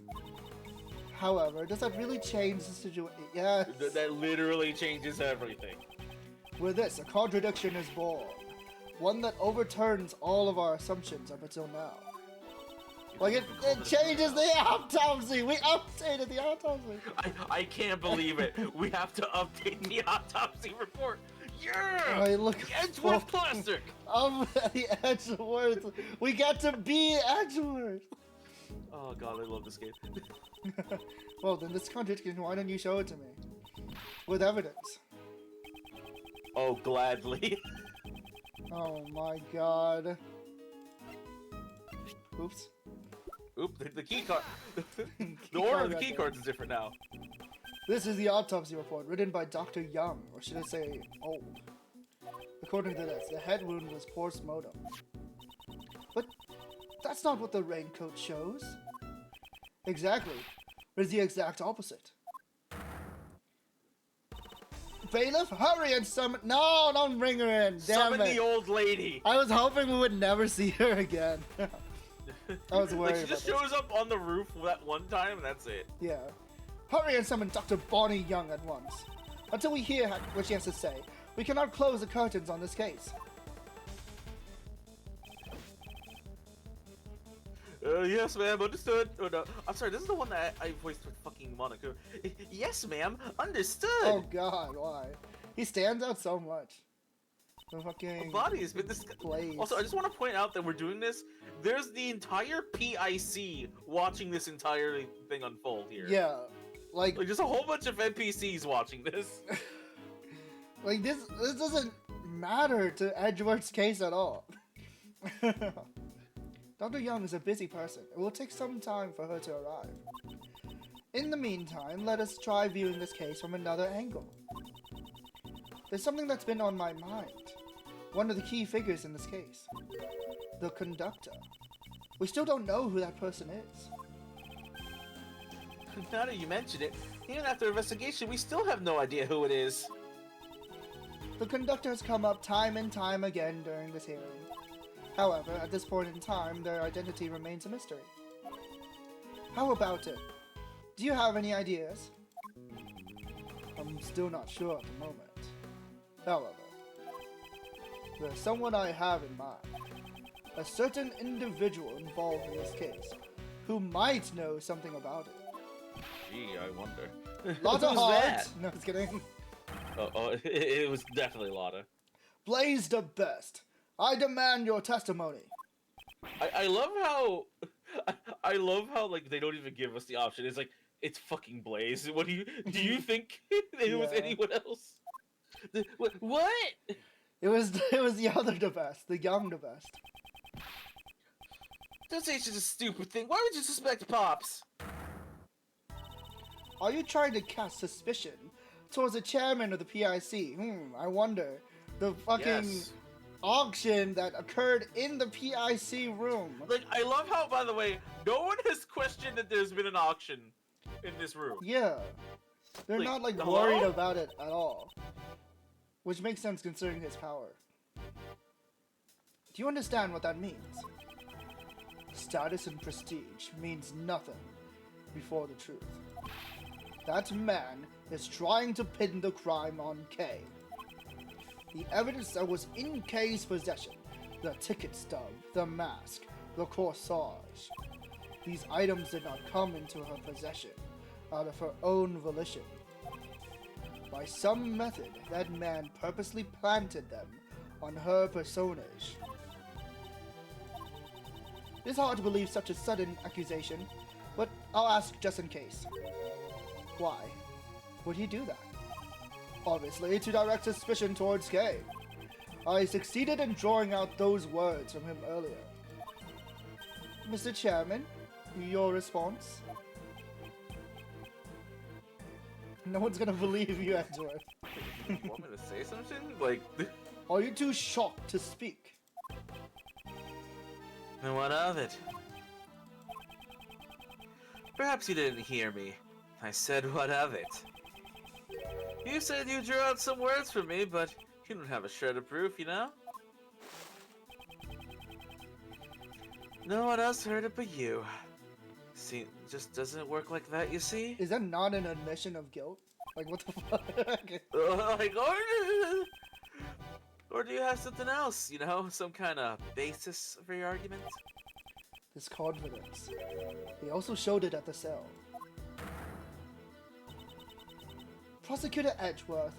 However, does that really change the situation? Yes. That literally changes everything. With this, a contradiction is born. One that overturns all of our assumptions up until now. Like, it changes the autopsy! We updated the autopsy! I can't believe it. We have to update the autopsy report. Yeah! I look Edgeworth plastic! The Edgeworth! We got to be Edgeworth! Oh god, I love this game. Well, then this contradiction, why don't you show it to me? With evidence. Oh, gladly. Oh my god. Oops. Oop, the key card. The order of the key cards is different now. This is the autopsy report written by Dr. Young, or should I say old. According to this, the head wound was post-mortem. But that's not what the raincoat shows. Exactly. It's the exact opposite. Bailiff, hurry and summon— No, don't bring her in. Damn Summon it. the old lady. I was hoping we would never see her again. I was worried. Like, she just about shows up on the roof that one time, and that's it. this. Yeah. Hurry and summon Dr. Bonnie Young at once. Until we hear what she has to say, we cannot close the curtains on this case. Yes, ma'am, understood. Oh, no. I'm sorry, this is the one that I voiced with fucking Monaco. Yes, ma'am, understood. Oh god, why? He stands out so much. The fucking body has been plays. Also, I just want to point out that we're doing this. There's the entire PIC watching this entire thing unfold here. Yeah, like just a whole bunch of NPCs watching this. Like this doesn't matter to Edgeworth's case at all. Dr. Young is a busy person. It will take some time for her to arrive. In the meantime, let us try viewing this case from another angle. There's something that's been on my mind. One of the key figures in this case. The conductor. We still don't know who that person is. Now that you mention it, even after investigation, we still have no idea who it is. The conductor has come up time and time again during this hearing. However, at this point in time, their identity remains a mystery. How about it? Do you have any ideas? I'm still not sure at the moment. However, there's someone I have in mind. A certain individual involved in this case, who might know something about it. Gee, I wonder. Lots of Who's heart! that? No, just kidding. It was definitely Lotta. Blaze the best. I demand your testimony. I love how I love how like they don't even give us the option. It's like it's fucking Blaze. What do you think it was Yeah. anyone else? What? It was the other the best, the young the best. Don't say it's just a stupid thing. Why would you suspect Pops? Are you trying to cast suspicion towards the chairman of the PIC? I wonder. The fucking Yes. auction that occurred in the PIC room. Like I love how, by the way, no one has questioned that there's been an auction in this room. Yeah. They're Like, not like hello? worried about it at all. Which makes sense considering his power. Do you understand what that means? Status and prestige means nothing before the truth. That man is trying to pin the crime on K. The evidence that was in K's possession, the ticket stub, the mask, the corsage. These items did not come into her possession out of her own volition. By some method, that man purposely planted them on her personage. It's hard to believe such a sudden accusation, but I'll ask just in case. Why would he do that? Obviously, to direct suspicion towards K. I succeeded in drawing out those words from him earlier. Mr. Chairman, your response? No one's gonna believe you, Edward. You want me to say something? Like, Are you too shocked to speak? And what of it? Perhaps you didn't hear me. I said what of it? You said you drew out some words for me, but you don't have a shred of proof, you know? No one else heard it but you. See, it just doesn't work like that, you see? Is that not an admission of guilt? Like, what the fuck? Like, or do you have something else, you know? Some kind of basis for your argument? This confidence. He also showed it at the cell. Prosecutor Edgeworth,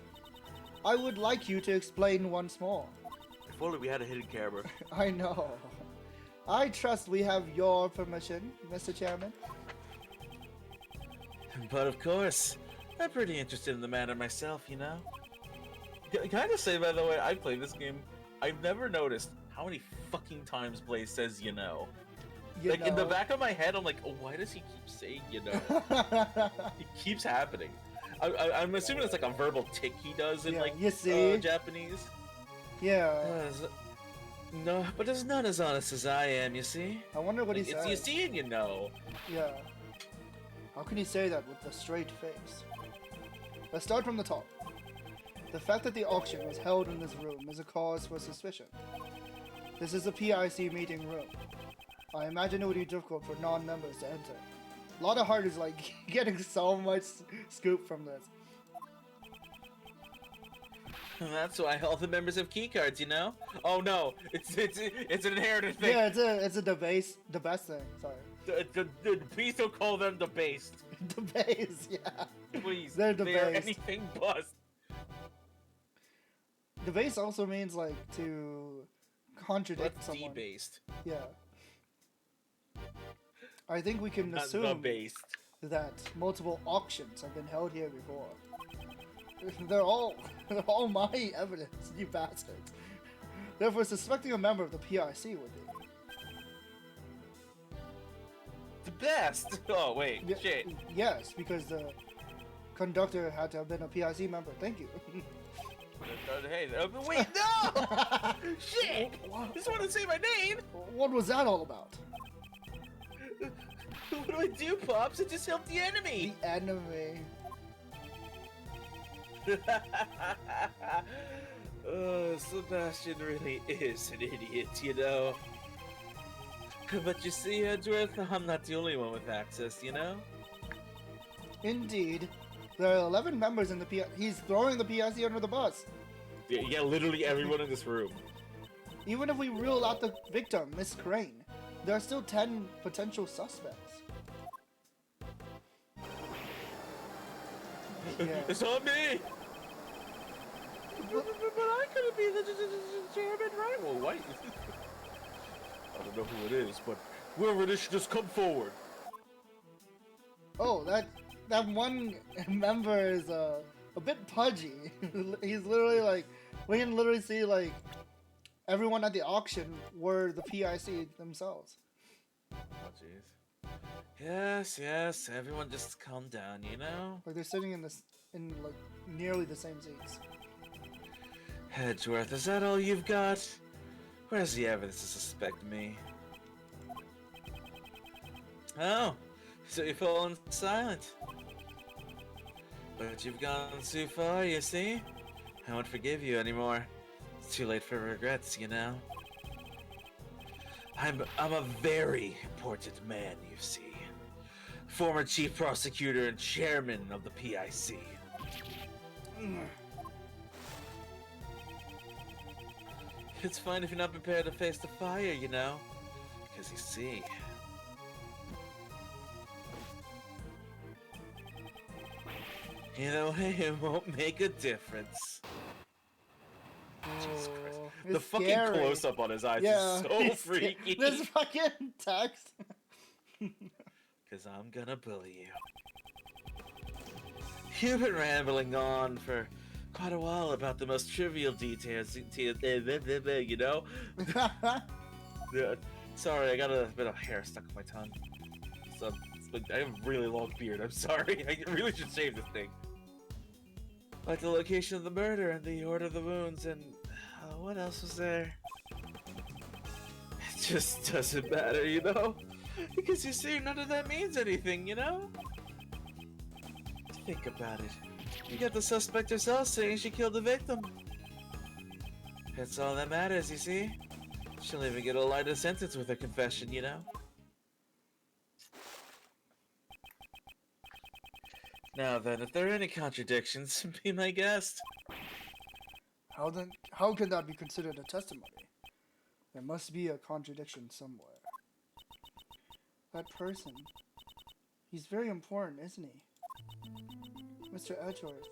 I would like you to explain once more. If only we had a hidden camera. I know. I trust we have your permission, Mr. Chairman. But of course, I'm pretty interested in the matter myself, you know? can I just say, by the way, I played this game. I've never noticed how many fucking times Blaze says "you know." You Like in the know. back of my head, I'm like, oh, why does he keep saying "you know"? It keeps happening. I'm assuming it's like a verbal tick he does in Yeah, like you see? Japanese. Yeah. No, but there's none as honest as I am, you see? I wonder what he Like, it's said. you see and you know. Yeah. How can he say that with a straight face? Let's start from the top. The fact that the auction was held in this room is a cause for suspicion. This is a PIC meeting room. I imagine it would be difficult for non-members to enter. A lot of heart is like getting so much scoop from this. That's why all the members have keycards, you know. Oh no, it's an inherited thing. Yeah, it's a the best thing. Sorry, Please don't call them debased. the base. Yeah, Please, They're they are debased. anything but. the base also means like to contradict That's someone. debased, Yeah. I think we can not assume the based. that multiple auctions have been held here before. They're all my evidence, you bastards. Therefore, suspecting a member of the PIC would be. The best. Oh wait, Ye- shit. Yes, because the conductor had to have been a PIC member. Thank you. Hey, wait, no! Shit! Just want to say my name. What was that all about? What do I do, Pops? I just helped the enemy. The enemy. Oh, Sebastian really is an idiot, you know? But you see, Edgeworth, I'm not the only one with access, you know? Indeed. There are 11 members in the PIC. He's throwing the PIC under the bus. Yeah, literally everyone in this room. Even if we rule out the victim, Miss Crane, there are still 10 potential suspects. Yeah. It's not me! But I couldn't be the chairman, right? Well, why? I don't know who it is, but whoever it is should just come forward. Oh, that one member is a bit pudgy. He's literally like, we can literally see like everyone at the auction were the PIC themselves. Oh, jeez. Yes, everyone just calm down, you know? Like they're sitting in like nearly the same seats. Hedgeworth, is that all you've got? Where's the evidence to suspect me? Oh, so you've fallen silent. But you've gone too far, you see? I won't forgive you anymore. It's too late for regrets, you know? I'm a very important man, you see. Former chief prosecutor and chairman of the PIC. It's fine if you're not prepared to face the fire, you know? Because you see... Either way, it won't make a difference. Jesus Christ. Oh, The it's fucking scary. close-up on his eyes Yeah, is so it's freaky. This fucking text. Because I'm gonna bully you. You've been rambling on for quite a while about the most trivial details, you know? Yeah, sorry, I got a bit of hair stuck on my tongue. So, I have a really long beard, I'm sorry. I really should shave this thing. Like the location of the murder and the order of the wounds and... what else was there? It just doesn't matter, you know? Because you see, none of that means anything, you know? Think about it. You got the suspect herself saying she killed the victim. That's all that matters, you see? She'll even get a lighter sentence with her confession, you know? Now then, if there are any contradictions, be my guest. How can that be considered a testimony? There must be a contradiction somewhere. That person, he's very important, isn't he? Mr. Edgeworth,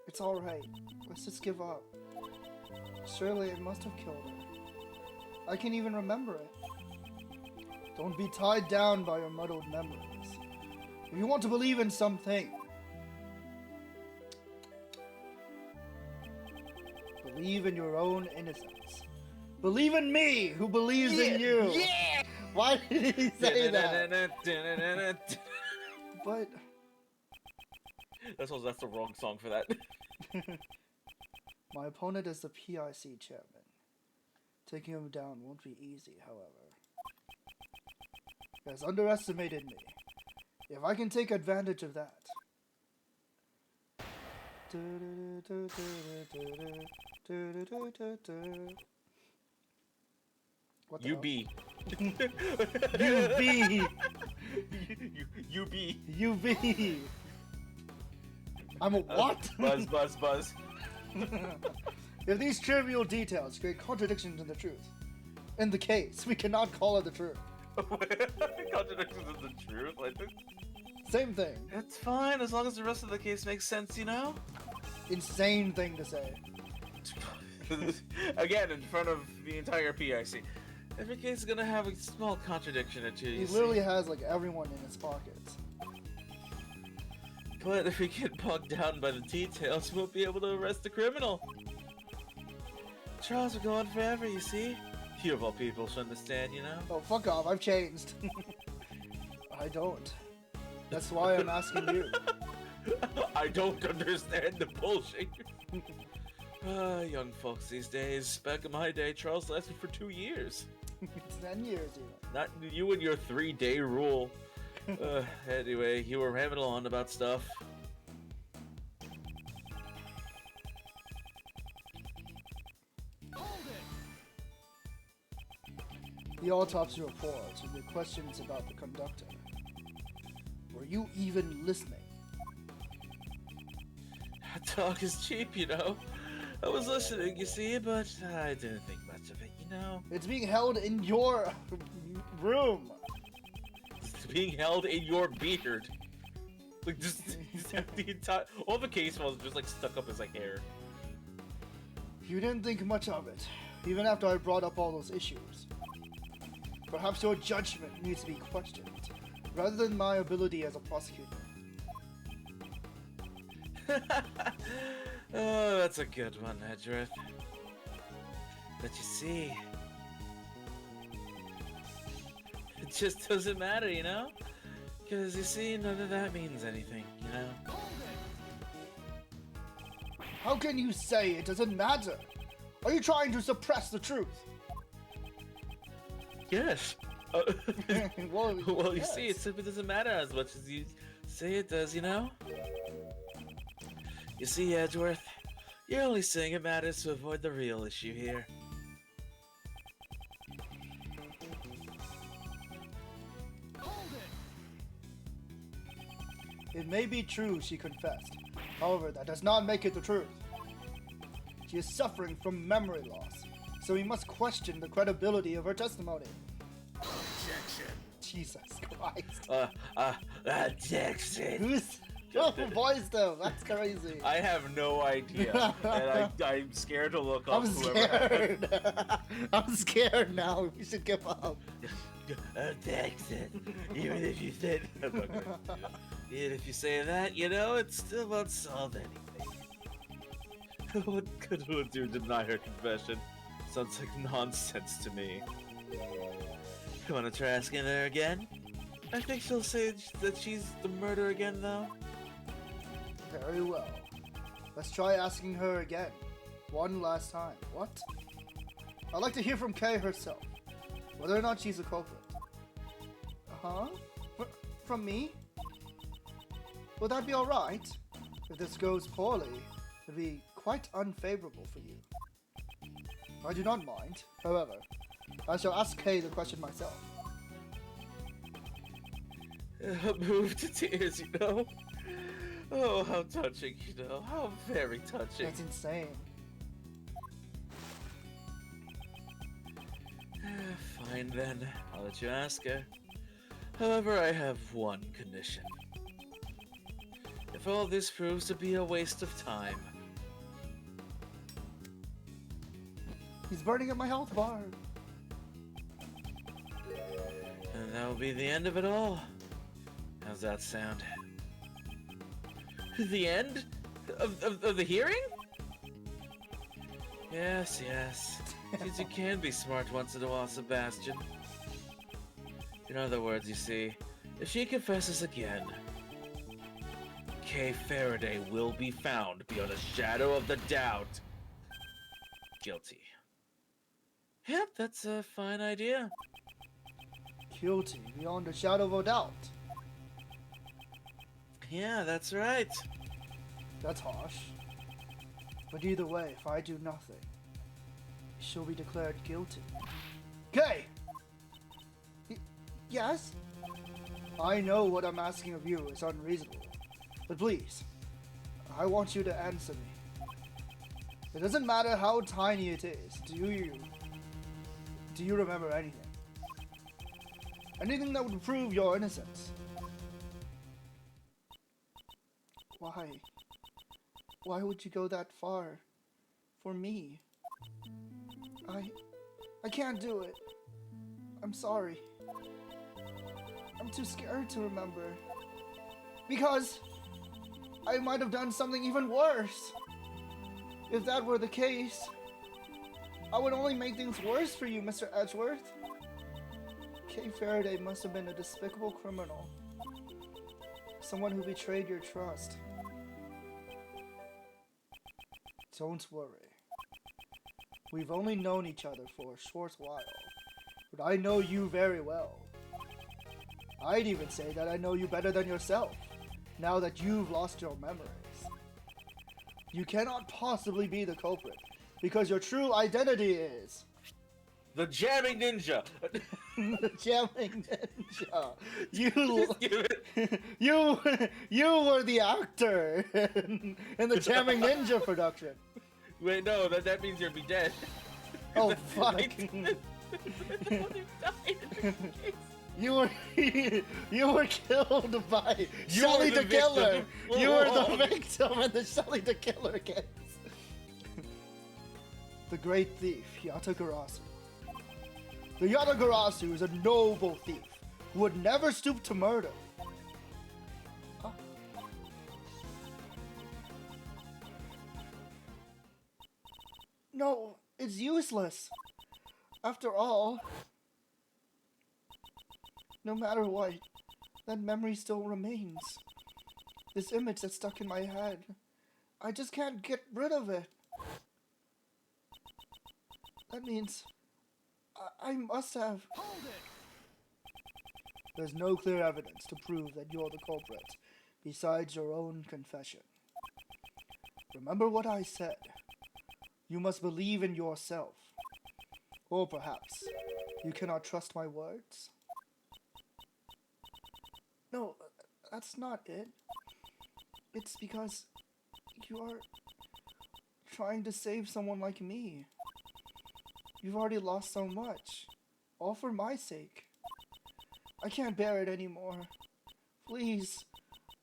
it's alright. Let's just give up. Surely it must have killed her. I can't even remember it. Don't be tied down by your muddled memories. If you want to believe in something, believe in your own innocence. Believe in me, who believes in you. Yeah! Why did he say that? But That's the wrong song for that. my opponent is the PIC chairman. Taking him down won't be easy, however. He has underestimated me. If I can take advantage of that. What the You hell? be. You be. You be. I'm a what? Buzz. If these trivial details create contradictions in the truth, in the case, we cannot call it the truth. Contradictions of the truth, I think. Same thing. It's fine, as long as the rest of the case makes sense, you know? Insane thing to say. Again, in front of the entire PIC. Every case is gonna have a small contradiction or two, He you see. literally has like everyone in his pockets. But if we get bogged down by the details, we won't be able to arrest the criminal. Trials are going forever, you see? You of all people should understand, you know? Oh, fuck off, I've changed. I don't. That's why I'm asking you. I don't understand the bullshit. Young folks these days. Back in my day, trials lasted for 2 years. It's 10 years even. Not you and your 3-day rule. Anyway, you were rambling on about stuff. The autopsy report and the questions about the conductor. Were you even listening? Talk is cheap, you know? I was listening, you see, but I didn't think much of it, you know? It's being held in your room. It's being held in your beard. Like just the entire all the case files just like stuck up his like hair. You didn't think much of it, even after I brought up all those issues. Perhaps your judgment needs to be questioned, rather than my ability as a prosecutor. Oh, that's a good one, Edgeworth. But you see, it just doesn't matter, you know? Because you see, none of that means anything, you know? How can you say it doesn't matter? Are you trying to suppress the truth? Yes. Well, Well, you yes. see, it simply doesn't matter as much as you say it does, you know? You see, Edgeworth, you're only saying it matters to avoid the real issue here. It may be true she confessed. However, that does not make it the truth. She is suffering from memory loss, so we must question the credibility of her testimony. Objection. Jesus Christ. Jackson. Who's who voiced him? That's crazy. I have no idea, and I'm scared to look up I'm whoever. scared. I'm scared now. We should give up. Jackson. Even if you said, even if you say that, you know, it still won't solve anything. What could one do to deny her confession? Sounds like nonsense to me. You wanna try asking her again? I think she'll say that she's the murderer again, though. Very well. Let's try asking her again. One last time. What? I'd like to hear from Kay herself. Whether or not she's a culprit. Huh? From me? Will that be alright? If this goes poorly, it'll be quite unfavorable for you. I do not mind. However, I shall ask Kay the question myself. Moved to tears, you know? Oh, how touching, you know? How very touching. That's insane. Fine then, I'll let you ask her. However, I have one condition. If all this proves to be a waste of time, He's burning up my health bar. then that will be the end of it all. How's that sound? The end of the hearing? Yes, yes. Since you can be smart once in a while, Sebastian. In other words, you see, if she confesses again, Kay Faraday will be found beyond a shadow of the doubt guilty. Yep, that's a fine idea. Guilty beyond a shadow of a doubt. Yeah, that's right. That's harsh. But either way, if I do nothing, she'll be declared guilty. Kay! Yes? I know what I'm asking of you is unreasonable, but please, I want you to answer me. It doesn't matter how tiny it is, do you remember anything? Anything that would prove your innocence? Why? Why would you go that far? For me? I can't do it. I'm sorry. I'm too scared to remember. Because I might have done something even worse. If that were the case, I would only make things worse for you, Mr. Edgeworth. Kay Faraday must have been a despicable criminal. Someone who betrayed your trust. Don't worry. We've only known each other for a short while, but I know you very well. I'd even say that I know you better than yourself, now that you've lost your memories. You cannot possibly be the culprit, because your true identity is... The jamming ninja. the jamming ninja. You, Just give it. you were the actor in the jamming ninja production. Wait, no, that means you'll be dead. Oh fuck! You were killed by Shelly the Killer. You were the victim in the Shelly the Killer case. The great thief Yatagarasu. The Yatagarasu is a noble thief who would never stoop to murder. Huh? No, it's useless. After all, no matter what, that memory still remains. This image that's stuck in my head. I just can't get rid of it. That means I must have. Hold it! There's no clear evidence to prove that you're the culprit, besides your own confession. Remember what I said. You must believe in yourself. Or perhaps you cannot trust my words? No, that's not it. It's because you are trying to save someone like me. You've already lost so much, all for my sake. I can't bear it anymore. Please,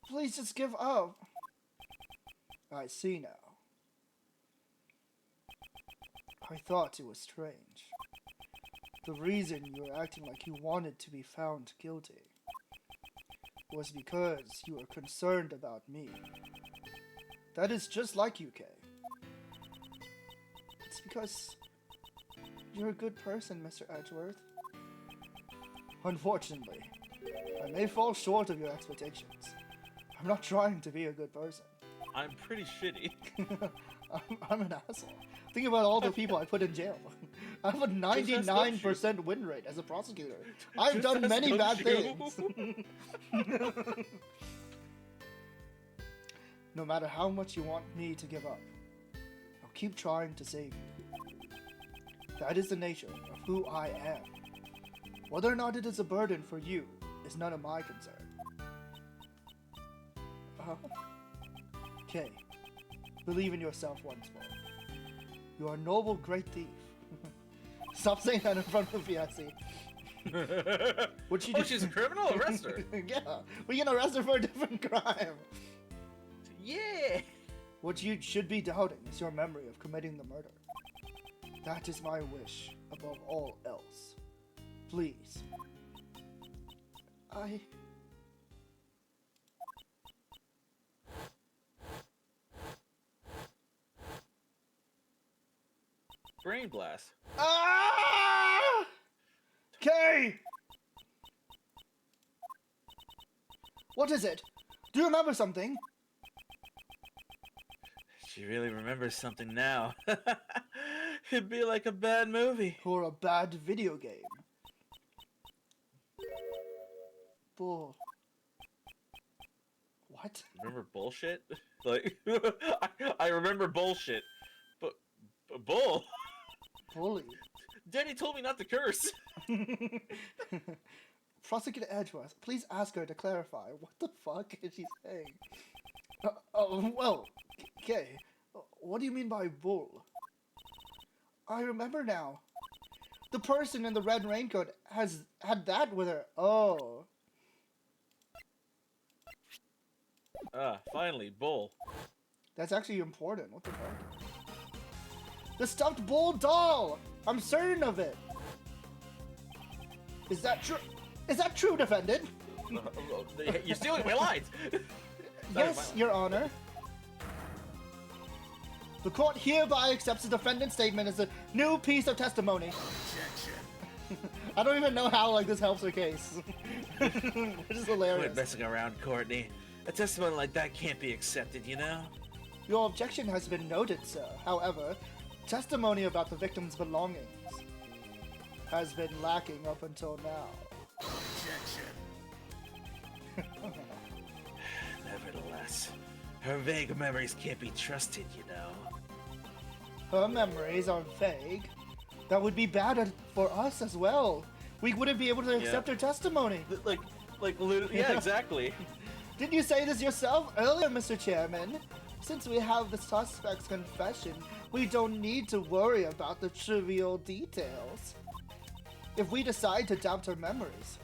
please just give up. I see now. I thought it was strange. The reason you were acting like you wanted to be found guilty was because you were concerned about me. That is just like you, Kay. It's because you're a good person, Mr. Edgeworth. Unfortunately, I may fall short of your expectations. I'm not trying to be a good person. I'm pretty shitty. I'm an asshole. Think about all the people I put in jail. I have a 99% win rate as a prosecutor. I've done many bad things. No matter how much you want me to give up, I'll keep trying to save you. That is the nature of who I am. Whether or not it is a burden for you is none of my concern. Kay, believe in yourself once more. You are a noble, great thief. Stop saying that in front of Fiancé. What you do? Oh, she's a criminal? Arrest her. Yeah, we can arrest her for a different crime. Yeah. What you should be doubting is your memory of committing the murder. That is my wish above all else. Please. Brain blast. Ah! Kay! What is it? Do you remember something? She really remembers something now. It'd be like a bad movie. Or a bad video game? Bull. What? Remember bullshit? Like, I remember bullshit. But bull? Bully. Daddy told me not to curse. Prosecutor Edgeworth, please ask her to clarify. What the fuck is she saying? Well, okay. What do you mean by bull? I remember now. The person in the red raincoat has had that with her. Oh. Finally, bull. That's actually important. What the fuck? The stuffed bull doll! I'm certain of it. Is that true? Is that true, defendant? You're stealing my lines. Yes, Your Honor. The court hereby accepts the defendant's statement as a new piece of testimony. I don't even know how this helps her case. Which is hilarious. Quit messing around, Courtney. A testimony like that can't be accepted, you know? Your objection has been noted, sir. However, testimony about the victim's belongings has been lacking up until now. Nevertheless, her vague memories can't be trusted, you know? Her memories are vague. That would be bad for us as well. We wouldn't be able to accept her testimony. Like, literally, yeah, exactly. Didn't you say this yourself earlier, Mr. Chairman? Since we have the suspect's confession, we don't need to worry about the trivial details. If we decide to doubt her memories,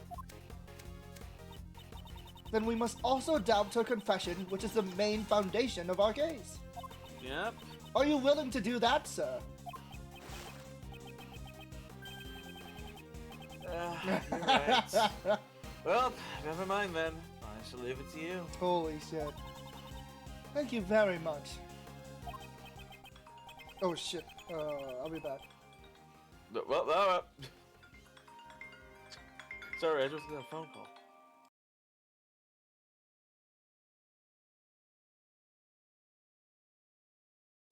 then we must also doubt her confession, which is the main foundation of our case. Yep. Are you willing to do that, sir? You're right. Well, never mind then. I shall leave it to you. Holy shit. Thank you very much. Oh shit. I'll be back. Well, sorry, I just got a phone call.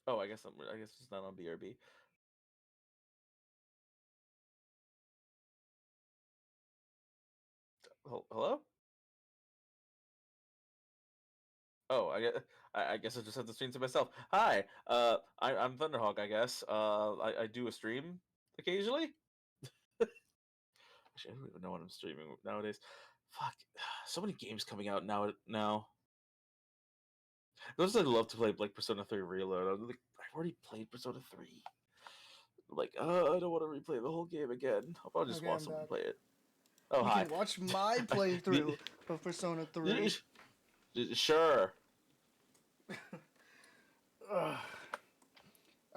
Oh, I guess it's not on BRB. Hello? Oh, I guess I just have to stream to myself. Hi, I'm Thunderhog. I guess. I do a stream occasionally. Actually, I don't even know what I'm streaming nowadays. Fuck, so many games coming out now. Those I'd love to play like Persona 3 Reload. I've already played Persona 3. Like, I don't want to replay the whole game again. I'll probably just Okay, watch I'm someone back. play it. Oh, You hi. can watch my playthrough of Persona 3. Sure.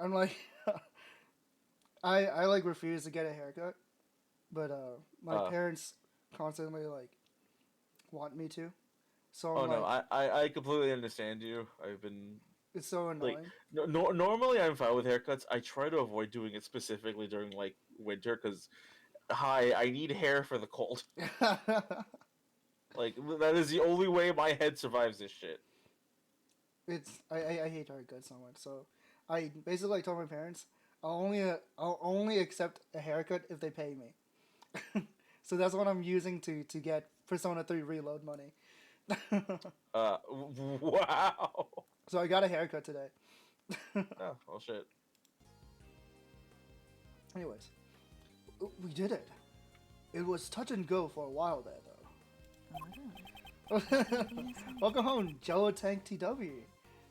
I'm like, I like refuse to get a haircut, but my parents constantly like want me to, so I'm no, like, I completely understand you. I've been it's so annoying. like, normally I'm fine with haircuts. I try to avoid doing it specifically during like winter because, hi, I need hair for the cold. Like that is the only way my head survives this shit. I hate haircuts so much, so I basically told my parents I'll only accept a haircut if they pay me. So that's what I'm using to get Persona 3 Reload money. Wow. So I got a haircut today. Oh, well, shit. Anyways, we did it. It was touch and go for a while there, though. Welcome home, Jello Tank TW.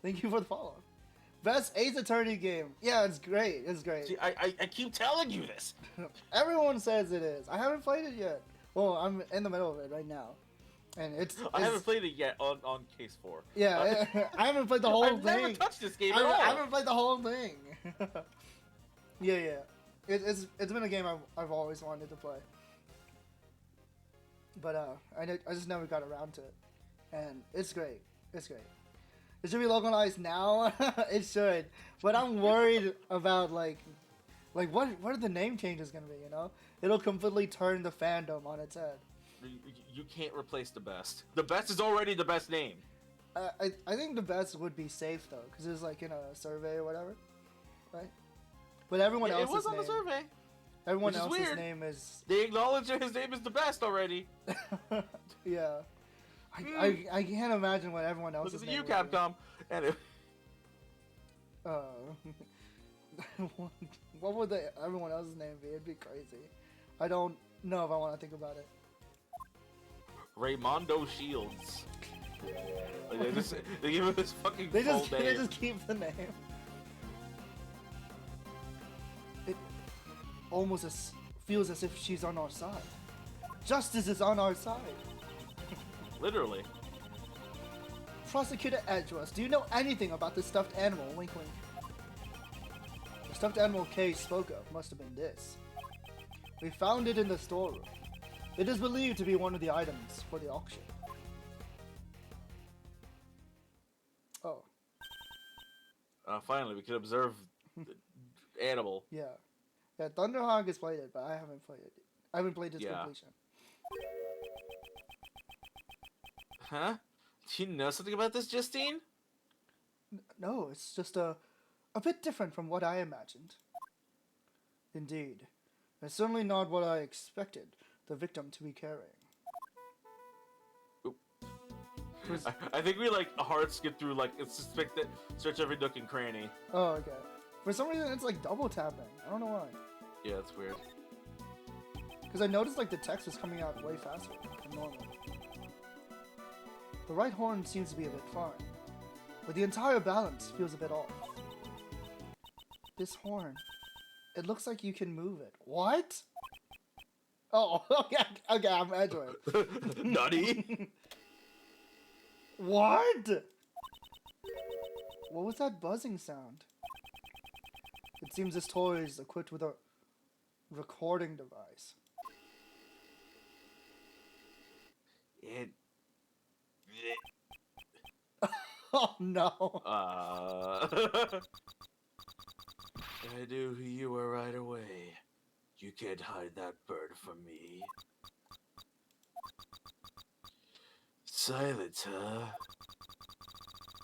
Thank you for the follow. Best Ace Attorney game. Yeah, it's great. It's great. See, I keep telling you this. Everyone says it is. I haven't played it yet. Well, I'm in the middle of it right now, and I haven't played it yet on Case 4. Yeah, I haven't played the whole I've thing. never touched this game at all. I haven't played the whole thing. Yeah. It's been a game I've always wanted to play, but I just never got around to it, and it's great. It's great. It should be localized now. It should, but I'm worried about like what are the name changes gonna be? You know, it'll completely turn the fandom on its head. You can't replace the best. The best is already the best name. I think the best would be safe though, because it's like in a survey or whatever, right? But everyone else's it was on name, the survey. Everyone which is else's weird. name is. They acknowledge that his name is the best already. Yeah. I can't imagine what everyone Look else's at name you, would be. Capcom. Anyway. What would everyone else's name be? It'd be crazy. I don't know if I want to think about it. Raymondo Shields. Like they give him this fucking They full just name. keep the name. It almost feels as if she's on our side. Justice is on our side. Literally. Prosecutor Edgeworth, do you know anything about the stuffed animal? Wink wink. The stuffed animal Kay spoke of must have been this. We found it in the storeroom. It is believed to be one of the items for the auction. Oh. Finally, we can observe the animal. Yeah. Yeah, Thunderhog has played it, but I haven't played it. I haven't played its completion. Huh? Do you know something about this, Justine? No, it's just a bit different from what I imagined. Indeed. It's certainly not what I expected the victim to be carrying. Oop. I think we like hard skip through like suspect that search every nook and cranny. Oh, okay. For some reason, it's like double tapping. I don't know why. Yeah, it's weird. Because I noticed like the text was coming out way faster than normal. The right horn seems to be a bit fine, but the entire balance feels a bit off. This horn. It looks like you can move it. What? Oh, okay, I'm entering. Nutty. What? What was that buzzing sound? It seems this toy is equipped with a recording device. Oh no. I knew who you were right away. You can't hide that bird from me. Silence, huh?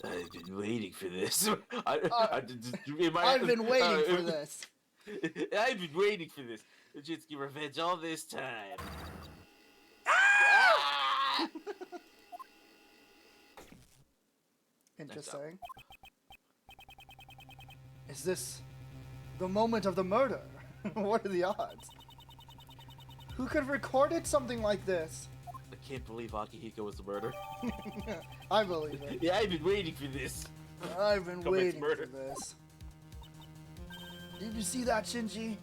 I've been waiting for this. I've been waiting for this. I've been waiting for this.Ujitsuki revenge all this time. Interesting. Is this the moment of the murder? What are the odds? Who could have recorded something like this? I can't believe Akihiko was the murderer. I believe it. Yeah, I've been waiting for this. I've been Commits waiting for murder. this. Did you see that, Shinji?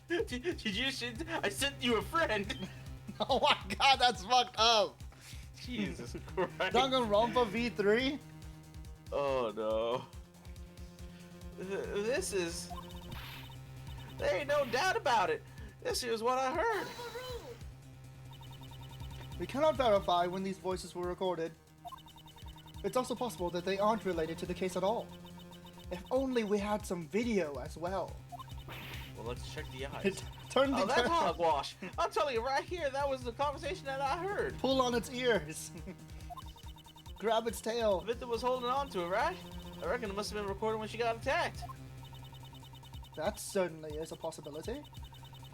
Did you? I sent you a friend. Oh my god, that's fucked up. Jesus Christ. Danganronpa V3? Oh no. This is. There ain't no doubt about it. This is what I heard. We cannot verify when these voices were recorded. It's also possible that they aren't related to the case at all. If only we had some video as well. Well, let's check the eyes. Turn the Oh, that's hogwash. I'm telling you right here, that was the conversation that I heard. Pull on its ears. Grab its tail. Victor was holding on to it, right? I reckon it must have been recorded when she got attacked. That certainly is a possibility.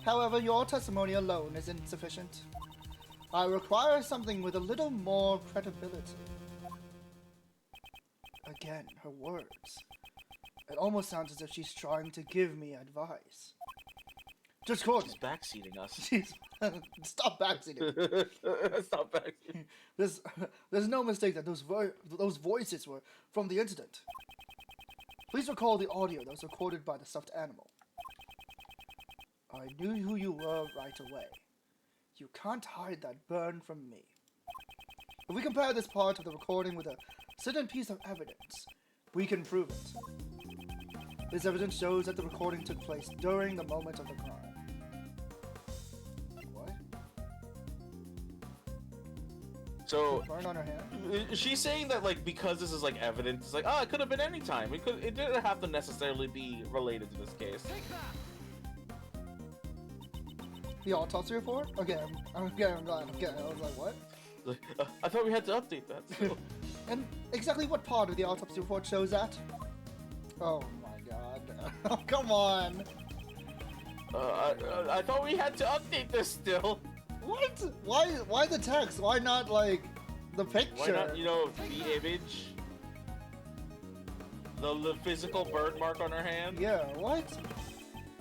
However, your testimony alone is insufficient. I require something with a little more credibility. Again, her words. It almost sounds as if she's trying to give me advice. Just quote. She's backseating us. She's stop backseating. Stop backseating. There's no mistake that those voices were from the incident. Please recall the audio that was recorded by the stuffed animal. I knew who you were right away. You can't hide that burn from me. If we compare this part of the recording with a certain piece of evidence, we can prove it. This evidence shows that the recording took place during the moment of the crime. What? So Burn on her hand? she's saying that like because this is like evidence, it's like it could have been any time. It didn't have to necessarily be related to this case. The autopsy report? Okay, I'm glad. Okay, I was like, what? Like, I thought we had to update that. So. And exactly what part of the autopsy report shows that? Oh my god. Oh, come on. I thought we had to update this still. What? Why the text? Why not, like, the picture? Why not, the image? The physical bird mark on her hand? Yeah, what?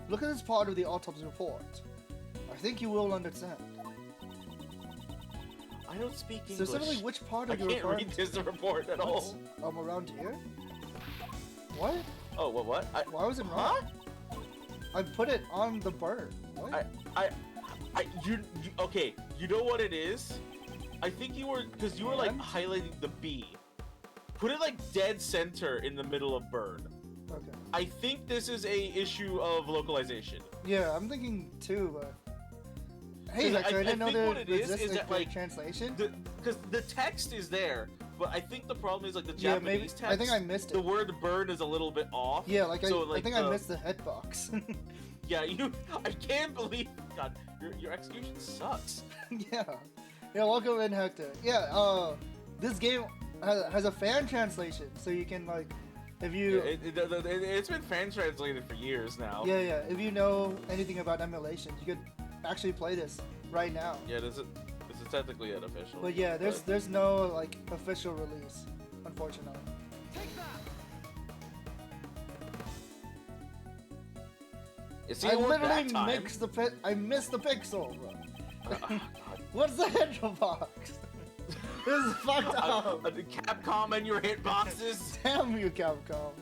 Look at this part of the autopsy report. I think you will understand. I don't speak English. Specifically, which part I of your can't report? read this report at all. Around here? What? Oh, what? Why was it Huh? wrong? I put it on the bird. What? Okay, you know what it is? I think you were like And? highlighting the B. Put it like dead center in the middle of bird. Okay. I think this is a issue of localization. Yeah, I'm thinking too, but... Hey, I Vector, I didn't know think there what it is existed that, great like, translation. Because the text is there, but I think the problem is like the Yeah, Japanese maybe. text. I think I missed it. The word bird is a little bit off. Yeah, like so, I think I missed the hitbox. Yeah, I can't believe. God, your execution sucks. Yeah. Yeah, welcome in, Hector. Yeah, this game has a fan translation, so you can, like, if you... It's been fan translated for years now. Yeah, if you know anything about emulation, you could actually play this right now. Yeah, this is technically unofficial. But yeah, there's no, like, official release, unfortunately. I literally mixed I missed the pixel, bro. What's the hitbox? This is fucked up. Capcom and your hitboxes. Damn you, Capcom.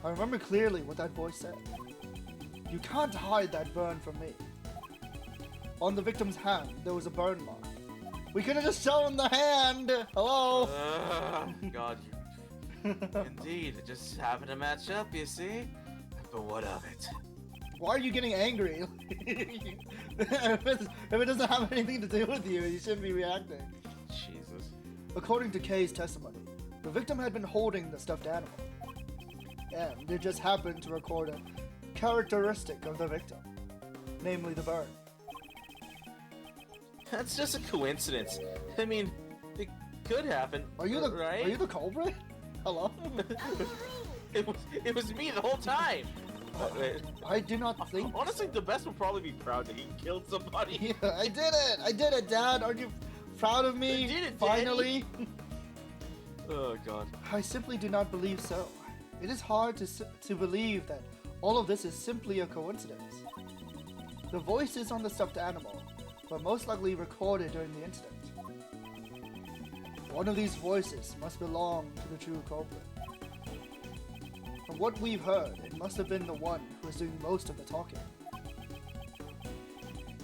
I remember clearly what that voice said. You can't hide that burn from me. On the victim's hand, there was a burn mark. We could have just shown the hand! Hello? God, you... Indeed, it just happened to match up, you see? But what of it? Why are you getting angry? If it doesn't have anything to do with you, you shouldn't be reacting. Jesus. According to Kay's testimony, the victim had been holding the stuffed animal. And it just happened to record a characteristic of the victim, namely the burn. That's just a coincidence. I mean, it could happen. Are you the right? Are you the culprit? Hello? it was me the whole time. I do not think. Honestly, the best would probably be proud that he killed somebody. Yeah, I did it! I did it, Dad! Aren't you proud of me? You did it, finally! Oh God. I simply do not believe so. It is hard to believe that all of this is simply a coincidence. The voices on the stuffed animal were most likely recorded during the incident. One of these voices must belong to the true culprit. From what we've heard, it must have been the one who was doing most of the talking.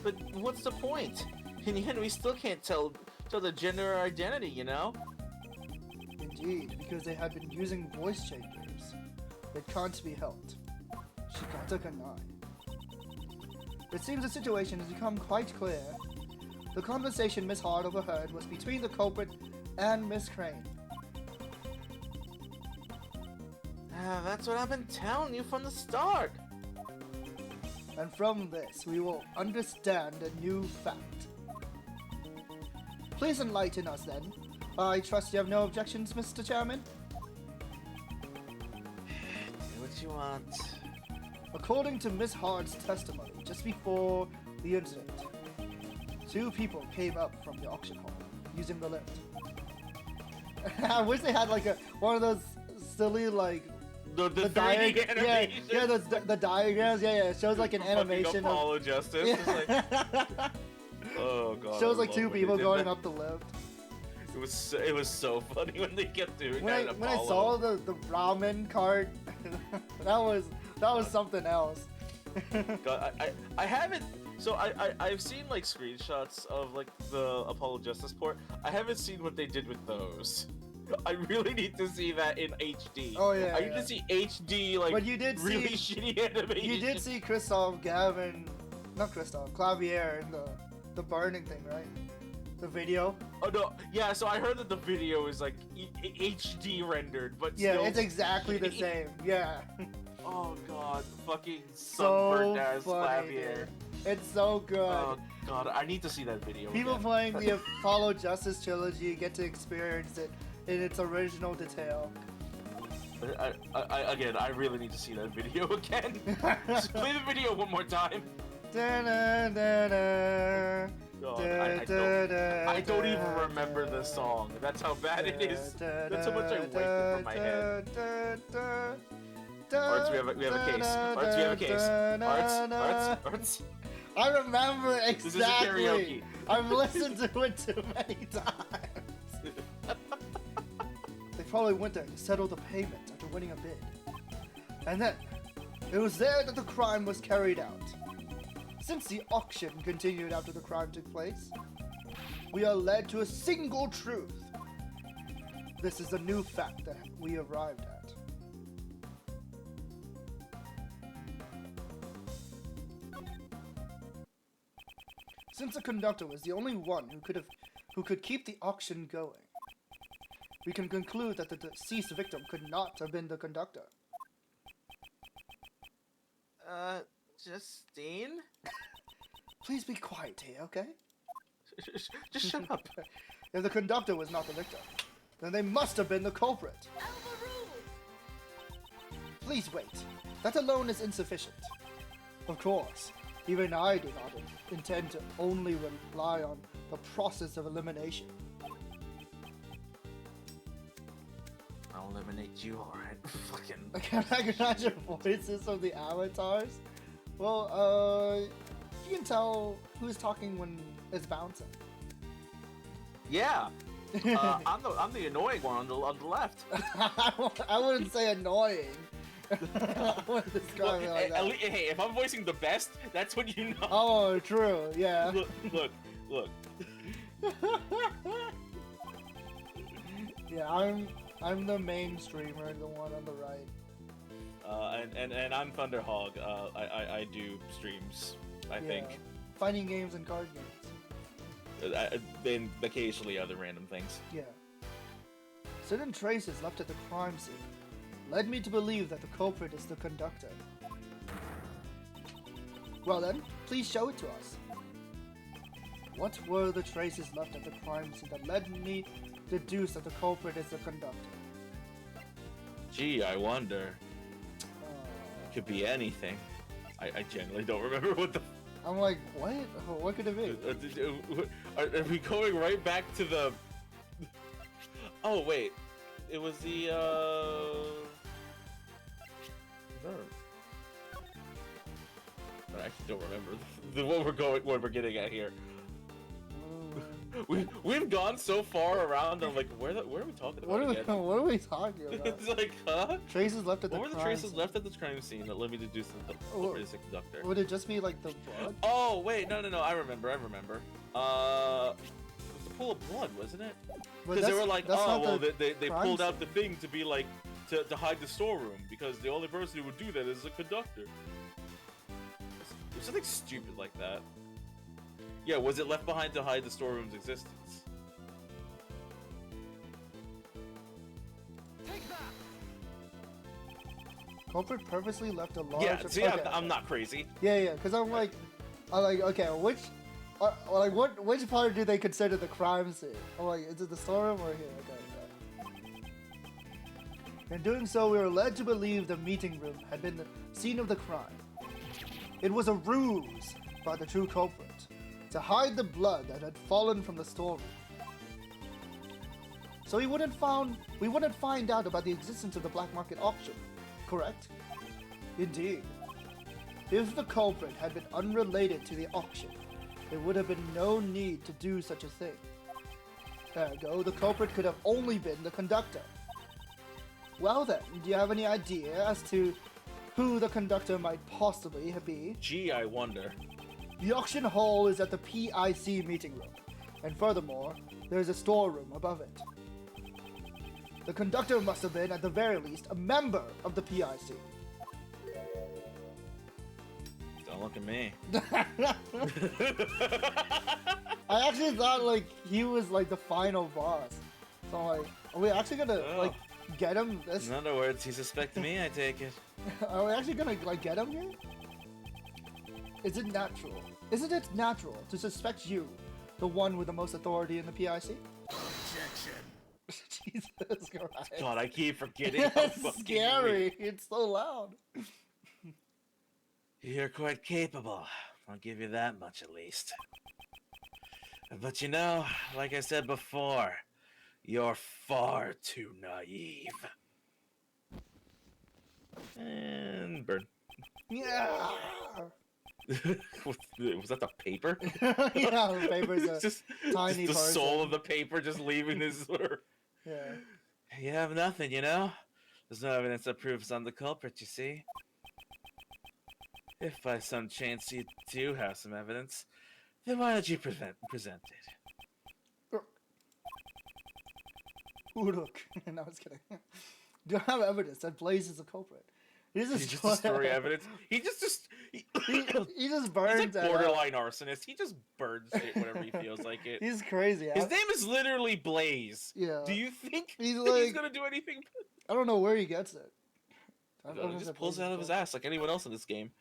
But what's the point? In the end, we still can't tell the gender or identity, you know? Indeed, because they had been using voice changers that can't be helped. Shikata kanai. It seems the situation has become quite clear. The conversation Miss Hart overheard was between the culprit and Miss Crane. That's what I've been telling you from the start. And from this, we will understand a new fact. Please enlighten us then. I trust you have no objections, Mr. Chairman? Do what you want. According to Miss Hart's testimony, just before the incident, two people came up from the auction hall using the lift. I wish they had like one of those silly like The animation. Yeah, the diagrams. Yeah, it shows like an animation. Apollo Justice. Yeah. It's like, oh God. Shows I like love two when they people did going that. up the lift. It was so funny when they kept doing When that. I saw the ramen cart, that was something else. God, I haven't. So I've seen like screenshots of like the Apollo Justice port. I haven't seen what they did with those. I really need to see that in HD. Oh yeah. I need to see HD like But you did really see, shitty animation. You did see Clavier in the burning thing, right? The video. Oh no, yeah. So I heard that the video is like HD rendered, but Yeah, still it's exactly the shitty. same. Yeah. Oh God, fucking So sunburned ass funny, Clavier. dude. It's so good. Oh God, I need to see that video. People again. playing the Apollo Justice trilogy get to experience it in its original detail. I really need to see that video again. Just play the video one more time. God, I don't even remember the song. That's how bad it is. That's how much I wasted from my head. Arts, we have a case. Arts, we have a case. Arts. I remember exactly. This is karaoke. I've listened to it too many times. They probably went there to settle the payment after winning a bid. And then, it was there that the crime was carried out. Since the auction continued after the crime took place, we are led to a single truth. This is a new fact that we arrived at. Since the conductor was the only one who could keep the auction going, we can conclude that the deceased victim could not have been the conductor. Justine? Please be quiet here, okay? Just shut up. If the conductor was not the victim, then they must have been the culprit. Please wait. That alone is insufficient. Of course, even I do not intend to only rely on the process of elimination. I'll eliminate you, alright? Fucking. I can't recognize your voices of the avatars. Well, you can tell who's talking when it's bouncing. Yeah. I'm the annoying one on the left. I wouldn't say annoying. I wouldn't describe it like that. Hey, if I'm voicing the best, that's when you know. Oh, true. Yeah. Look. Yeah, I'm the main streamer, the one on the right. And I'm Thunderhog. I do streams. I think. Fighting games and card games. Then occasionally other random things. Yeah. Certain traces left at the crime scene led me to believe that the culprit is the conductor. Well then, please show it to us. What were the traces left at the crime scene that led me to deduce that the culprit is the conductor? Gee, I wonder. Could be anything. I generally don't remember what the. I'm like, what? What could it be? Are we going right back to the? Oh wait, it was the. I actually don't remember what we're getting at here. We've gone so far around. I'm like, where are we talking about again? What are we talking about? It's like, huh? Traces left at the crime What were the traces scene. left at the crime scene that led me to do something? The conductor. Would it just be like the blood? Oh wait, no. I remember. It was the pool of blood, wasn't it? Because they were like, oh well, they pulled out the thing to be like to hide the storeroom because the only person who would do that is the conductor. It was something stupid like that. Yeah, was it left behind to hide the storeroom's existence? Culprit purposely left a large. Yeah, see, okay. I'm not crazy. Yeah, because I'm like, okay, which part do they consider the crime scene? I'm like, is it the storeroom or here? Okay. In doing so, we were led to believe the meeting room had been the scene of the crime. It was a ruse by the true culprit to hide the blood that had fallen from the storeroom. So we wouldn't find out about the existence of the black market auction, correct? Indeed. If the culprit had been unrelated to the auction, there would have been no need to do such a thing. Ergo, the culprit could have only been the conductor. Well then, do you have any idea as to who the conductor might possibly be? Gee, I wonder. The auction hall is at the PIC meeting room, and furthermore, there is a storeroom above it. The conductor must have been, at the very least, a member of the PIC. Don't look at me. I actually thought, like, he was, like, the final boss. So I'm like, are we actually gonna, like, get him this? In other words, he suspects me, I take it. Are we actually gonna, like, get him here? Is it natural? Isn't it natural to suspect you, the one with the most authority in the PIC? Objection. Jesus Christ. God, I keep forgetting how It's fucking scary. It's so loud. You're quite capable. I'll give you that much at least. But you know, like I said before, you're far too naive. And burn. Yeah. Was that the paper? Yeah, the paper's a just, tiny just the soul person. of the paper just leaving this. Yeah. You have nothing, you know? There's no evidence that proves I'm the culprit, you see? If by some chance you do have some evidence, then why don't you present it? Uruk. No, I was kidding. Do I have evidence that Blaze is a culprit? He He just destroy evidence. He just he just he's burns like it borderline arsonist. He just burns shit whenever he feels like it. He's crazy. His name is literally Blaze. Yeah. Do you think He's he's like- gonna do anything? I don't know where he gets it. He just pulls it out of his ass like anyone else in this game.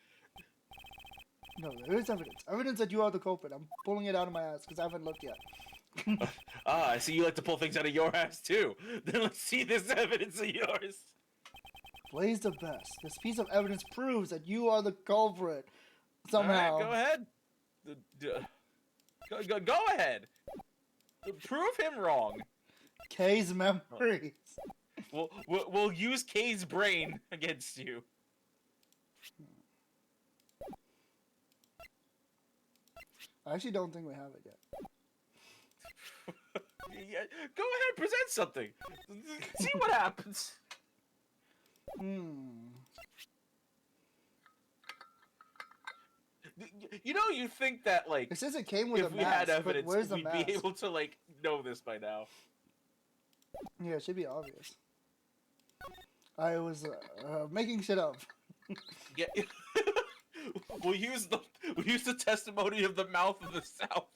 No, there is evidence. Evidence that you are the culprit. I'm pulling it out of my ass because I haven't looked yet. I see you like to pull things out of your ass too. Then let's see this evidence of yours. Blaze the best. This piece of evidence proves that you are the culprit. Somehow. All right, go ahead. Go ahead. Prove him wrong. K's memories. We'll use K's brain against you. I actually don't think we have it yet. Yeah, go ahead, present something. See what happens. You think that like It says it came with if a we mask, had but evidence, where's the we'd mask? be able to like know this by now. Yeah, it should be obvious. I was making shit up. Yeah. we'll use the testimony of the mouth of the South.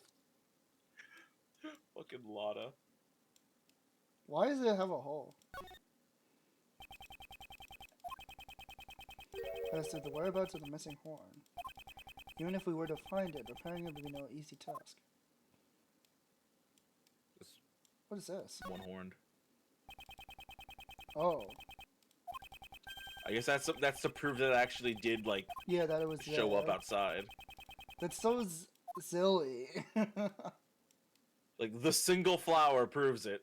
Fucking Lotta. Why does it have a hole? As to the whereabouts of the missing horn. Even if we were to find it, repairing it would be no easy task. What is this? One horned. Oh. I guess that's to prove that it actually did like Yeah, that it was show there. up outside. That's so silly. Like the single flower proves it.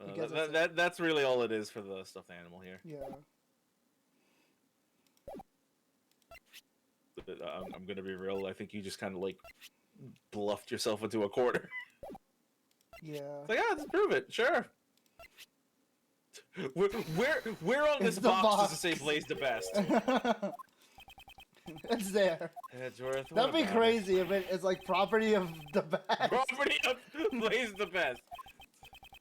I guess it's That's really all it is for the stuffed animal here. Yeah. I'm gonna be real. I think you just kind of like bluffed yourself into a corner. Yeah. It's like, yeah, let's prove it. Sure. Where on It's this the box does it say Blaze the Best? It's there. Edgeworth, what That'd be about crazy if it's like property of the it? best. Property of Blaze the Best.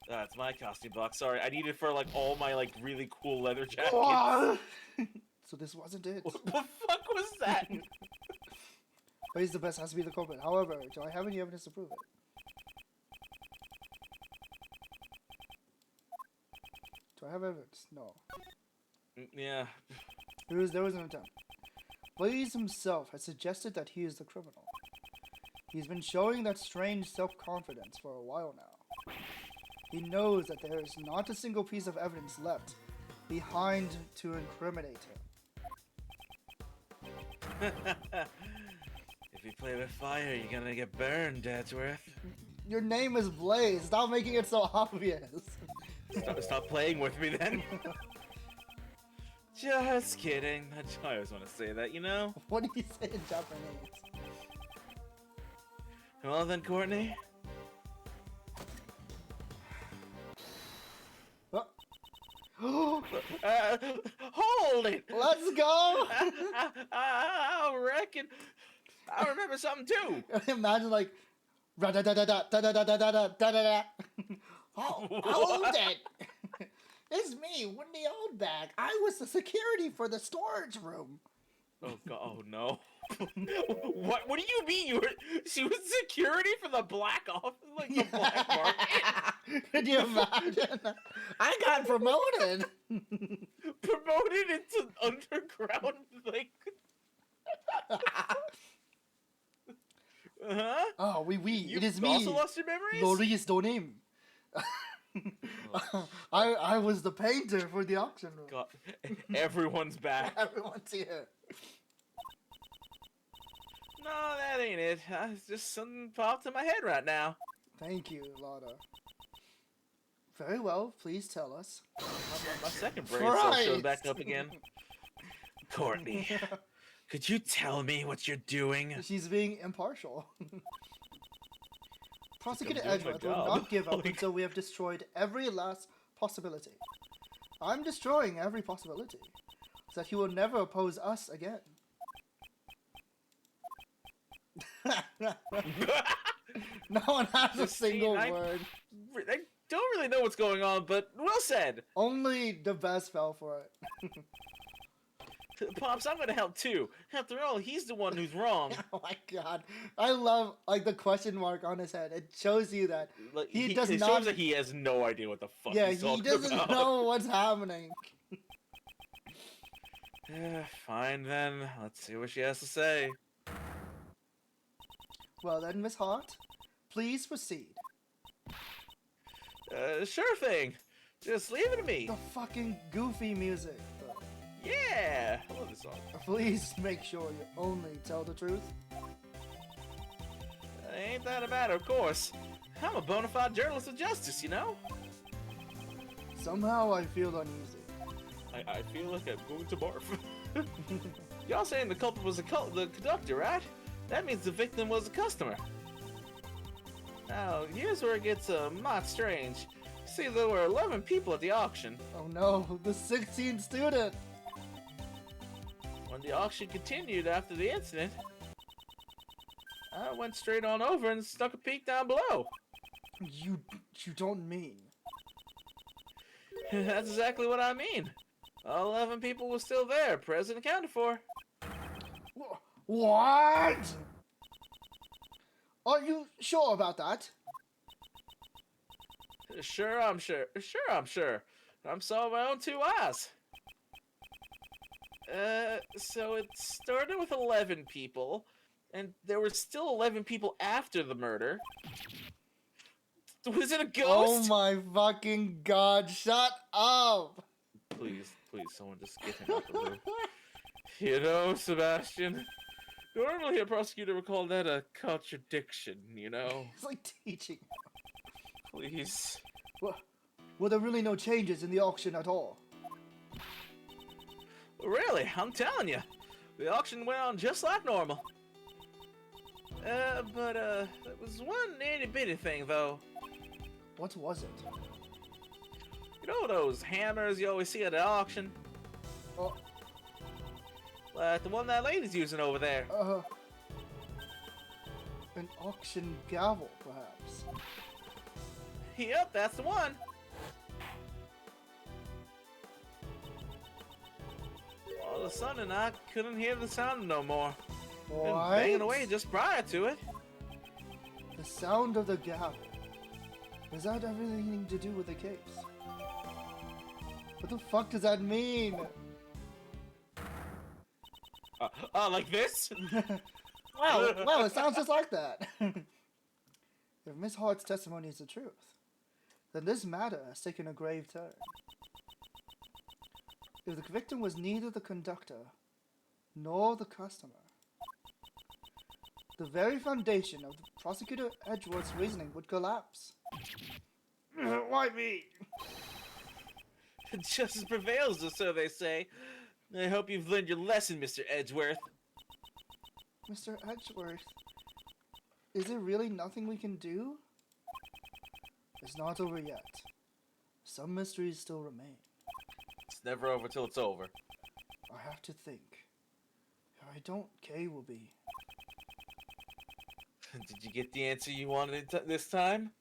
That's my costume box. Sorry, I need it for like all my like really cool leather jackets. So this wasn't it. What the fuck was that? Blaze the best has to be the culprit. However, do I have any evidence to prove it? Do I have evidence? No. Yeah. There was an attempt. Blaze himself has suggested that he is the criminal. He's been showing that strange self-confidence for a while now. He knows that there is not a single piece of evidence left behind to incriminate him. If you play with fire, you're gonna get burned, Edgeworth. Your name is Blaze. Stop making it so obvious. Stop playing with me then. Just kidding. I always want to say that, you know? What do you say in Japanese? Well then, Courtney. Hold it! Let's go! I reckon. I remember something too. Imagine like, ra-da-da-da-da-da-da-da-da-da-da-da. Hold it! It's me, Wendy Oldback. I was the security for the storage room. Oh god! Oh no! What? What do you mean? She was security for the black office, like the black market. Could you imagine? I got promoted. Promoted into underground, like. Huh? Oh, oui. You It is also me, lost your memories? Maurice Donim. I was the painter for the auction room. God. Everyone's back. Everyone's here. No, that ain't it. It's just something popped in my head right now. Thank you, Lotta. Very well, please tell us. My second brain cell showed back Christ. up again. Courtney, could you tell me what you're doing? She's being impartial. Prosecutor I'm doing my Edgeworth will job. not give up Like- until we have destroyed every last possibility. I'm destroying every possibility, so that he will never oppose us again. No one has a Just single saying, word. I don't really know what's going on, but well said. Only the best fell for it. Pops, I'm gonna help too. After all, he's the one who's wrong. Oh my god. I love like the question mark on his head. It shows you that Like, he does it not shows that he has no idea what the fuck yeah, he's he talking doesn't about. know what's happening. Fine then. Let's see what she has to say. Well then, Miss Hart, please proceed. Sure thing. Just leave it to me. The fucking goofy music. Yeah. I love this song. Please make sure you only tell the truth. Ain't that a matter, of course. I'm a bona fide journalist of justice, you know? Somehow I feel uneasy. I feel like I'm going to barf. Y'all saying the culprit was the conductor, right? That means the victim was a customer. Now, here's where it gets mighty strange. See, there were 11 people at the auction. Oh no, the 16th student! When the auction continued after the incident, I went straight on over and stuck a peek down below. You don't mean. That's exactly what I mean. All 11 people were still there, present and accounted for. What? Are you sure about that? Sure, I'm sure. I saw my own 2 eyes. So it started with 11 people, and there were still 11 people after the murder. Was it a ghost? Oh my fucking god, shut up! Please, someone just get him out the room. You know, Sebastian, normally a prosecutor would call that a contradiction, you know? It's like teaching. Please. Were there really no changes in the auction at all? Really, I'm telling you, the auction went on just like normal. But there was one itty-bitty thing, though. What was it? You know those hammers you always see at the auction? Oh, Like the one that lady's using over there. an auction gavel, perhaps. Yep, that's the one. All of a sudden, I couldn't hear the sound no more. Been banging away just prior to it. The sound of the gavel. Does that have anything to do with the case? What the fuck does that mean? Like this? Wow, it sounds just like that. If Miss Hart's testimony is the truth, then this matter has taken a grave turn. If the victim was neither the conductor nor the customer, the very foundation of the prosecutor Edgeworth's reasoning would collapse. Why me? Justice prevails, or so they say. I hope you've learned your lesson, Mr. Edgeworth. Mr. Edgeworth, is there really nothing we can do? It's not over yet. Some mysteries still remain. It's never over till it's over. I have to think. If I don't, Kay will be. Did you get the answer you wanted this time?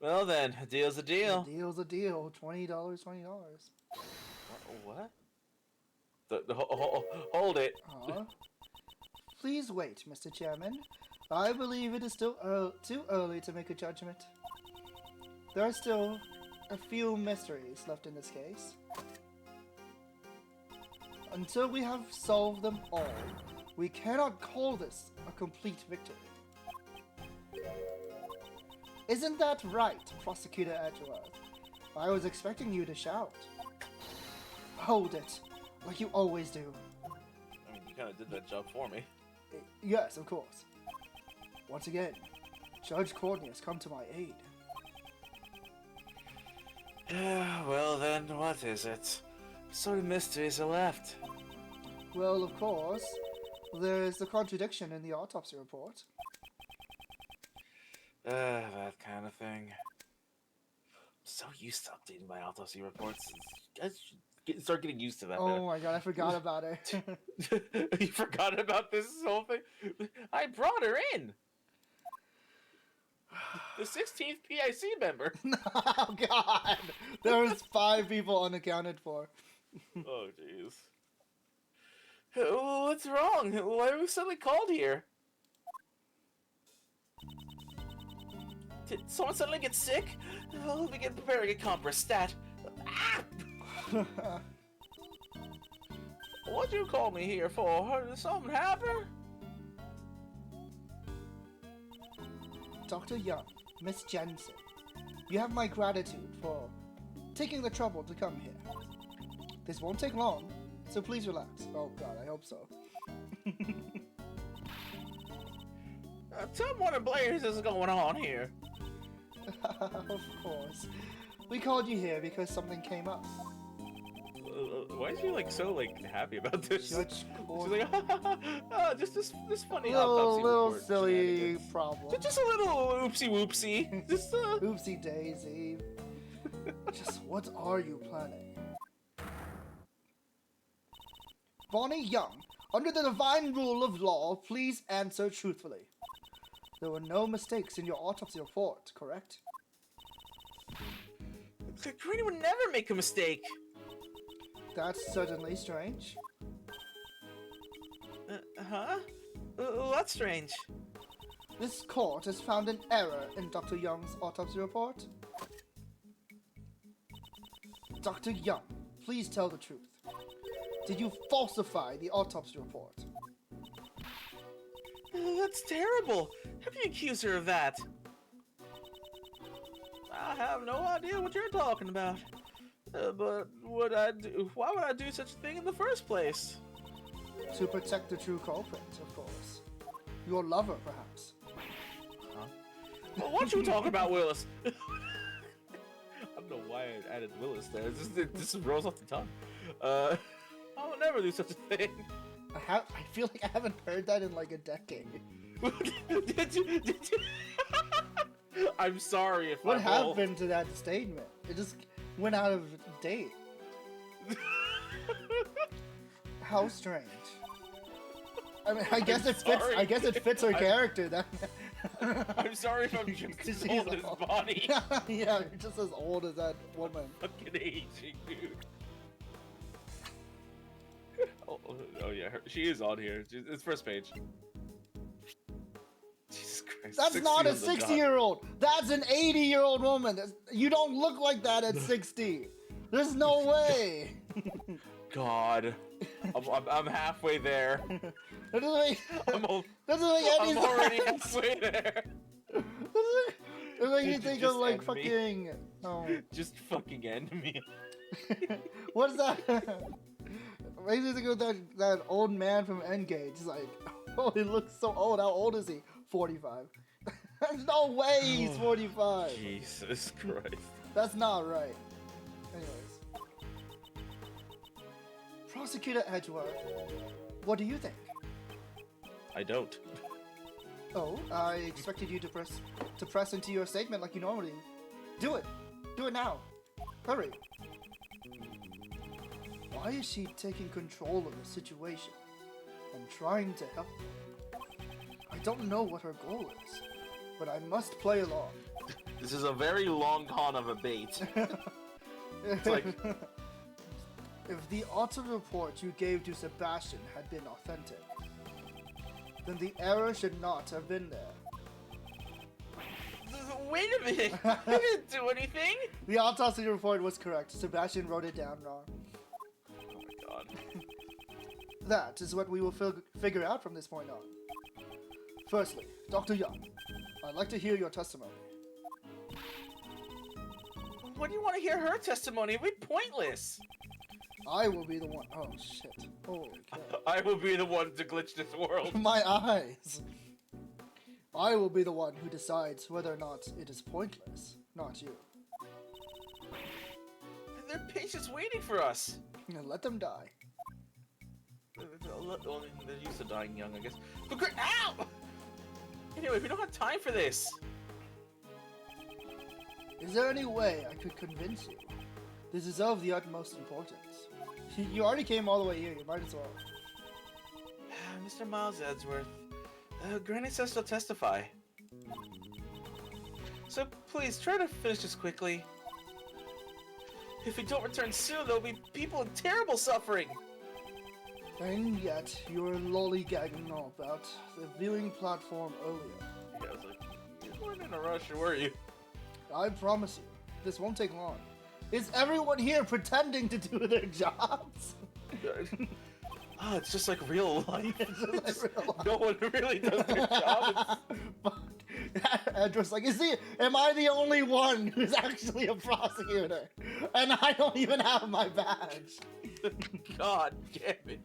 Well then, a deal's a deal. A deal's a deal. $20, $20. What? Hold it. Please wait, Mr. Chairman. I believe it is still too early to make a judgment. There are still a few mysteries left in this case. Until we have solved them all, we cannot call this a complete victory. Isn't that right, Prosecutor Edgeworth? I was expecting you to shout. Hold it, like you always do. I mean, you kind of did that job for me. Yes, of course. Once again, Judge Courtney has come to my aid. Well then, what is it? What sort of mysteries are left? Well, of course, there's the contradiction in the autopsy report. That kind of thing. I'm so used to updating my autopsy reports. You guys should start getting used to that. Oh my god, I forgot about it. You forgot about this whole thing? I brought her in! The 16th PIC member! Oh god! There was 5 people unaccounted for. Oh jeez. What's wrong? Why are we suddenly called here? Did someone suddenly get sick? Oh, let me get preparing a compress stat. Ah! What'd you call me here for? Did something happen? Dr. Young, Miss Jensen, you have my gratitude for taking the trouble to come here. This won't take long, so please relax. Oh god, I hope so. Tell me what in Blaze is going on here. Of course. We called you here because something came up. Why is she so happy about this? Judge She's Courtney. like, just this funny little autopsy report silly shenanigans. problem. Just a little oopsie whoopsie. Just Oopsie daisy. Just what are you planning? Bonnie Young, under the divine rule of law, please answer truthfully. There were no mistakes in your autopsy report, correct? Granny would never make a mistake. That's certainly strange. Huh? What's strange? This court has found an error in Dr. Young's autopsy report. Dr. Young, please tell the truth. Did you falsify the autopsy report? That's terrible. How can you accuse her of that? I have no idea what you're talking about. But would I do? Why would I do such a thing in the first place? To protect the true culprit, of course. Your lover, perhaps. Huh? Well, what you talking about, Willis? I don't know why I added Willis there. It just rolls off the tongue. I would never do such a thing. I feel like I haven't heard that in like a decade. Did you? I'm sorry if What I'm happened old. to that statement? It just went out of date. How strange. I mean, I guess it fits. sorry. I guess it fits her character. Then. I'm sorry if I'm just as She's old as old. Bonnie. Yeah, you're just as old as that woman. Fucking aging, dude. Oh yeah, she is on here. It's first page. Jesus Christ. That's 60 not a on the dot. 60-year-old. That's an 80-year-old woman. You don't look like that at 60. There's no way. God. I'm halfway there. That doesn't make, I'm any already sense. halfway there. Doesn't make you Did you think just of like end me? fucking. Just fucking end me. What is that? Makes me think of that old man from Engage. He's like, oh, he looks so old. How old is he? 45. There's no way he's 45. Jesus Christ. That's not right. Anyways. Prosecutor Edgeworth, what do you think? I don't. Oh, I expected you to press into your statement like you normally do. It. Do it now. Hurry. Why is she taking control of the situation and trying to help? I don't know what her goal is, but I must play along. This is a very long con of a bait. It's like... If the autopsy report you gave to Sebastian had been authentic, then the error should not have been there. Wait a minute! I didn't do anything! The autopsy report was correct. Sebastian wrote it down wrong. Oh my god. That is what we will figure out from this point on. Firstly, Dr. Young, I'd like to hear your testimony. What do you want to hear her testimony? It'd be pointless! I will be the one. Oh shit. Holy cow. I will be the one to glitch this world. My eyes. I will be the one who decides whether or not it is pointless, not you. There are patients waiting for us. Let them die. They're used to dying young, I guess. But great. Ow! Anyway, we don't have time for this. Is there any way I could convince you? This is of the utmost importance. You already came all the way here, you might as well. Mr. Miles Edgeworth, Granny says she'll testify. So please, try to finish this quickly. If we don't return soon, there'll be people in terrible suffering. And yet, you were lollygagging all about the viewing platform earlier. Yeah, I was like, you weren't in a rush, were you? I promise you, this won't take long. Is everyone here pretending to do their jobs? Oh, it's just like real life. It's just like real life. No one really does their job. Edward's like, am I the only one who's actually a prosecutor? And I don't even have my badge. God damn it.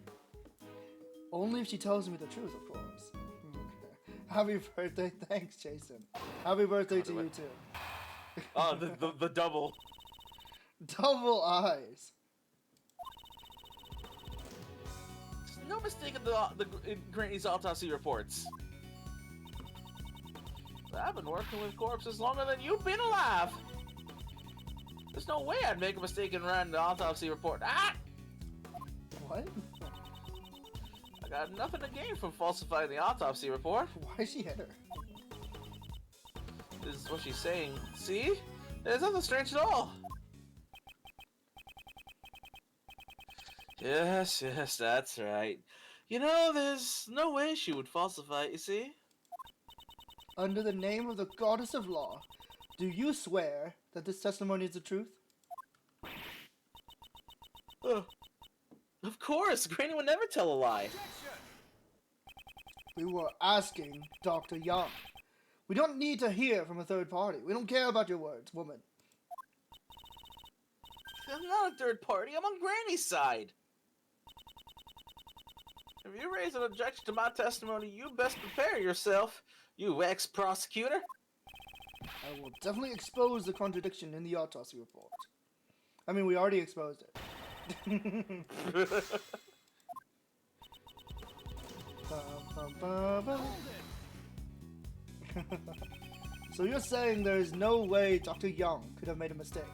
Only if she tells me the truth, of course. Okay. Happy birthday. Thanks, Jason. Happy birthday to you, too. Oh, the double. Double eyes. There's no mistake in Granny's autopsy reports. I've been working with corpses longer than you've been alive. There's no way I'd make a mistake in writing the autopsy report. Ah! What? I got nothing to gain from falsifying the autopsy report. Why she hit her? is what she's saying. See? There's nothing strange at all. Yes, that's right. You know, there's no way she would falsify it, you see? Under the name of the goddess of law, do you swear that this testimony is the truth? Of course, Granny would never tell a lie. We were asking Dr. Young. We don't need to hear from a third party. We don't care about your words, woman. I'm not a third party, I'm on Granny's side. If you raise an objection to my testimony, you best prepare yourself, you ex-prosecutor. I will definitely expose the contradiction in the autopsy report. I mean, we already exposed it. So you're saying there is no way Dr. Young could have made a mistake?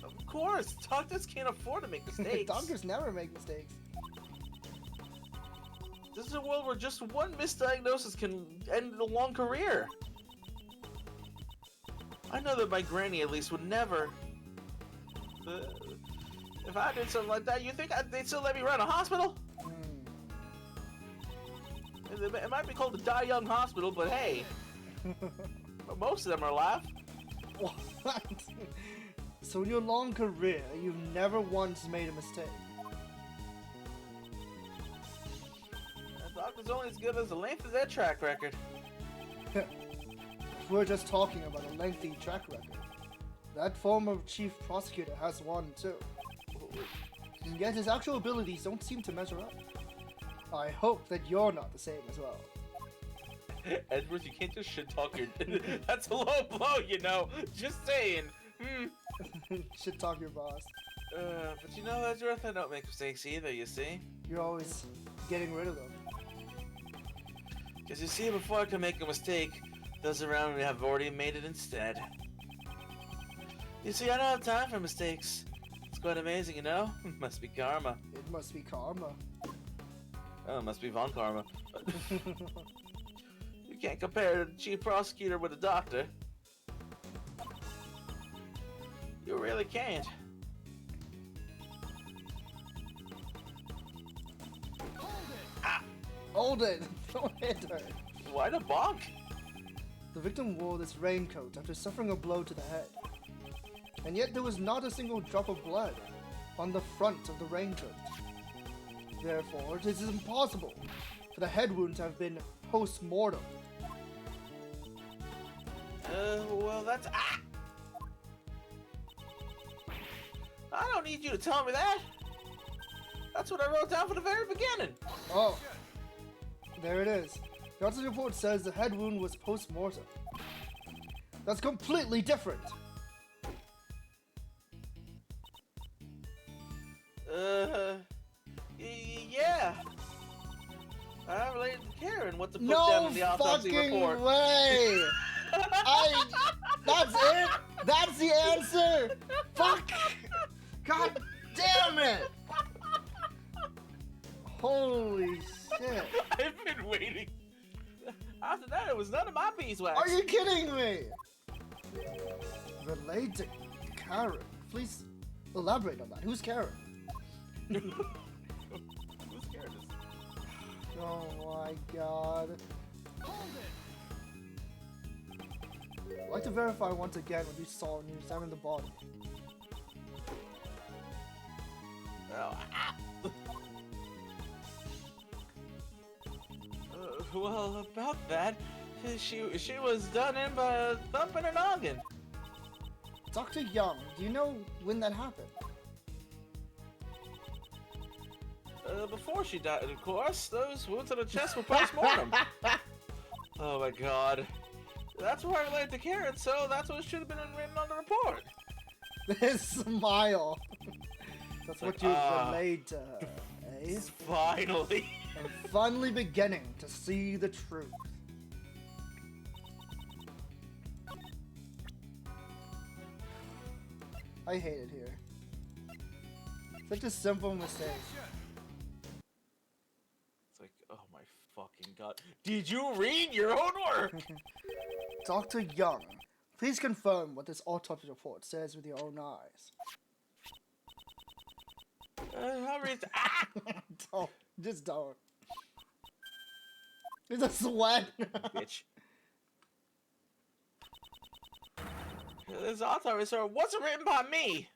Of course, doctors can't afford to make mistakes. Doctors never make mistakes. This is a world where just one misdiagnosis can end a long career. I know that my granny at least would never. If I did something like that, you think they'd still let me run a hospital? It might be called the Die Young Hospital, but hey, most of them are alive. What? So in your long career, you've never once made a mistake? A doctor's only as good as the length of their track record. We're just talking about a lengthy track record. That former chief prosecutor has one too. And yet his actual abilities don't seem to measure up. I hope that you're not the same as well. Edwards, you can't just shit talk your... That's a low blow, you know. Just saying. Shit talk your boss. But you know, Edgeworth, I don't make mistakes either, you see? You're always getting rid of them. Because you see, before I can make a mistake, those around me have already made it instead. You see, I don't have time for mistakes. It's quite amazing, you know? Must be karma. It must be karma. Oh, it must be Von Karma. You can't compare the chief prosecutor with a doctor. You really can't. Hold it! Don't hit her! Why the bonk? The victim wore this raincoat after suffering a blow to the head. And yet there was not a single drop of blood on the front of the raincoat. Therefore, it is impossible for the head wound to have been post-mortem. Well, that's... Ah! I don't need you to tell me that. That's what I wrote down from the very beginning. Oh, there it is. The autopsy report says the head wound was post-mortem. That's completely different. Yeah. I related to Karen what to put No down in the autopsy fucking report. way! That's it? That's the answer? Fuck! God damn it! Holy shit. I've been waiting. After that, it was none of my beeswax. Are you kidding me? Relate to Karen. Please elaborate on that. Who's Karen? Who's Karen? Oh my god. I'd like to verify once again what you saw when you examined the body. Oh, well, about that, she was done in by a thump in her noggin. Dr. Young, do you know when that happened? Before she died, of course. Those wounds on the chest were post-mortem. Oh my god. That's where I related to Karen, so that's what should have been written on the report. This smile. That's what you relayed to her, eh? Finally. I'm finally beginning to see the truth. I hate it here. Such a simple mistake. It's like, oh my fucking god. Did you read your own work? Dr. Young, please confirm what this autopsy report says with your own eyes. Don't. Just don't. It's a sweat. Bitch. This autopsy report wasn't written by me.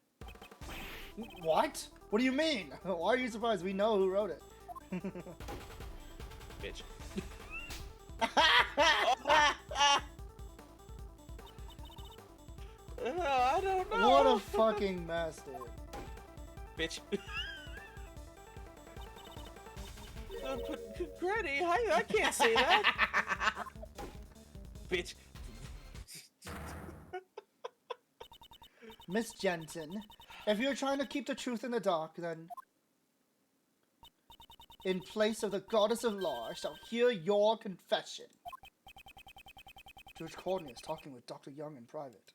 What? What do you mean? Why are you surprised? We know who wrote it. Bitch. I don't know. What a fucking mess, dude. Bitch. Granny, I can't say that. Bitch. Miss Jensen, if you're trying to keep the truth in the dark, then in place of the goddess of law, I shall hear your confession. George Courtney is talking with Dr. Young in private.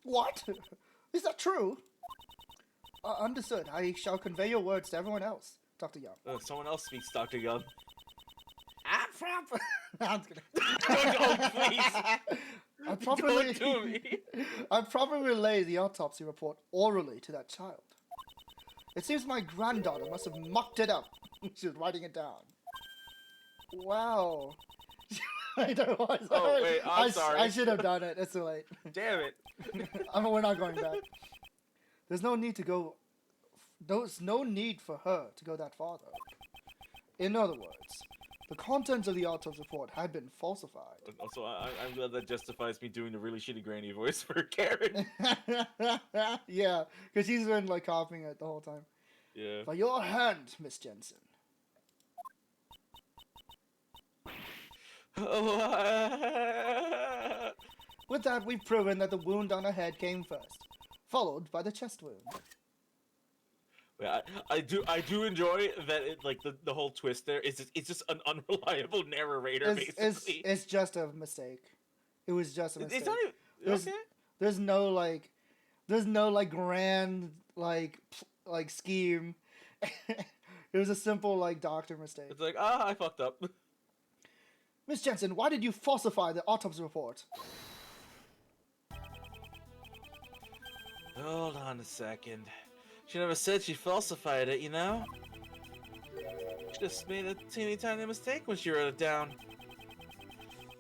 What? Is that true? Understood. I shall convey your words to everyone else, Dr. Young. Someone else speaks, Dr. Young. I'm from... I'm just Don't, please. I properly... Don't do me. I properly relay the autopsy report orally to that child. It seems my granddaughter must have mucked it up. She was writing it down. Wow. I don't know why. Oh, wait, I'm sorry. I should have done it. It's too late. Damn it. We're not going back. There's no need to go... There's no need for her to go that far, though. In other words, the contents of the autopsy report had been falsified. Also, I'm glad that justifies me doing the really shitty granny voice for Karen. Yeah, because she's been, like, copying it the whole time. Yeah. By your hand, Miss Jensen. With that, we've proven that the wound on her head came first, followed by the chest wound. Yeah, I do enjoy that. The whole twist there is it's just an unreliable narrator. Basically, It's just a mistake. It was just a mistake. It's not even, okay. There's no grand scheme. It was a simple doctor mistake. It's like, I fucked up. Miss Jensen, why did you falsify the autopsy report? Hold on a second. She never said she falsified it, you know? She just made a teeny tiny mistake when she wrote it down.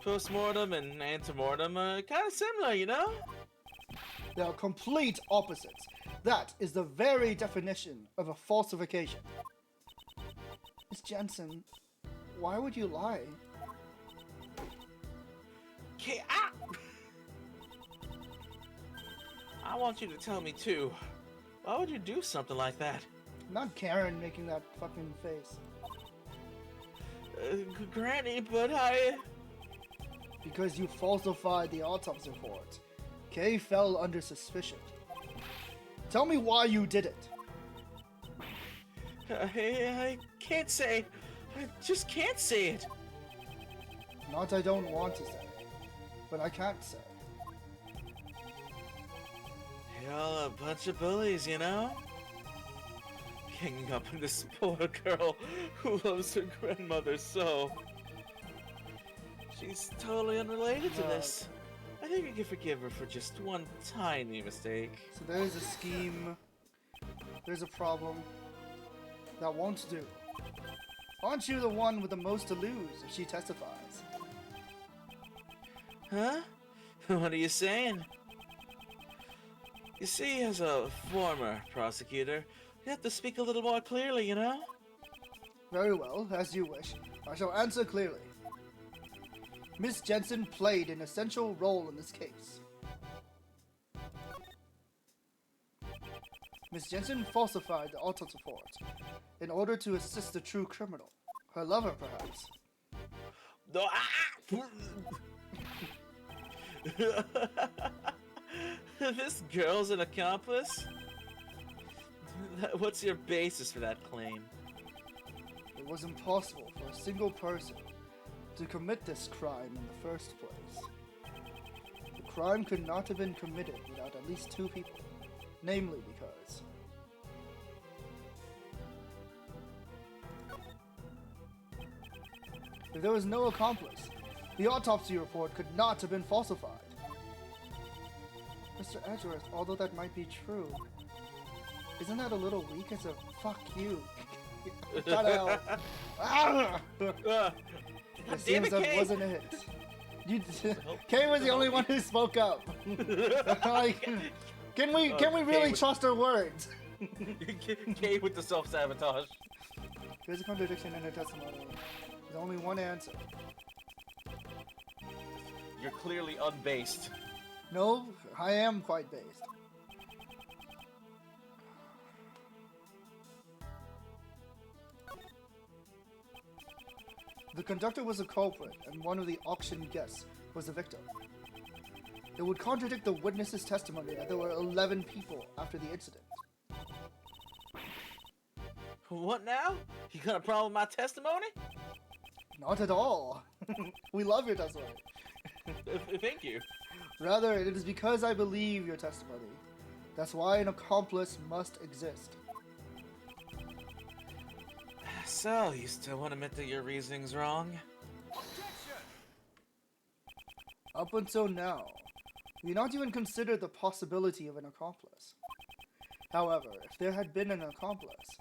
Postmortem and antemortem are kind of similar, you know? They are complete opposites. That is the very definition of a falsification. Miss Jensen, why would you lie? Okay, I want you to tell me too. Why would you do something like that? Not Karen making that fucking face. Granny, but Because you falsified the autopsy report. Kay fell under suspicion. Tell me why you did it. I can't say. I just can't say it. Not I don't want to say, but I can't say. Y'all a bunch of bullies, you know? Hanging up on this poor girl who loves her grandmother so. She's totally unrelated to this. I think we can forgive her for just one tiny mistake. So there's a scheme. There's a problem. That won't do. Aren't you the one with the most to lose if she testifies? Huh? What are you saying? You see, as a former prosecutor, you have to speak a little more clearly, you know? Very well, as you wish. I shall answer clearly. Miss Jensen played an essential role in this case. Miss Jensen falsified the autopsy report in order to assist the true criminal. Her lover, perhaps. No, This girl's an accomplice? What's your basis for that claim? It was impossible for a single person to commit this crime in the first place. The crime could not have been committed without at least two people. Namely because... if there was no accomplice, The autopsy report could not have been falsified. Mr. Edgeworth, although that might be true, isn't that a little weak as a fuck you? Shut up. Ah! It seems that wasn't it. You, Kay was the only one who spoke up. Like, can we really trust her words? Kay with the self-sabotage. There's a contradiction in her testimony. There's only one answer. You're clearly unbased. No, I am quite based. The conductor was a culprit, and one of the auction guests was the victim. It would contradict the witness's testimony that there were 11 people after the incident. What now? You got a problem with my testimony? Not at all. We love your testimony. Thank you. Rather, it is because I believe your testimony. That's why an accomplice must exist. So, you still want to admit that your reasoning's wrong? Up until now, we not even considered the possibility of an accomplice. However, if there had been an accomplice,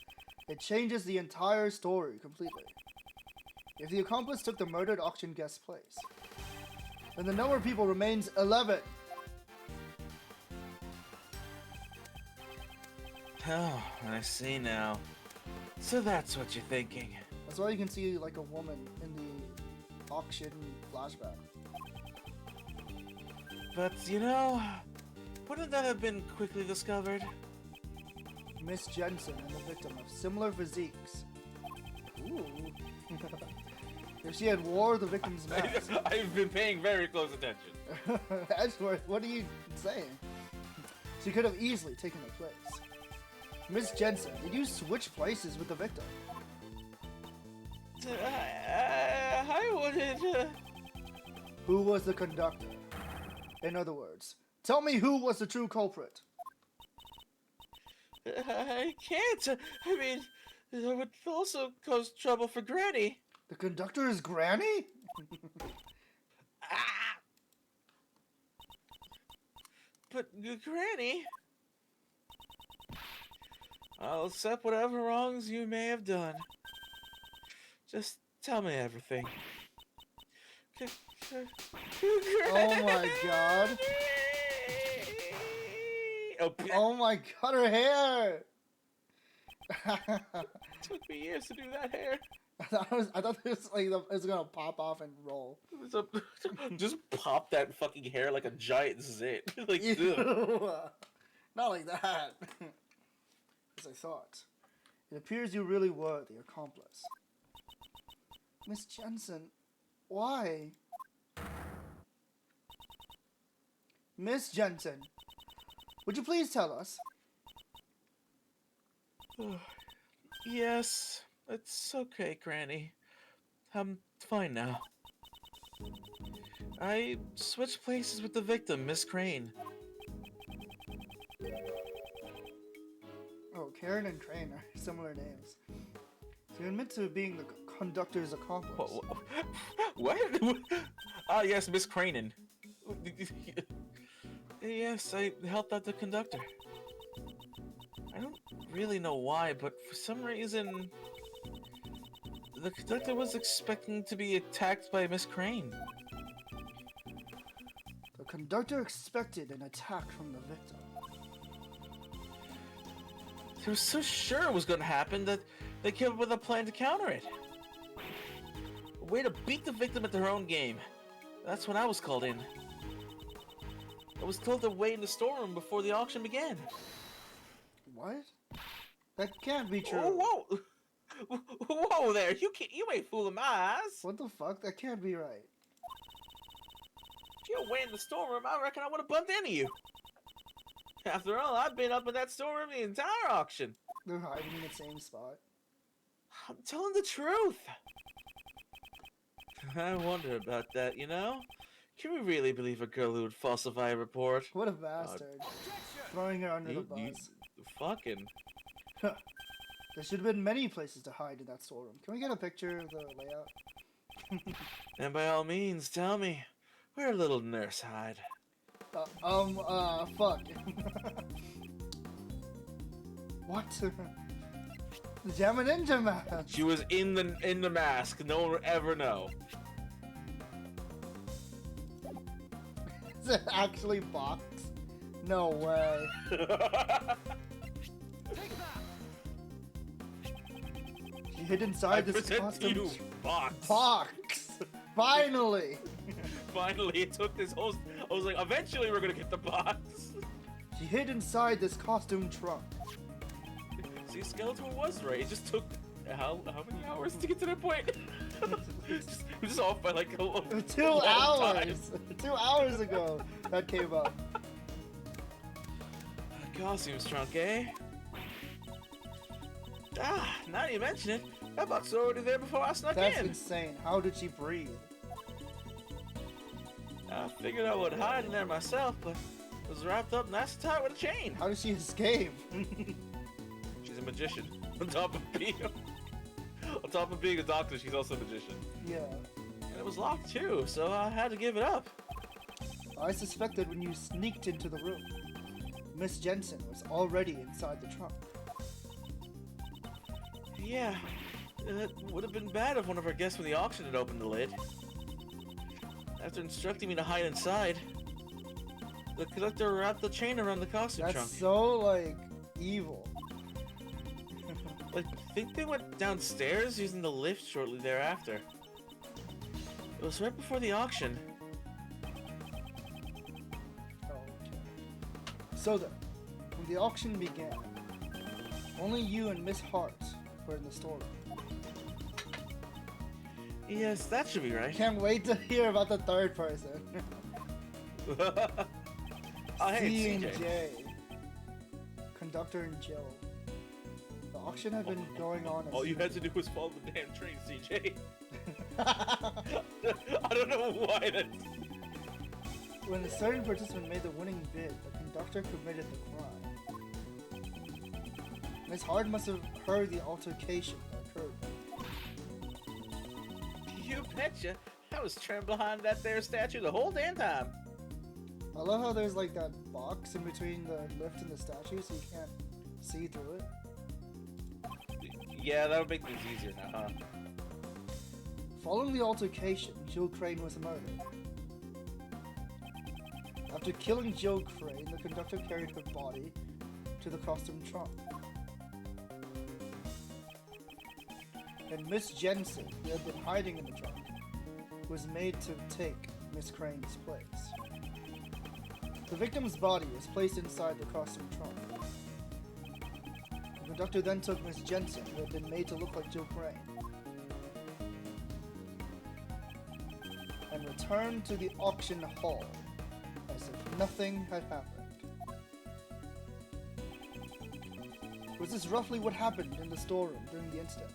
it changes the entire story completely. If the accomplice took the murdered auction guest's place, then the number of people remains 11. Oh, I see now. So that's what you're thinking. That's why you can see like a woman in the auction flashback. But, you know, wouldn't that have been quickly discovered? Miss Jensen and the victim have similar physiques. Ooh. If she had wore the victim's mask. I've been paying very close attention. Edgeworth, what are you saying? She could have easily taken her place. Miss Jensen, did you switch places with the victim? I wouldn't. Who was the conductor? In other words, tell me who was the true culprit. I can't. I mean, that would also cause trouble for Granny. The conductor is Granny? Ah! But Granny, I'll accept whatever wrongs you may have done. Just tell me everything. Oh my god. Oh my god, her hair! Took me years to do that hair. I thought it was like it was gonna pop off and roll. Just pop that fucking hair like a giant zit. Like, Ew. Not like that. As I thought. It appears you really were the accomplice. Miss Jensen, why? Miss Jensen, would you please tell us? Yes, it's okay, Granny. I'm fine now. I switched places with the victim, Miss Crane. Oh, Karen and Crane are similar names. So you admit to being the conductor's accomplice. What? Ah, yes, Miss Cranen. Yes, I helped out the conductor. I don't really know why, but for some reason, the conductor was expecting to be attacked by Miss Crane. The conductor expected an attack from the victim. They were so sure it was going to happen that they came up with a plan to counter it. A way to beat the victim at their own game. That's when I was called in. I was told to wait in the storeroom before the auction began. What? That can't be true. Oh, whoa! Whoa there! You ain't fooling my eyes. What the fuck? That can't be right. If you were in the storeroom, I reckon I would have bumped into you. After all, I've been up in that storeroom the entire auction. They're hiding in the same spot. I'm telling the truth. I wonder about that, you know? Can we really believe a girl who would falsify a report? What a bastard. Throwing her under the bus. Fucking... There should have been many places to hide in that storeroom. Can we get a picture of the layout? And by all means, tell me, where little nurse hide? Fuck. What? The Jammin' Ninja mask. She was in the mask. No one would ever know. Is it actually box? No way. She hid inside this present costume. you, box. Box. Finally. Finally, it took this whole. I was like, eventually we're gonna get the box. She hid inside this costume trunk. See, Skeletor was right. It just took how many hours to get to that point? We're just off by like a 2 long hours. 2 hours ago that came up. Costumes trunk, eh? Ah, now you mention it, that box was already there before I snuck That's in. insane. How did she breathe? I figured I would hide in there myself, but it was wrapped up nice and tight with a chain. How did she escape? She's a magician. On top of being a doctor, she's also a magician. Yeah. And it was locked too, so I had to give it up. I suspected when you sneaked into the room, Miss Jensen was already inside the trunk. Yeah, it would have been bad if one of our guests from the auction had opened the lid. After instructing me to hide inside, the conductor wrapped the chain around the costume That's trunk. so, like, evil. Like, I think they went downstairs using the lift shortly thereafter. It was right before the auction. Okay. So then, when the auction began, only you and Miss Hart were in the storeroom. Yes, that should be right. Can't wait to hear about the third person. Oh, hey, C it's and CJ. J. Conductor and Joe. The auction had been going on. All you had to do was follow the damn train, CJ. I don't know why that. When a certain participant made the winning bid, the conductor committed the crime. Miss Hart must have heard the altercation that occurred. You betcha. I was trapped behind that there statue the whole damn time. I love how there's like that box in between the lift and the statue so you can't see through it. Yeah, that would make things easier now, huh? Following the altercation, Jill Crane was murdered. After killing Jill Crane, the conductor carried her body to the costume trunk. And Miss Jensen, who had been hiding in the trunk, was made to take Miss Crane's place. The victim's body was placed inside the costume trunk. The conductor then took Miss Jensen, who had been made to look like Jill Crane, and returned to the auction hall as if nothing had happened. Was this roughly what happened in the storeroom during the incident?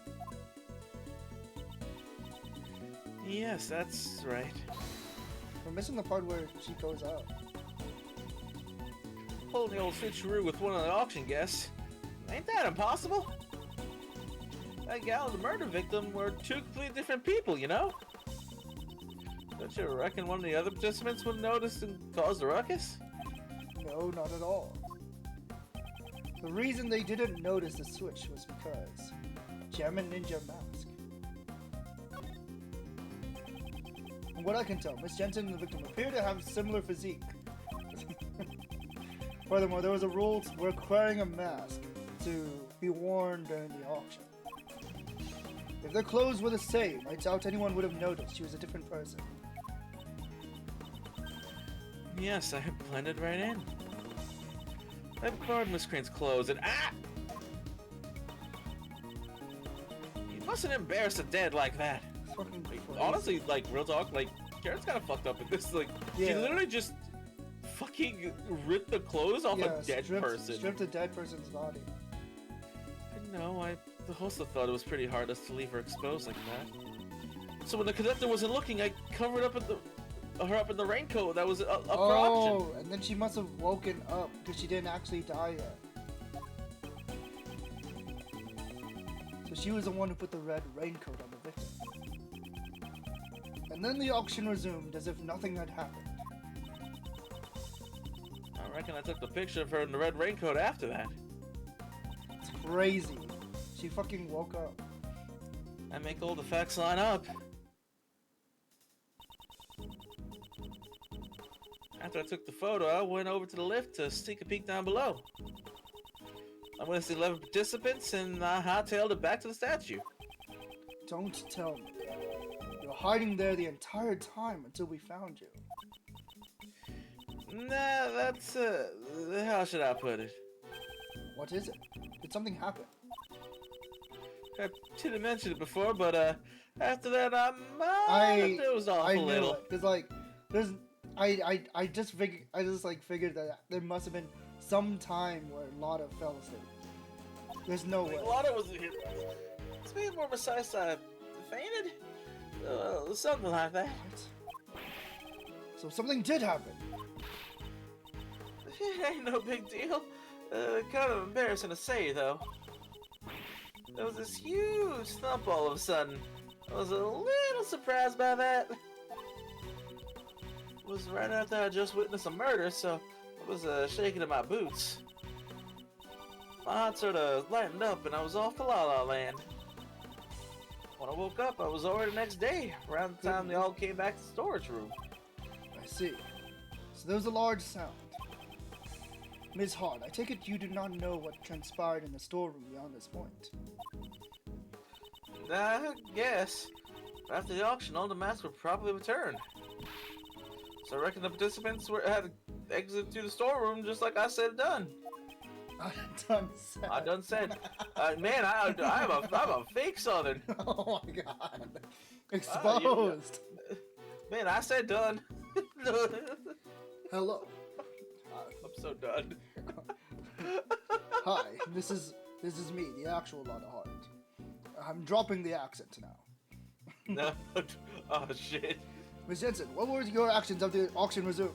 Yes, that's right. We're missing the part where she goes out. Pulling the old switcheroo with one of the auction guests. Ain't that impossible? That gal and the murder victim were two completely different people, you know? Don't you reckon one of the other participants would notice and cause a ruckus? No, not at all. The reason they didn't notice the switch was because Jammin' Ninja mask. From what I can tell, Miss Jensen and the victim appear to have similar physique. Furthermore, there was a rule requiring a mask to be worn during the auction. If their clothes were the same, I doubt anyone would have noticed she was a different person. Yes, I blended right in. I borrowed Miss Crane's clothes and You mustn't embarrass the dead like that. Fucking crazy. Honestly, like, real talk, like, Karen's kind of fucked up in this. Like, she Yeah. literally just fucking ripped the clothes off a dead person. Stripped a dead person's body. No, the host thought it was pretty heartless to leave her exposed like that. So when the conductor wasn't looking, I covered her up in the raincoat that was up for auction. Oh, and then she must have woken up because she didn't actually die yet. So she was the one who put the red raincoat on the victim. And then the auction resumed as if nothing had happened. I reckon I took the picture of her in the red raincoat after that. It's crazy. She fucking woke up. I make all the facts line up. After I took the photo, I went over to the lift to sneak a peek down below. I witnessed the 11 participants and I hightailed it back to the statue. Don't tell me. You're hiding there the entire time until we found you. Nah, that's, how should I put it? What is it? Did something happen? I didn't mention it before, but, after that, I dozed off a knew little. it. Cause like, I just figured that there must have been some time where Lotta fell asleep. There's no way. Lotta was, to be more precise, fainted? Something like that. What? So something did happen. It ain't no big deal. Kind of embarrassing to say, though. There was this huge thump all of a sudden. I was a little surprised by that. It was right after I just witnessed a murder, so I was shaking in my boots. My heart sort of lightened up and I was off to La La Land. When I woke up, I was already the next day, around the time they all came back to the storage room. I see. So there was a large sound. Ms. Hart, I take it you do not know what transpired in the storeroom beyond this point. I guess. After the auction, all the masks were properly returned. So I reckon the participants had exited to the storeroom just like I said done. I done said. Man, I'm a fake Southern. Oh my god. Exposed. Man, I said done. Hello. I'm so done. Hi, this is me, the actual Lotta Hart. I'm dropping the accent now. No. Oh shit. Ms. Jensen, what were your actions after the auction resumed?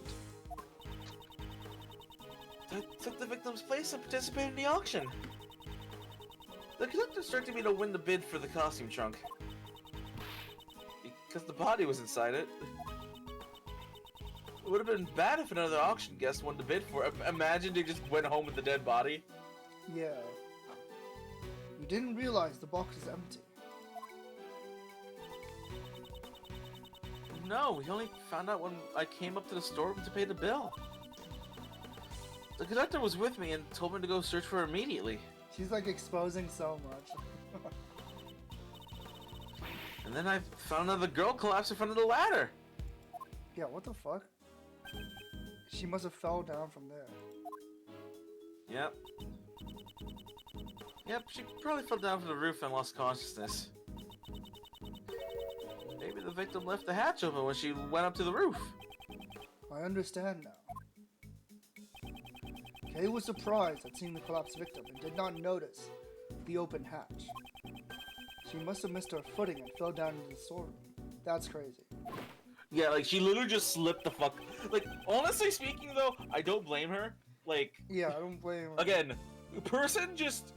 I took the victim's place and participated in the auction. The conductor instructed me to win the bid for the costume trunk. Because the body was inside it. It would have been bad if another auction guest won the bid for it. Imagine they just went home with the dead body. Yeah. You didn't realize the box is empty. No, we only found out when I came up to the storeroom to pay the bill. The conductor was with me and told me to go search for her immediately. She's like exposing so much. And then I found another girl collapsed in front of the ladder. Yeah, what the fuck? She must have fell down from there. Yep. Yep, she probably fell down from the roof and lost consciousness. Maybe the victim left the hatch open when she went up to the roof. I understand now. Kay was surprised at seeing the collapsed victim and did not notice the open hatch. She must have missed her footing and fell down into the storeroom. That's crazy. Yeah, like she literally just slipped the fuck. Like honestly speaking, though, I don't blame her. Like Yeah, I don't blame her. again, the person just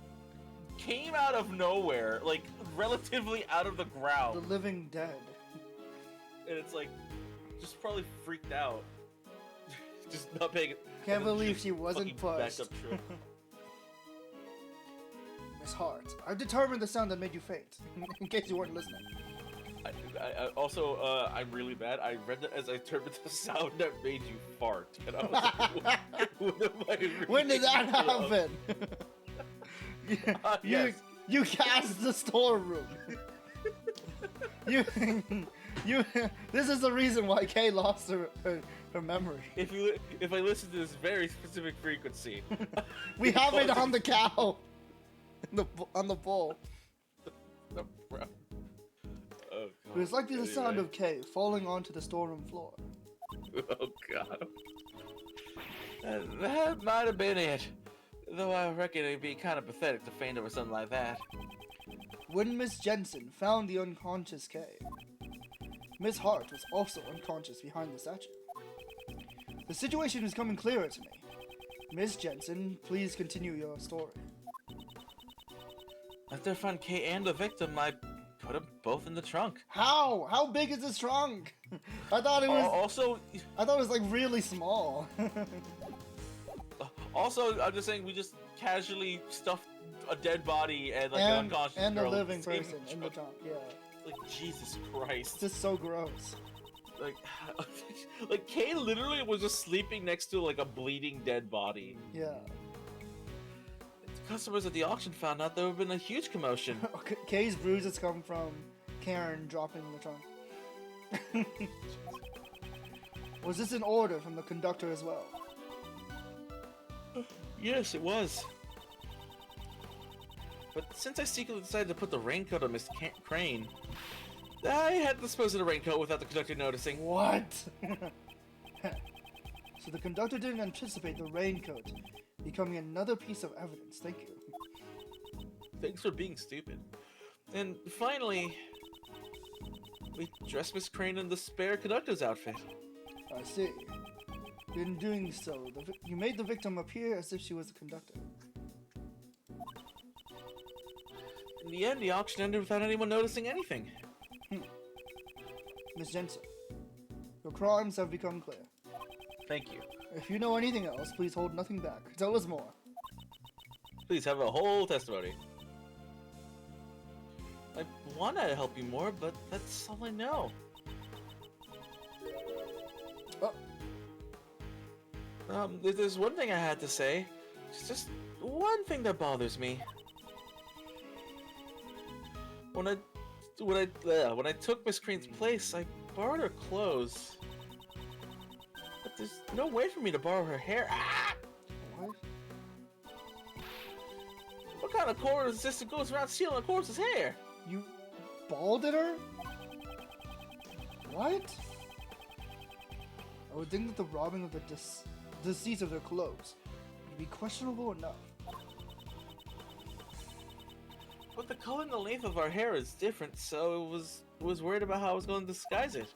came out of nowhere, like relatively out of the The ground, living dead. and it's like just probably freaked out, just not paying. Can't and then believe just she wasn't fucking backed pushed. up trip. Miss Hart, I've determined the sound that made you faint, in case you weren't listening. I also, I'm really bad. I read that as I determined the sound that made you fart, and I was like, what am I reading When did that of? happen? Yes. You cast the storeroom. you this is the reason why Kay lost her memory. If I listen to this very specific frequency, We have it on the cow. On the bowl. Oh, God. It was likely the sound of Kay falling onto the storeroom floor. Oh God. That might have been it. Though I reckon it'd be kind of pathetic to faint over something like that. When Miss Jensen found the unconscious Kay, Miss Hart was also unconscious behind the statue. The situation is coming clearer to me. Miss Jensen, please continue your story. After I found Kay and the victim, I put put them both in the trunk. How? How big is this trunk? I thought it was. Also, I thought it was like really small. I'm just saying we just casually stuffed a dead body and like an and unconscious and a girl living in the same person in the trunk. Yeah. Like Jesus Christ. It's just so gross. Like, like Kay literally was just sleeping next to like a bleeding dead body. Yeah. Customers at the auction found out there had been a huge commotion. Kay's bruises come from Karen dropping the trunk. Was this an order from the conductor as well? Yes, it was. But since I secretly decided to put the raincoat on Miss Crane, I had to dispose of the raincoat without the conductor noticing. What? So the conductor didn't anticipate the raincoat becoming another piece of evidence. Thank you. Thanks for being stupid. And finally, we dressed Miss Crane in the spare conductor's outfit. I see. In doing so, you made the victim appear as if she was the conductor. In the end, the auction ended without anyone noticing anything. Miss Jensen, your crimes have become clear. Thank you. If you know anything else, please hold nothing back. Tell us more. Please have a whole testimony. I want to help you more, but that's all I know. Oh. There's one thing I had to say. It's just one thing that bothers me. When I took Miss Crane's place, I borrowed her clothes. But there's no way for me to borrow her hair. Ah! What? What kind of cord is this that goes around stealing a corpse's hair? You balded her? What? I would think that the robbing of the deceit of their clothes would be questionable enough. But the color and the length of our hair is different, so I was worried about how I was going to disguise it.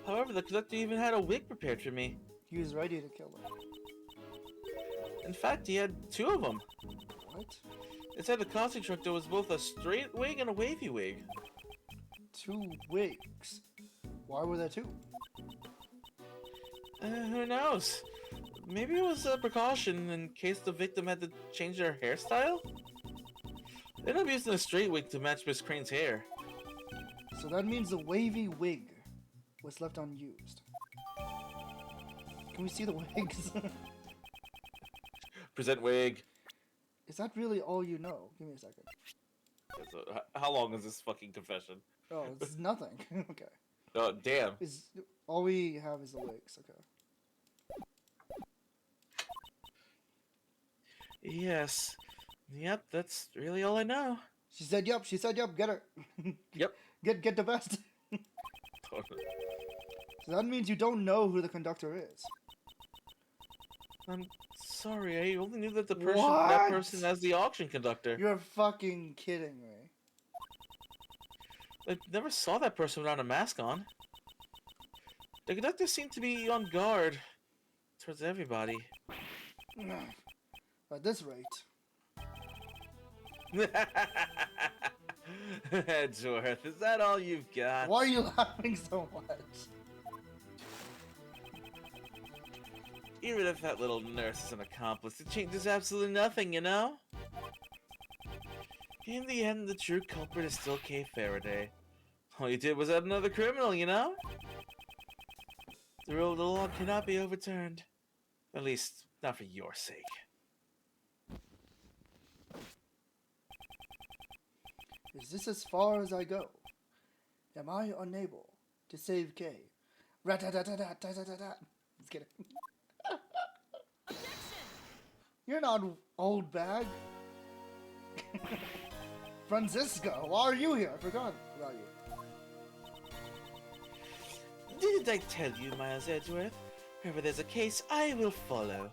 However, the conductor even had a wig prepared for me. He was ready to kill her. In fact, he had two of them. What? Inside the costume truck, there was both a straight wig and a wavy wig. 2 wigs? Why were there 2? Who knows? Maybe it was a precaution in case the victim had to change their hairstyle? They ended up using a straight wig to match Miss Crane's hair. So that means the wavy wig was left unused. Can we see the wigs? Present wig. Is that really all you know? Give me a second. So, how long is this fucking confession? Oh, it's nothing. Okay. Oh, damn. All we have is the wigs. Okay. Yes. Yep, that's really all I know. She said yep. She said yep. Get her. Yep. Get the best. So that means you don't know who the conductor is. I'm sorry, I only knew that that What? person as the auction conductor. You're fucking kidding me. I never saw that person without a mask on. The conductor seemed to be on guard towards everybody. At this rate. Edgeworth, is that all you've got? Why are you laughing so much? Even if that little nurse is an accomplice, it changes absolutely nothing, you know? In the end, the true culprit is still Kay Faraday. All you did was add another criminal, you know? The rule of the law cannot be overturned. At least, not for your sake. Is this as far as I go? Am I unable to save Kay? Rat-a-tat-a-tat-tat-tat-tat. Just kidding. You're not old bag. Francisco, why are you here? I forgot about you. Didn't I tell you, Miles Edgeworth? Wherever there's a case, I will follow.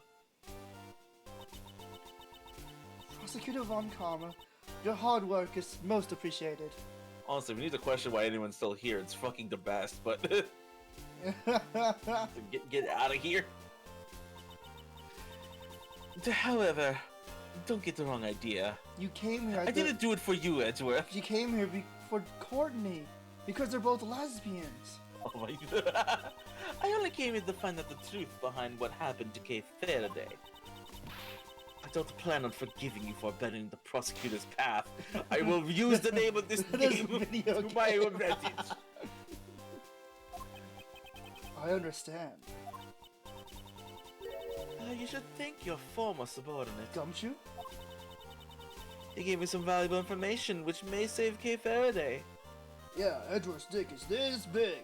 Prosecutor Von Karma, your hard work is most appreciated. Honestly, we need to question why anyone's still here. It's fucking the best, but get out of here. However, don't get the wrong idea. You came here. I didn't do it for you, Edgeworth. You came here for Courtney because they're both lesbians. Oh my god. I only came in to find out the truth behind what happened to Kay Faraday. I don't plan on forgiving you for bending the prosecutor's path. I will use the name of this game video to my game. advantage. I understand. You should thank your former subordinate. Gumshoe? He gave me some valuable information which may save Kay Faraday. Yeah, Edward's dick is this big.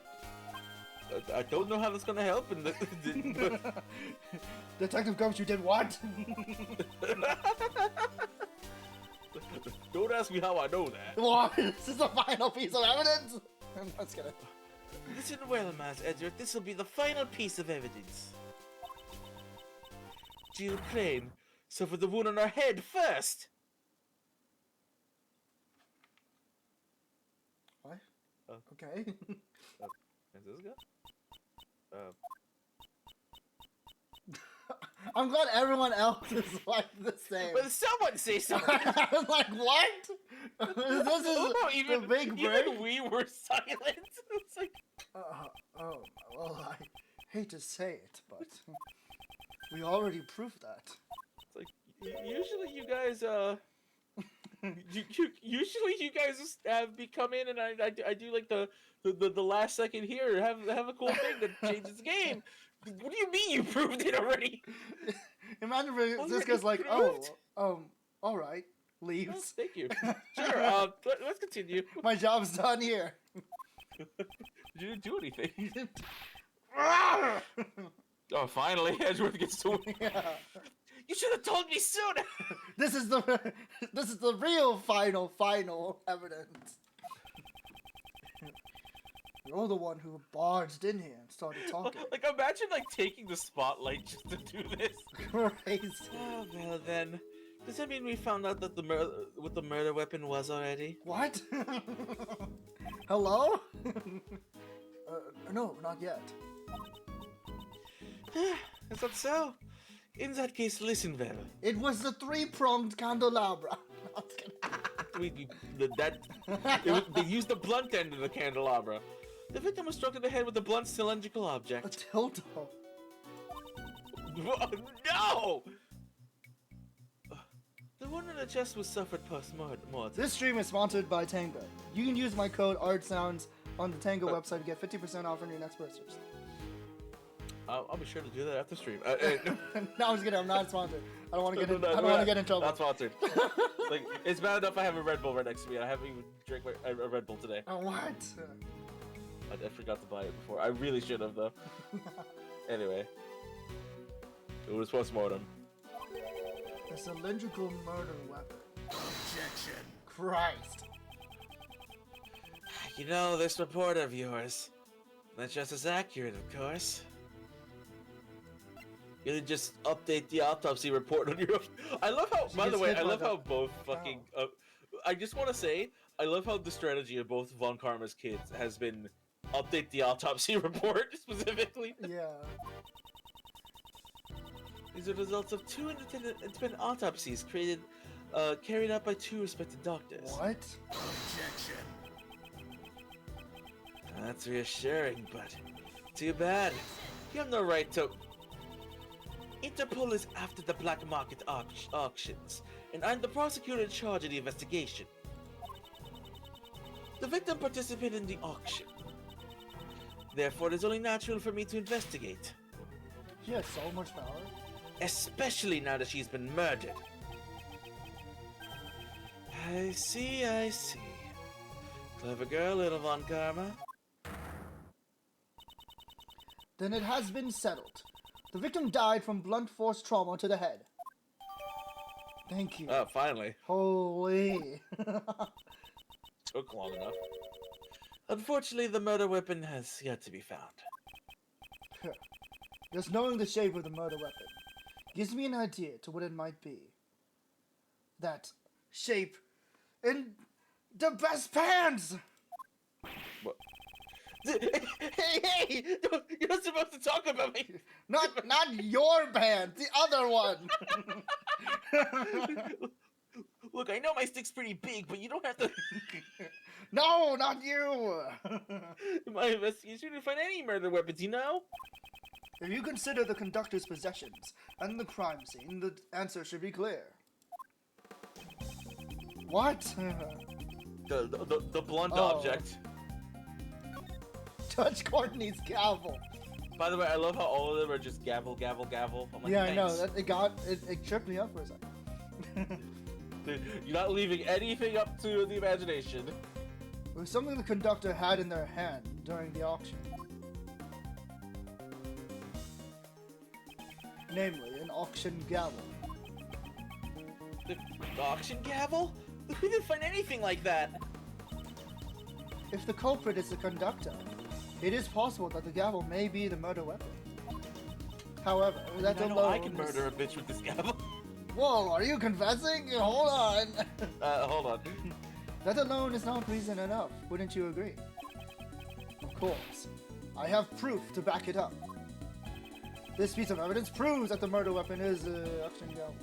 I don't know how that's gonna help in the Detective Gumshoe did what? Don't ask me how I know that. What? This is the final piece of evidence? I'm just gonna... Listen well, Master Edward. This will be the final piece of evidence. Jill Crane suffered the wound on her head first. What? Oh. Okay. Is this good? I'm glad everyone else is like the same. Will someone say something? I'm like, what? This is even, the big break? Even we were silent. It's like... Oh, well, I hate to say it, but we already proved that. It's like usually you guys usually you guys just have me come in and I do like the last second here, have a cool thing that changes the game. What do you mean you proved it already? Imagine if this guy's like, all right, leaves. Oh, thank you. Sure. Let's continue. My job's done here. You didn't do anything. Oh, finally, Edgeworth gets to win. Yeah. You should have told me sooner. This is the real final evidence. You're the one who barged in here and started talking. Like, imagine like taking the spotlight just to do this. Crazy. Oh, well then. Does that mean we found out that what the murder weapon was already? What? Hello? No, not yet. Is that so? In that case, listen well. It was the three-pronged candelabra. No, I'm just kidding. They used the blunt end of the candelabra. The victim was struck in the head with a blunt cylindrical A object. dildo. No! The wound in the chest was suffered post-mortem. This stream is sponsored by Tango. You can use my code artssounds on the Tango website to get 50% off on your next purchase. I'll be sure to do that after stream. No, I'm just kidding. I'm not sponsored. I don't want to get in. I don't want to get in trouble. Not sponsored. Like, it's bad enough I have a Red Bull right next to me. I haven't even drank a Red Bull today. Oh, what? I forgot to buy it before. I really should have though. Anyway, it was postmortem. A cylindrical murder weapon. Objection. Christ. You know, this report of yours, not just as accurate, of course. You didn't just update the autopsy report on your. I love how. By the way, I love how both fucking. I just want to say, I love how the strategy of both Von Karma's kids has been update the autopsy report specifically. Yeah. These are the results of 2 independent autopsies carried out by 2 respected doctors. What? Objection. That's reassuring, but too bad. You have no right to... Interpol is after the black market auctions, and I'm the prosecutor in charge of the investigation. The victim participated in the auction. Therefore, it is only natural for me to investigate. She has so much power. Especially now that she's been murdered. I see, I see. Clever girl, little Von Karma. Then it has been settled. The victim died from blunt force trauma to the head. Thank you. Oh, finally. Holy. Took long enough. Unfortunately, the murder weapon has yet to be found. Just knowing the shape of the murder weapon gives me an idea to what it might be. That shape in the best pants! What? Hey! You're not supposed to talk about me! Not your pants, the other one! Look, I know my stick's pretty big, but you don't have to. No, not you! In my investigation, didn't find any murder weapons, you know? If you consider the conductor's possessions and the crime scene, the answer should be clear. What? The blunt Oh. object. Judge Courtney's gavel. By the way, I love how all of them are just gavel, gavel, gavel. I'm like, Yeah, I know. thanks. It tripped me up for a second. Dude, you're not leaving anything up to the imagination. It was something the conductor had in their hand during the auction. Namely, an auction gavel. The auction gavel? We didn't find anything like that. If the culprit is the conductor, it is possible that the gavel may be the murder weapon. However, that I know alone I can murder a bitch with this gavel. Whoa, are you confessing? Hold on. Hold on. That alone is not reason enough, wouldn't you agree? Of course. I have proof to back it up. This piece of evidence proves that the murder weapon is auction gavel.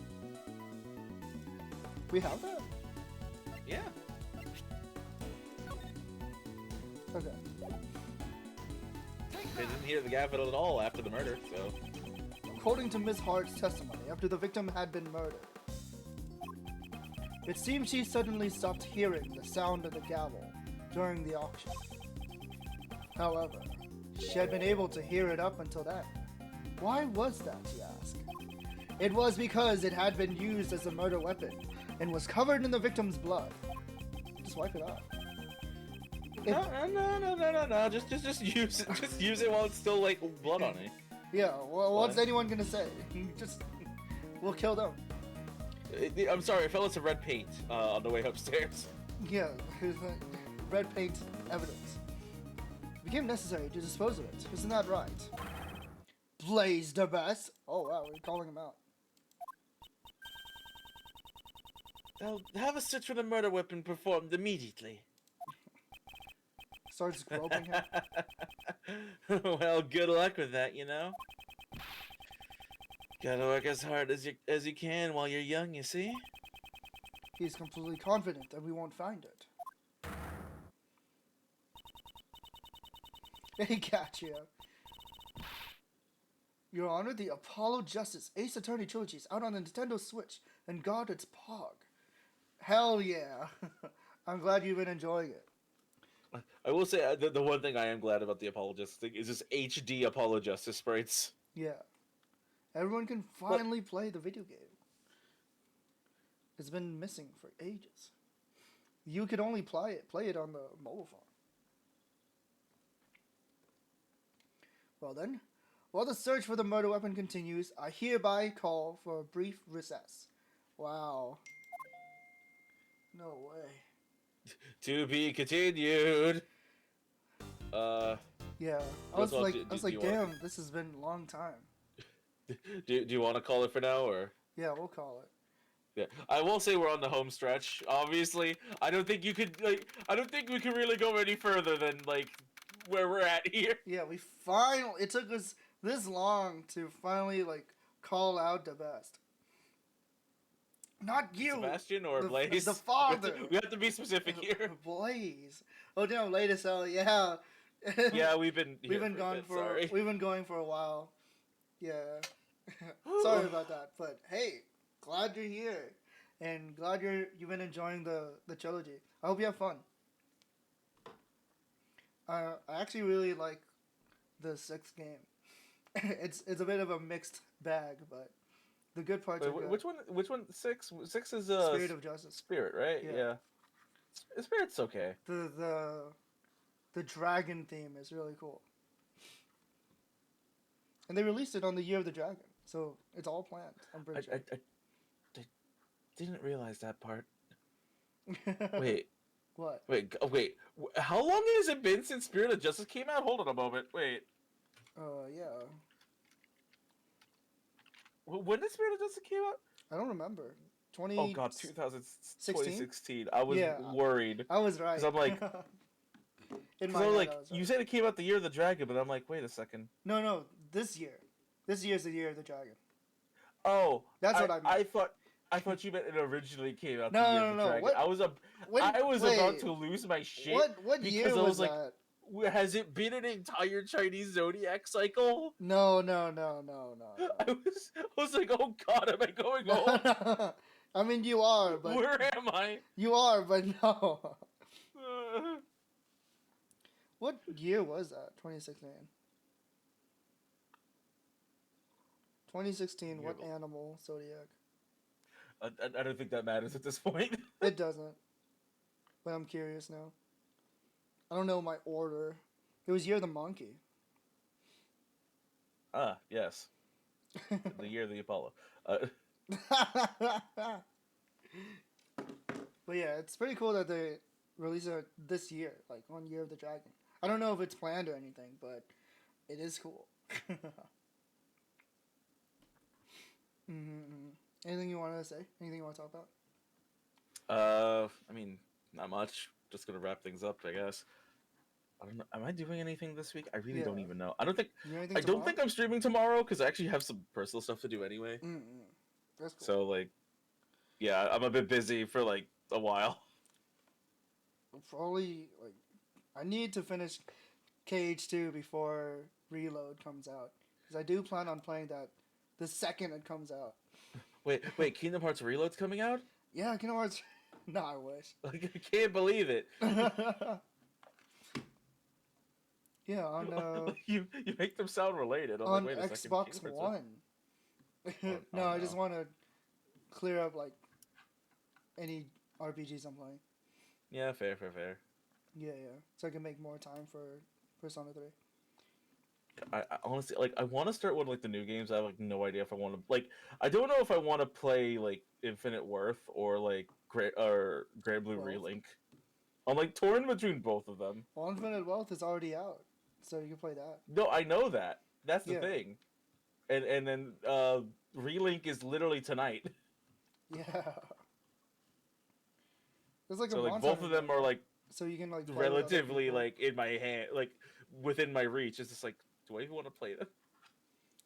We have that? Yeah. Okay. They didn't hear the gavel at all after the murder, so. According to Ms. Hart's testimony, after the victim had been murdered, it seems she suddenly stopped hearing the sound of the gavel during the auction. However, she had been able to hear it up until then. Why was that, you ask? It was because it had been used as a murder weapon and was covered in the victim's blood. Just wipe it off. No. Just use it. Just use it while it's still like blood on it. Yeah, well, what's Fine. anyone gonna say? Just, we'll kill them. I'm sorry, I fell into red paint on the way upstairs. Yeah, red paint evidence. It became necessary to dispose of it. Isn't that right? Blaze the best. Oh wow, we're calling him out. I'll have a search for the murder weapon performed immediately. Starts groping him. Well, good luck with that, you know. Gotta work as hard as you can while you're young, you see. He's completely confident that we won't find it. Hey, Gotcha. Your Honor, the Apollo Justice Ace Attorney Trilogy is out on the Nintendo Switch, and God, it's Pog. Hell yeah. I'm glad you've been enjoying it. I will say the one thing I am glad about the Apollo Justice thing is this HD Apollo Justice sprites. Yeah. Everyone can finally play the video game. It's been missing for ages. You could only play it on the mobile phone. Well then, while the search for the murder weapon continues, I hereby call for a brief recess. Wow. No way. To be continued. Yeah, I That's was all. like, Do you damn, this has been a long time. Do you want to call it for now, or? Yeah, we'll call it. Yeah, I will say we're on the home stretch. Obviously, I don't think you could I don't think we can really go any further than where we're at here. Yeah, it took us this long to finally call out the best. Not you, Sebastian or the, Blaze? the father. We have to be specific here. Blaze. Oh damn, latest out. Yeah. Yeah, we've been gone a bit, sorry. we've been going for a while. Yeah. Sorry about that, but hey, glad you're here, and glad you've been enjoying the trilogy. I hope you have fun. I actually really like the sixth game. It's a bit of a mixed bag, but the good parts are good. Which one? Six is Spirit of Justice. Spirit, right? Yeah. Spirit's okay. The dragon theme is really cool. And they released it on the Year of the Dragon, so it's all planned. I'm pretty sure. I didn't realize that part. Wait. What? Wait. How long has it been since Spirit of Justice came out? Hold on a moment. Wait. Yeah. When did Spirit of Justice came out? I don't remember. Oh god, 2016. I was worried. I was right. Because I'm like, in so my head, like I was you right. said it came out the Year of the Dragon, but I'm like, wait a second. No, this year. This year's the Year of the Dragon. Oh, That's what I meant. I thought I thought you meant it originally came out. No, the Year no, of the no. Dragon. What- I was about wait, to lose my shit. What year because I was was like, that? Has it been an entire Chinese zodiac cycle? No. I was like, oh god, am I going home? I mean, you are, but Where am I? you are, but no. What year was that? 2016. 2016. What Year- animal zodiac? I don't think that matters at this point. It doesn't. But I'm curious now. I don't know my order. It was Year of the Monkey. Ah, yes. The year of the Apollo. But yeah, it's pretty cool that they release it this year, like on Year of the Dragon. I don't know if it's planned or anything, but it is cool. Anything you want to say? Anything you want to talk about? I mean, not much. Just gonna wrap things up, I guess. I don't know. Am I doing anything this week? I really don't Yeah. even know. I don't think. You do anything I don't tomorrow? think I'm streaming tomorrow because I actually have some personal stuff to do anyway. That's cool. So like, yeah, I'm a bit busy for like a while. Probably like I need to finish KH2 before Reload comes out because I do plan on playing that the second it comes out. Wait, Kingdom Hearts Reload's coming out? Yeah, Kingdom Hearts. No, I wish. Like, I can't believe it. Yeah, on you make them sound related. I'm on like, wait a second, Xbox Kingdom Hearts One. No, oh, I just no. want to clear up like any RPGs I'm playing. Yeah, fair. Yeah, so I can make more time for Persona 3. I honestly like. I want to start one of like the new games. I have like no idea if I want to like. I don't know if I want to play like Infinite Worth or like Grand Blue Wealth. Relink. I'm like torn between both of them. Well, Infinite Wealth is already out, so you can play that. No, I know that. That's the Yeah. thing. And then Relink is literally tonight. Yeah. There's like So a like Monster both of them Hunter, are like so you can like play with other relatively people. like in my hand, like within my reach. It's just like, do I even want to play them?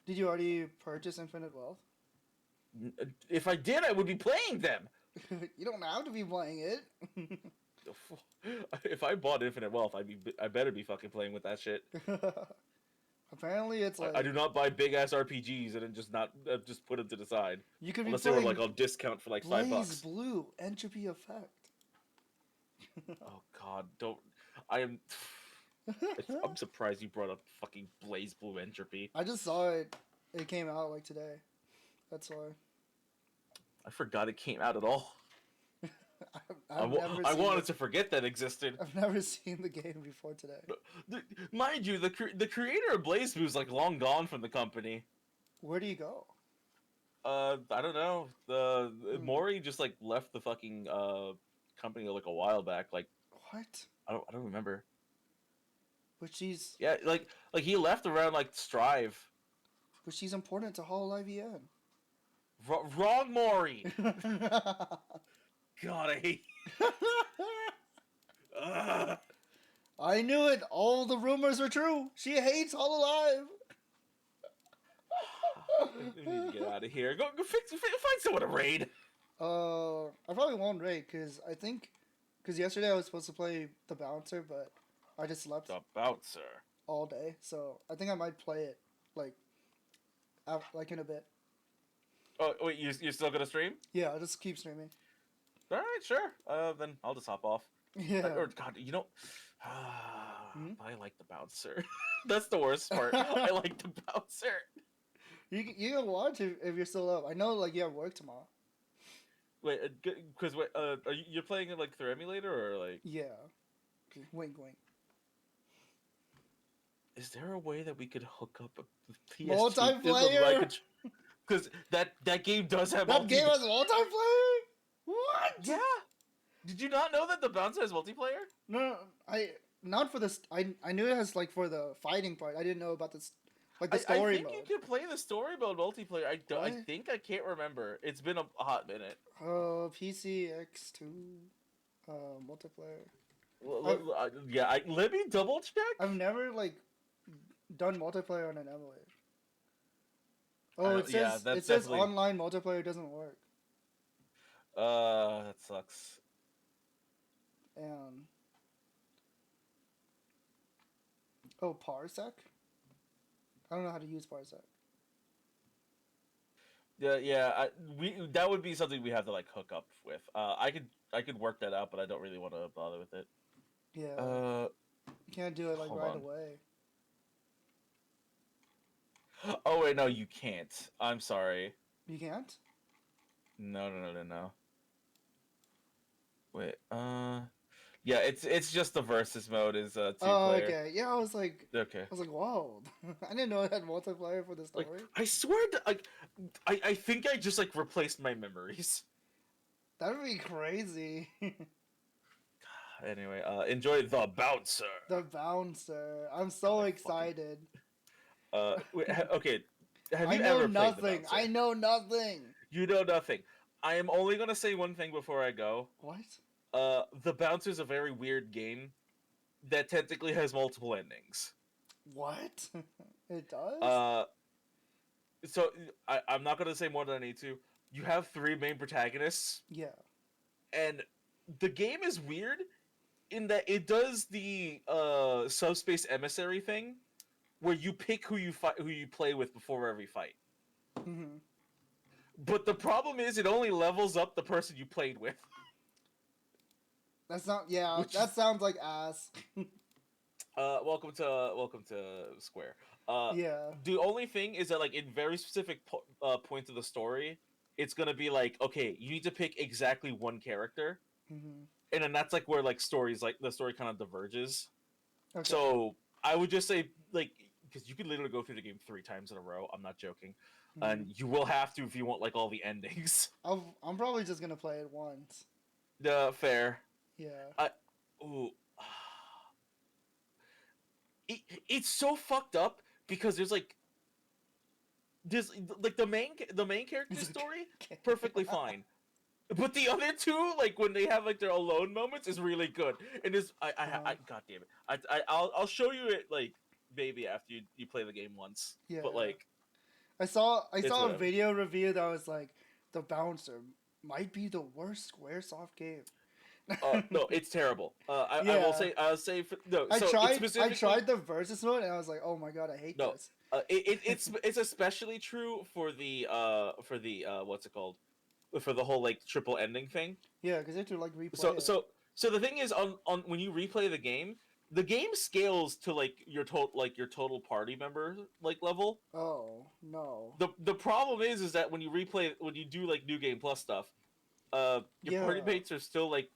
Did you already purchase Infinite Wealth? If I did, I would be playing them. You don't have to be playing it. If I bought Infinite Wealth, I better be fucking playing with that shit. Apparently, it's like I do not buy big ass RPGs and then just put them to the side you could be unless they were playing like on discount for like Blaze $5. Blue Entropy Effect. Oh god, don't. I'm surprised you brought up fucking Blaze Blue Entropy. I just saw it. It came out like today. That's why. I forgot it came out at all. I I've wanted to forget that existed. I've never seen the game before today. Mind you, the creator of Blaze Blue is like long gone from the company. Where do you go? I don't know. Mori just like left the fucking company like a while back. Like What? I don't remember. But she's Yeah, like he left around like Strive. important to Hololive EN. Wrong Mori. God, I hate. Ugh. I knew it. All the rumors were true. She hates Hololive. We need to get out of here. Go find someone to raid. I probably won't raid because yesterday I was supposed to play the bouncer, but I just slept The bouncer. all day, so I think I might play it like in a bit. Oh wait, you're still gonna stream? Yeah, I'll just keep streaming. All right, sure. Then I'll just hop off. Yeah. Or God, you know, I like the bouncer. That's the worst part. I like the bouncer. You can watch if you're still up. I know like you have work tomorrow. Wait, because you're playing it like through emulator or like? Yeah. Wink, wink. Is there a way that we could hook up a Multiplayer? Because that game does have That game has multiplayer? What? Yeah. Did you not know that the bouncer has multiplayer? No, not for this. I knew it has like for the fighting part. I didn't know about this, like the story I think mode. you can play the story mode multiplayer. I What? think I can't remember. It's been a hot minute. PC X2, multiplayer. Yeah, let me double check. I've never like done multiplayer on an emulator. Oh, it says that's it says definitely- online multiplayer doesn't work. That sucks. And oh, Parsec. I don't know how to use Parsec. Yeah. That would be something we have to like hook up with. I could work that out, but I don't really want to bother with it. Yeah. You can't do it like hold right on. away. Oh wait, no, you can't. I'm sorry. You can't? No. Wait, yeah, it's just the versus mode is two Oh, player. okay. Yeah, Okay. I was like, whoa. I didn't know it had multiplayer for the story. Like, I swear to, like, I think I just like replaced my memories. That would be crazy. Anyway, enjoy the bouncer. The bouncer. I'm so excited. Wait, okay. Have I you know ever played the nothing. bouncer? I know nothing. You know nothing. I am only gonna say one thing before I go. What? The bouncer's a very weird game that technically has multiple endings. What? It does? So I'm not gonna say more than I need to. You have 3 main protagonists, Yeah. and the game is weird in that it does the subspace emissary thing, where you pick who you play with before every fight. Mm-hmm. But the problem is, it only levels up the person you played with. That's not. Yeah, Which that sounds like ass. Welcome to Square. Yeah. The only thing is that, like, in very specific points of the story, it's gonna be like, okay, you need to pick exactly one character, Mm-hmm. and then that's like where like stories like the story kind of diverges. Okay. So I would just say, like, because you could literally go through the game 3 times in a row. I'm not joking, and you will have to if you want like all the endings. I'm probably just gonna play it once. Fair. Yeah. Ooh. It's so fucked up because there's like the main character's story perfectly fine, but the other 2, like when they have like their alone moments, is really good. And is I god damn it, I'll show you it, like, maybe after you play the game once. Yeah. But like, I saw a whatever. video review that was like, the bouncer might be the worst SquareSoft game. No, it's terrible. I Yeah. I'll say no. I So it's tried specifically, the versus mode and I was like, oh my god, I hate No. this. It's especially true for the what's it called, for the whole like triple ending thing. Yeah, because you have to like replay it. So the thing is, on when you replay the game scales to like your total party member like level. Oh no. The problem is that when you do like New Game Plus stuff, your party mates are still like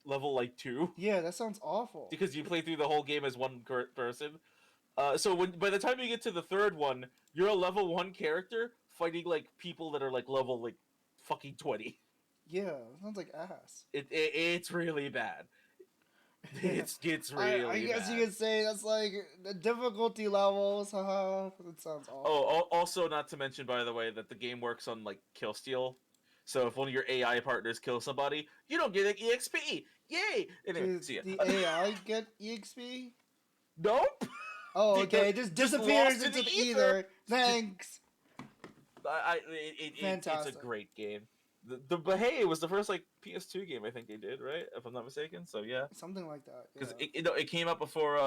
level like 2 Yeah, that sounds awful. because you play through the whole game as one person. So by the time you get to the 3rd one, you're a level 1 character fighting like people that are like level like fucking 20. Yeah, sounds like ass. It's really bad. It's really I guess bad. you could say that's like the difficulty levels. Haha, it sounds awful. Oh, also not to mention, by the way, that the game works on like kill steal. So if one of your AI partners kills somebody, you don't get an EXP. Yay! Anyway, Does see ya. the AI get EXP? Nope. Oh, okay. It just disappears lost in into the the ether. ether. Thanks. It's a Fantastic. great game. But hey, it was the first like PS2 game I think they did, right? If I'm not mistaken. So yeah, Something like that. because Yeah. it came out before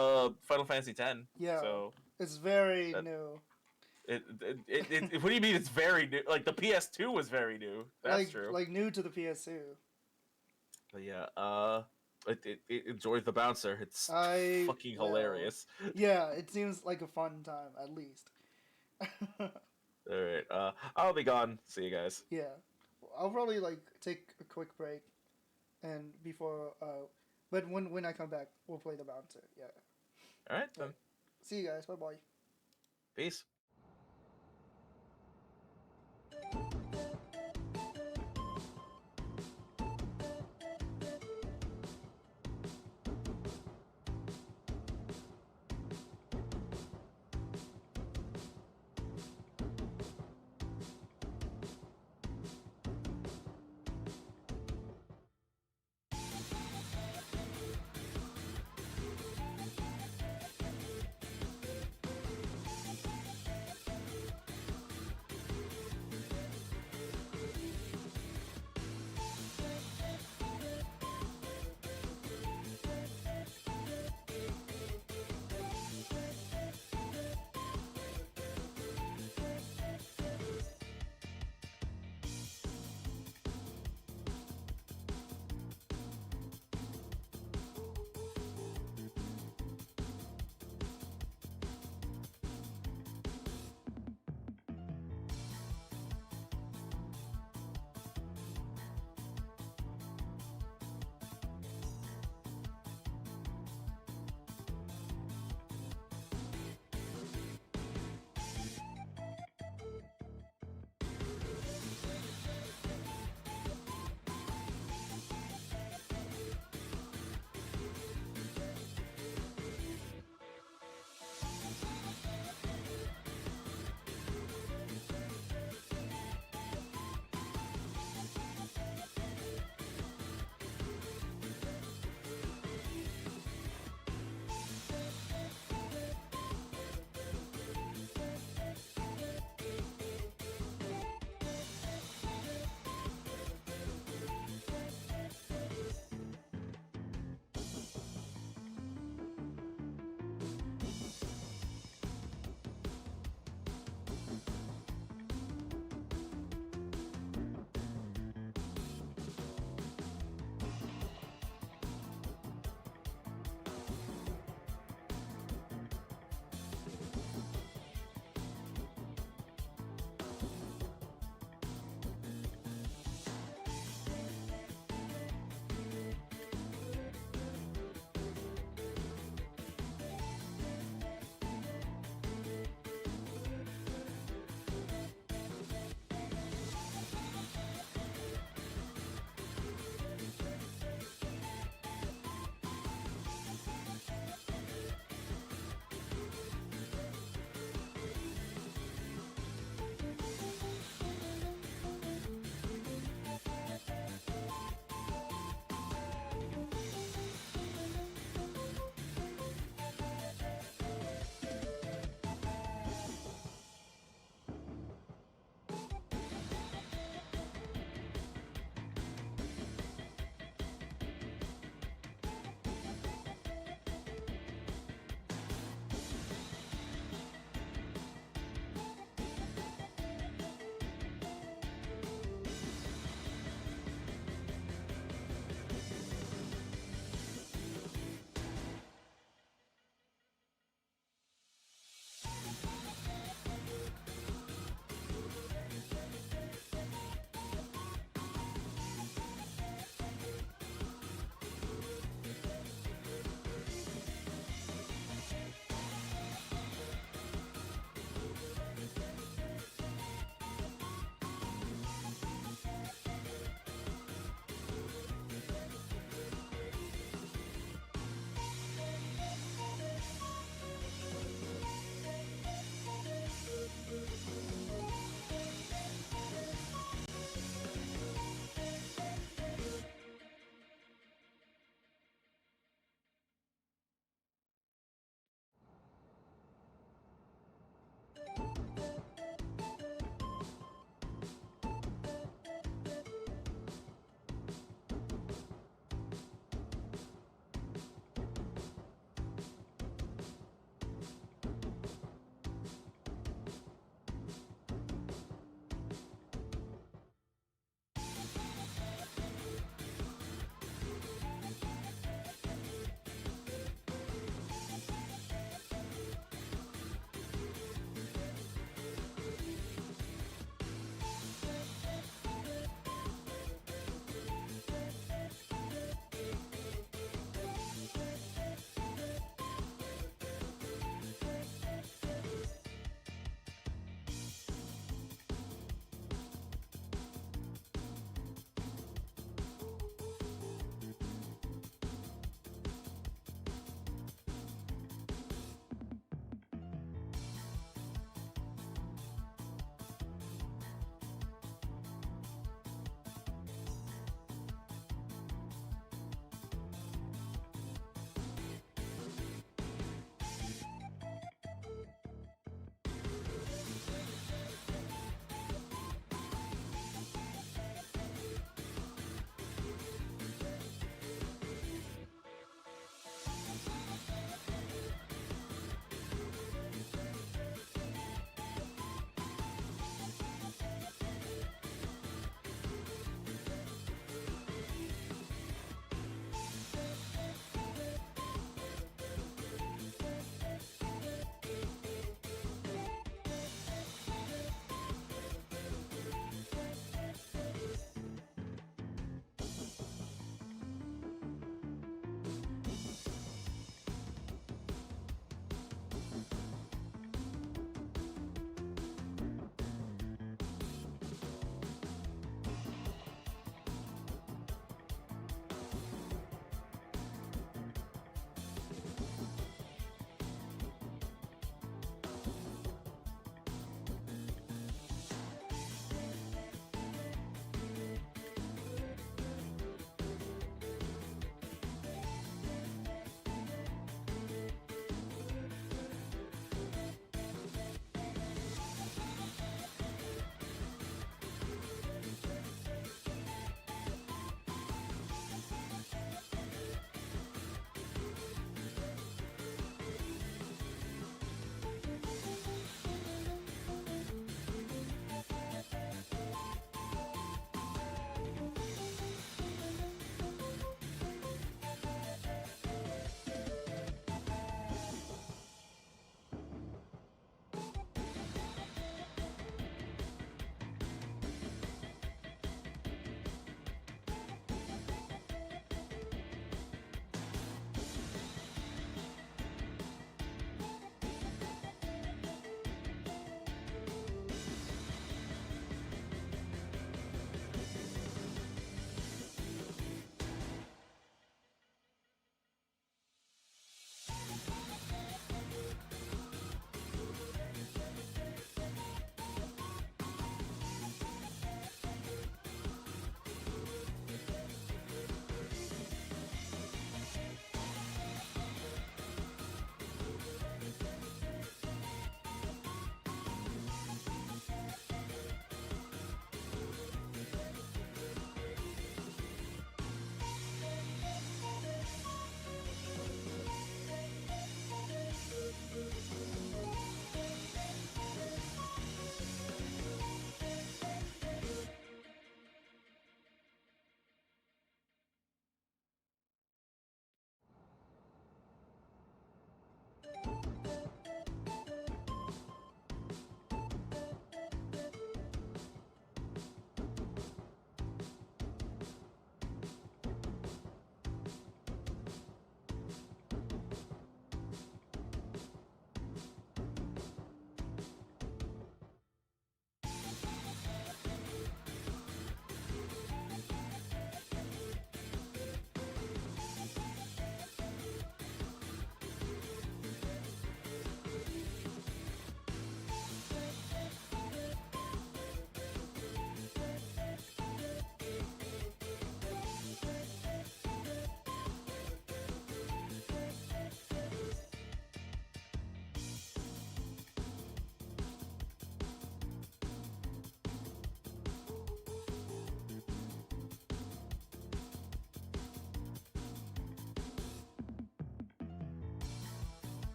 Final Fantasy X. Yeah. So It's very new. what do you mean it's very new? Like the PS2 was very new. That's true. Like new to the PS2. But yeah, it enjoyed the bouncer. It's I fucking will. hilarious. Yeah, it seems like a fun time at least. All right, I'll be gone. See you guys. Yeah, I'll probably like take a quick break, and before but when I come back, we'll play the bouncer. Yeah. All right then. See you guys. Bye bye. Peace.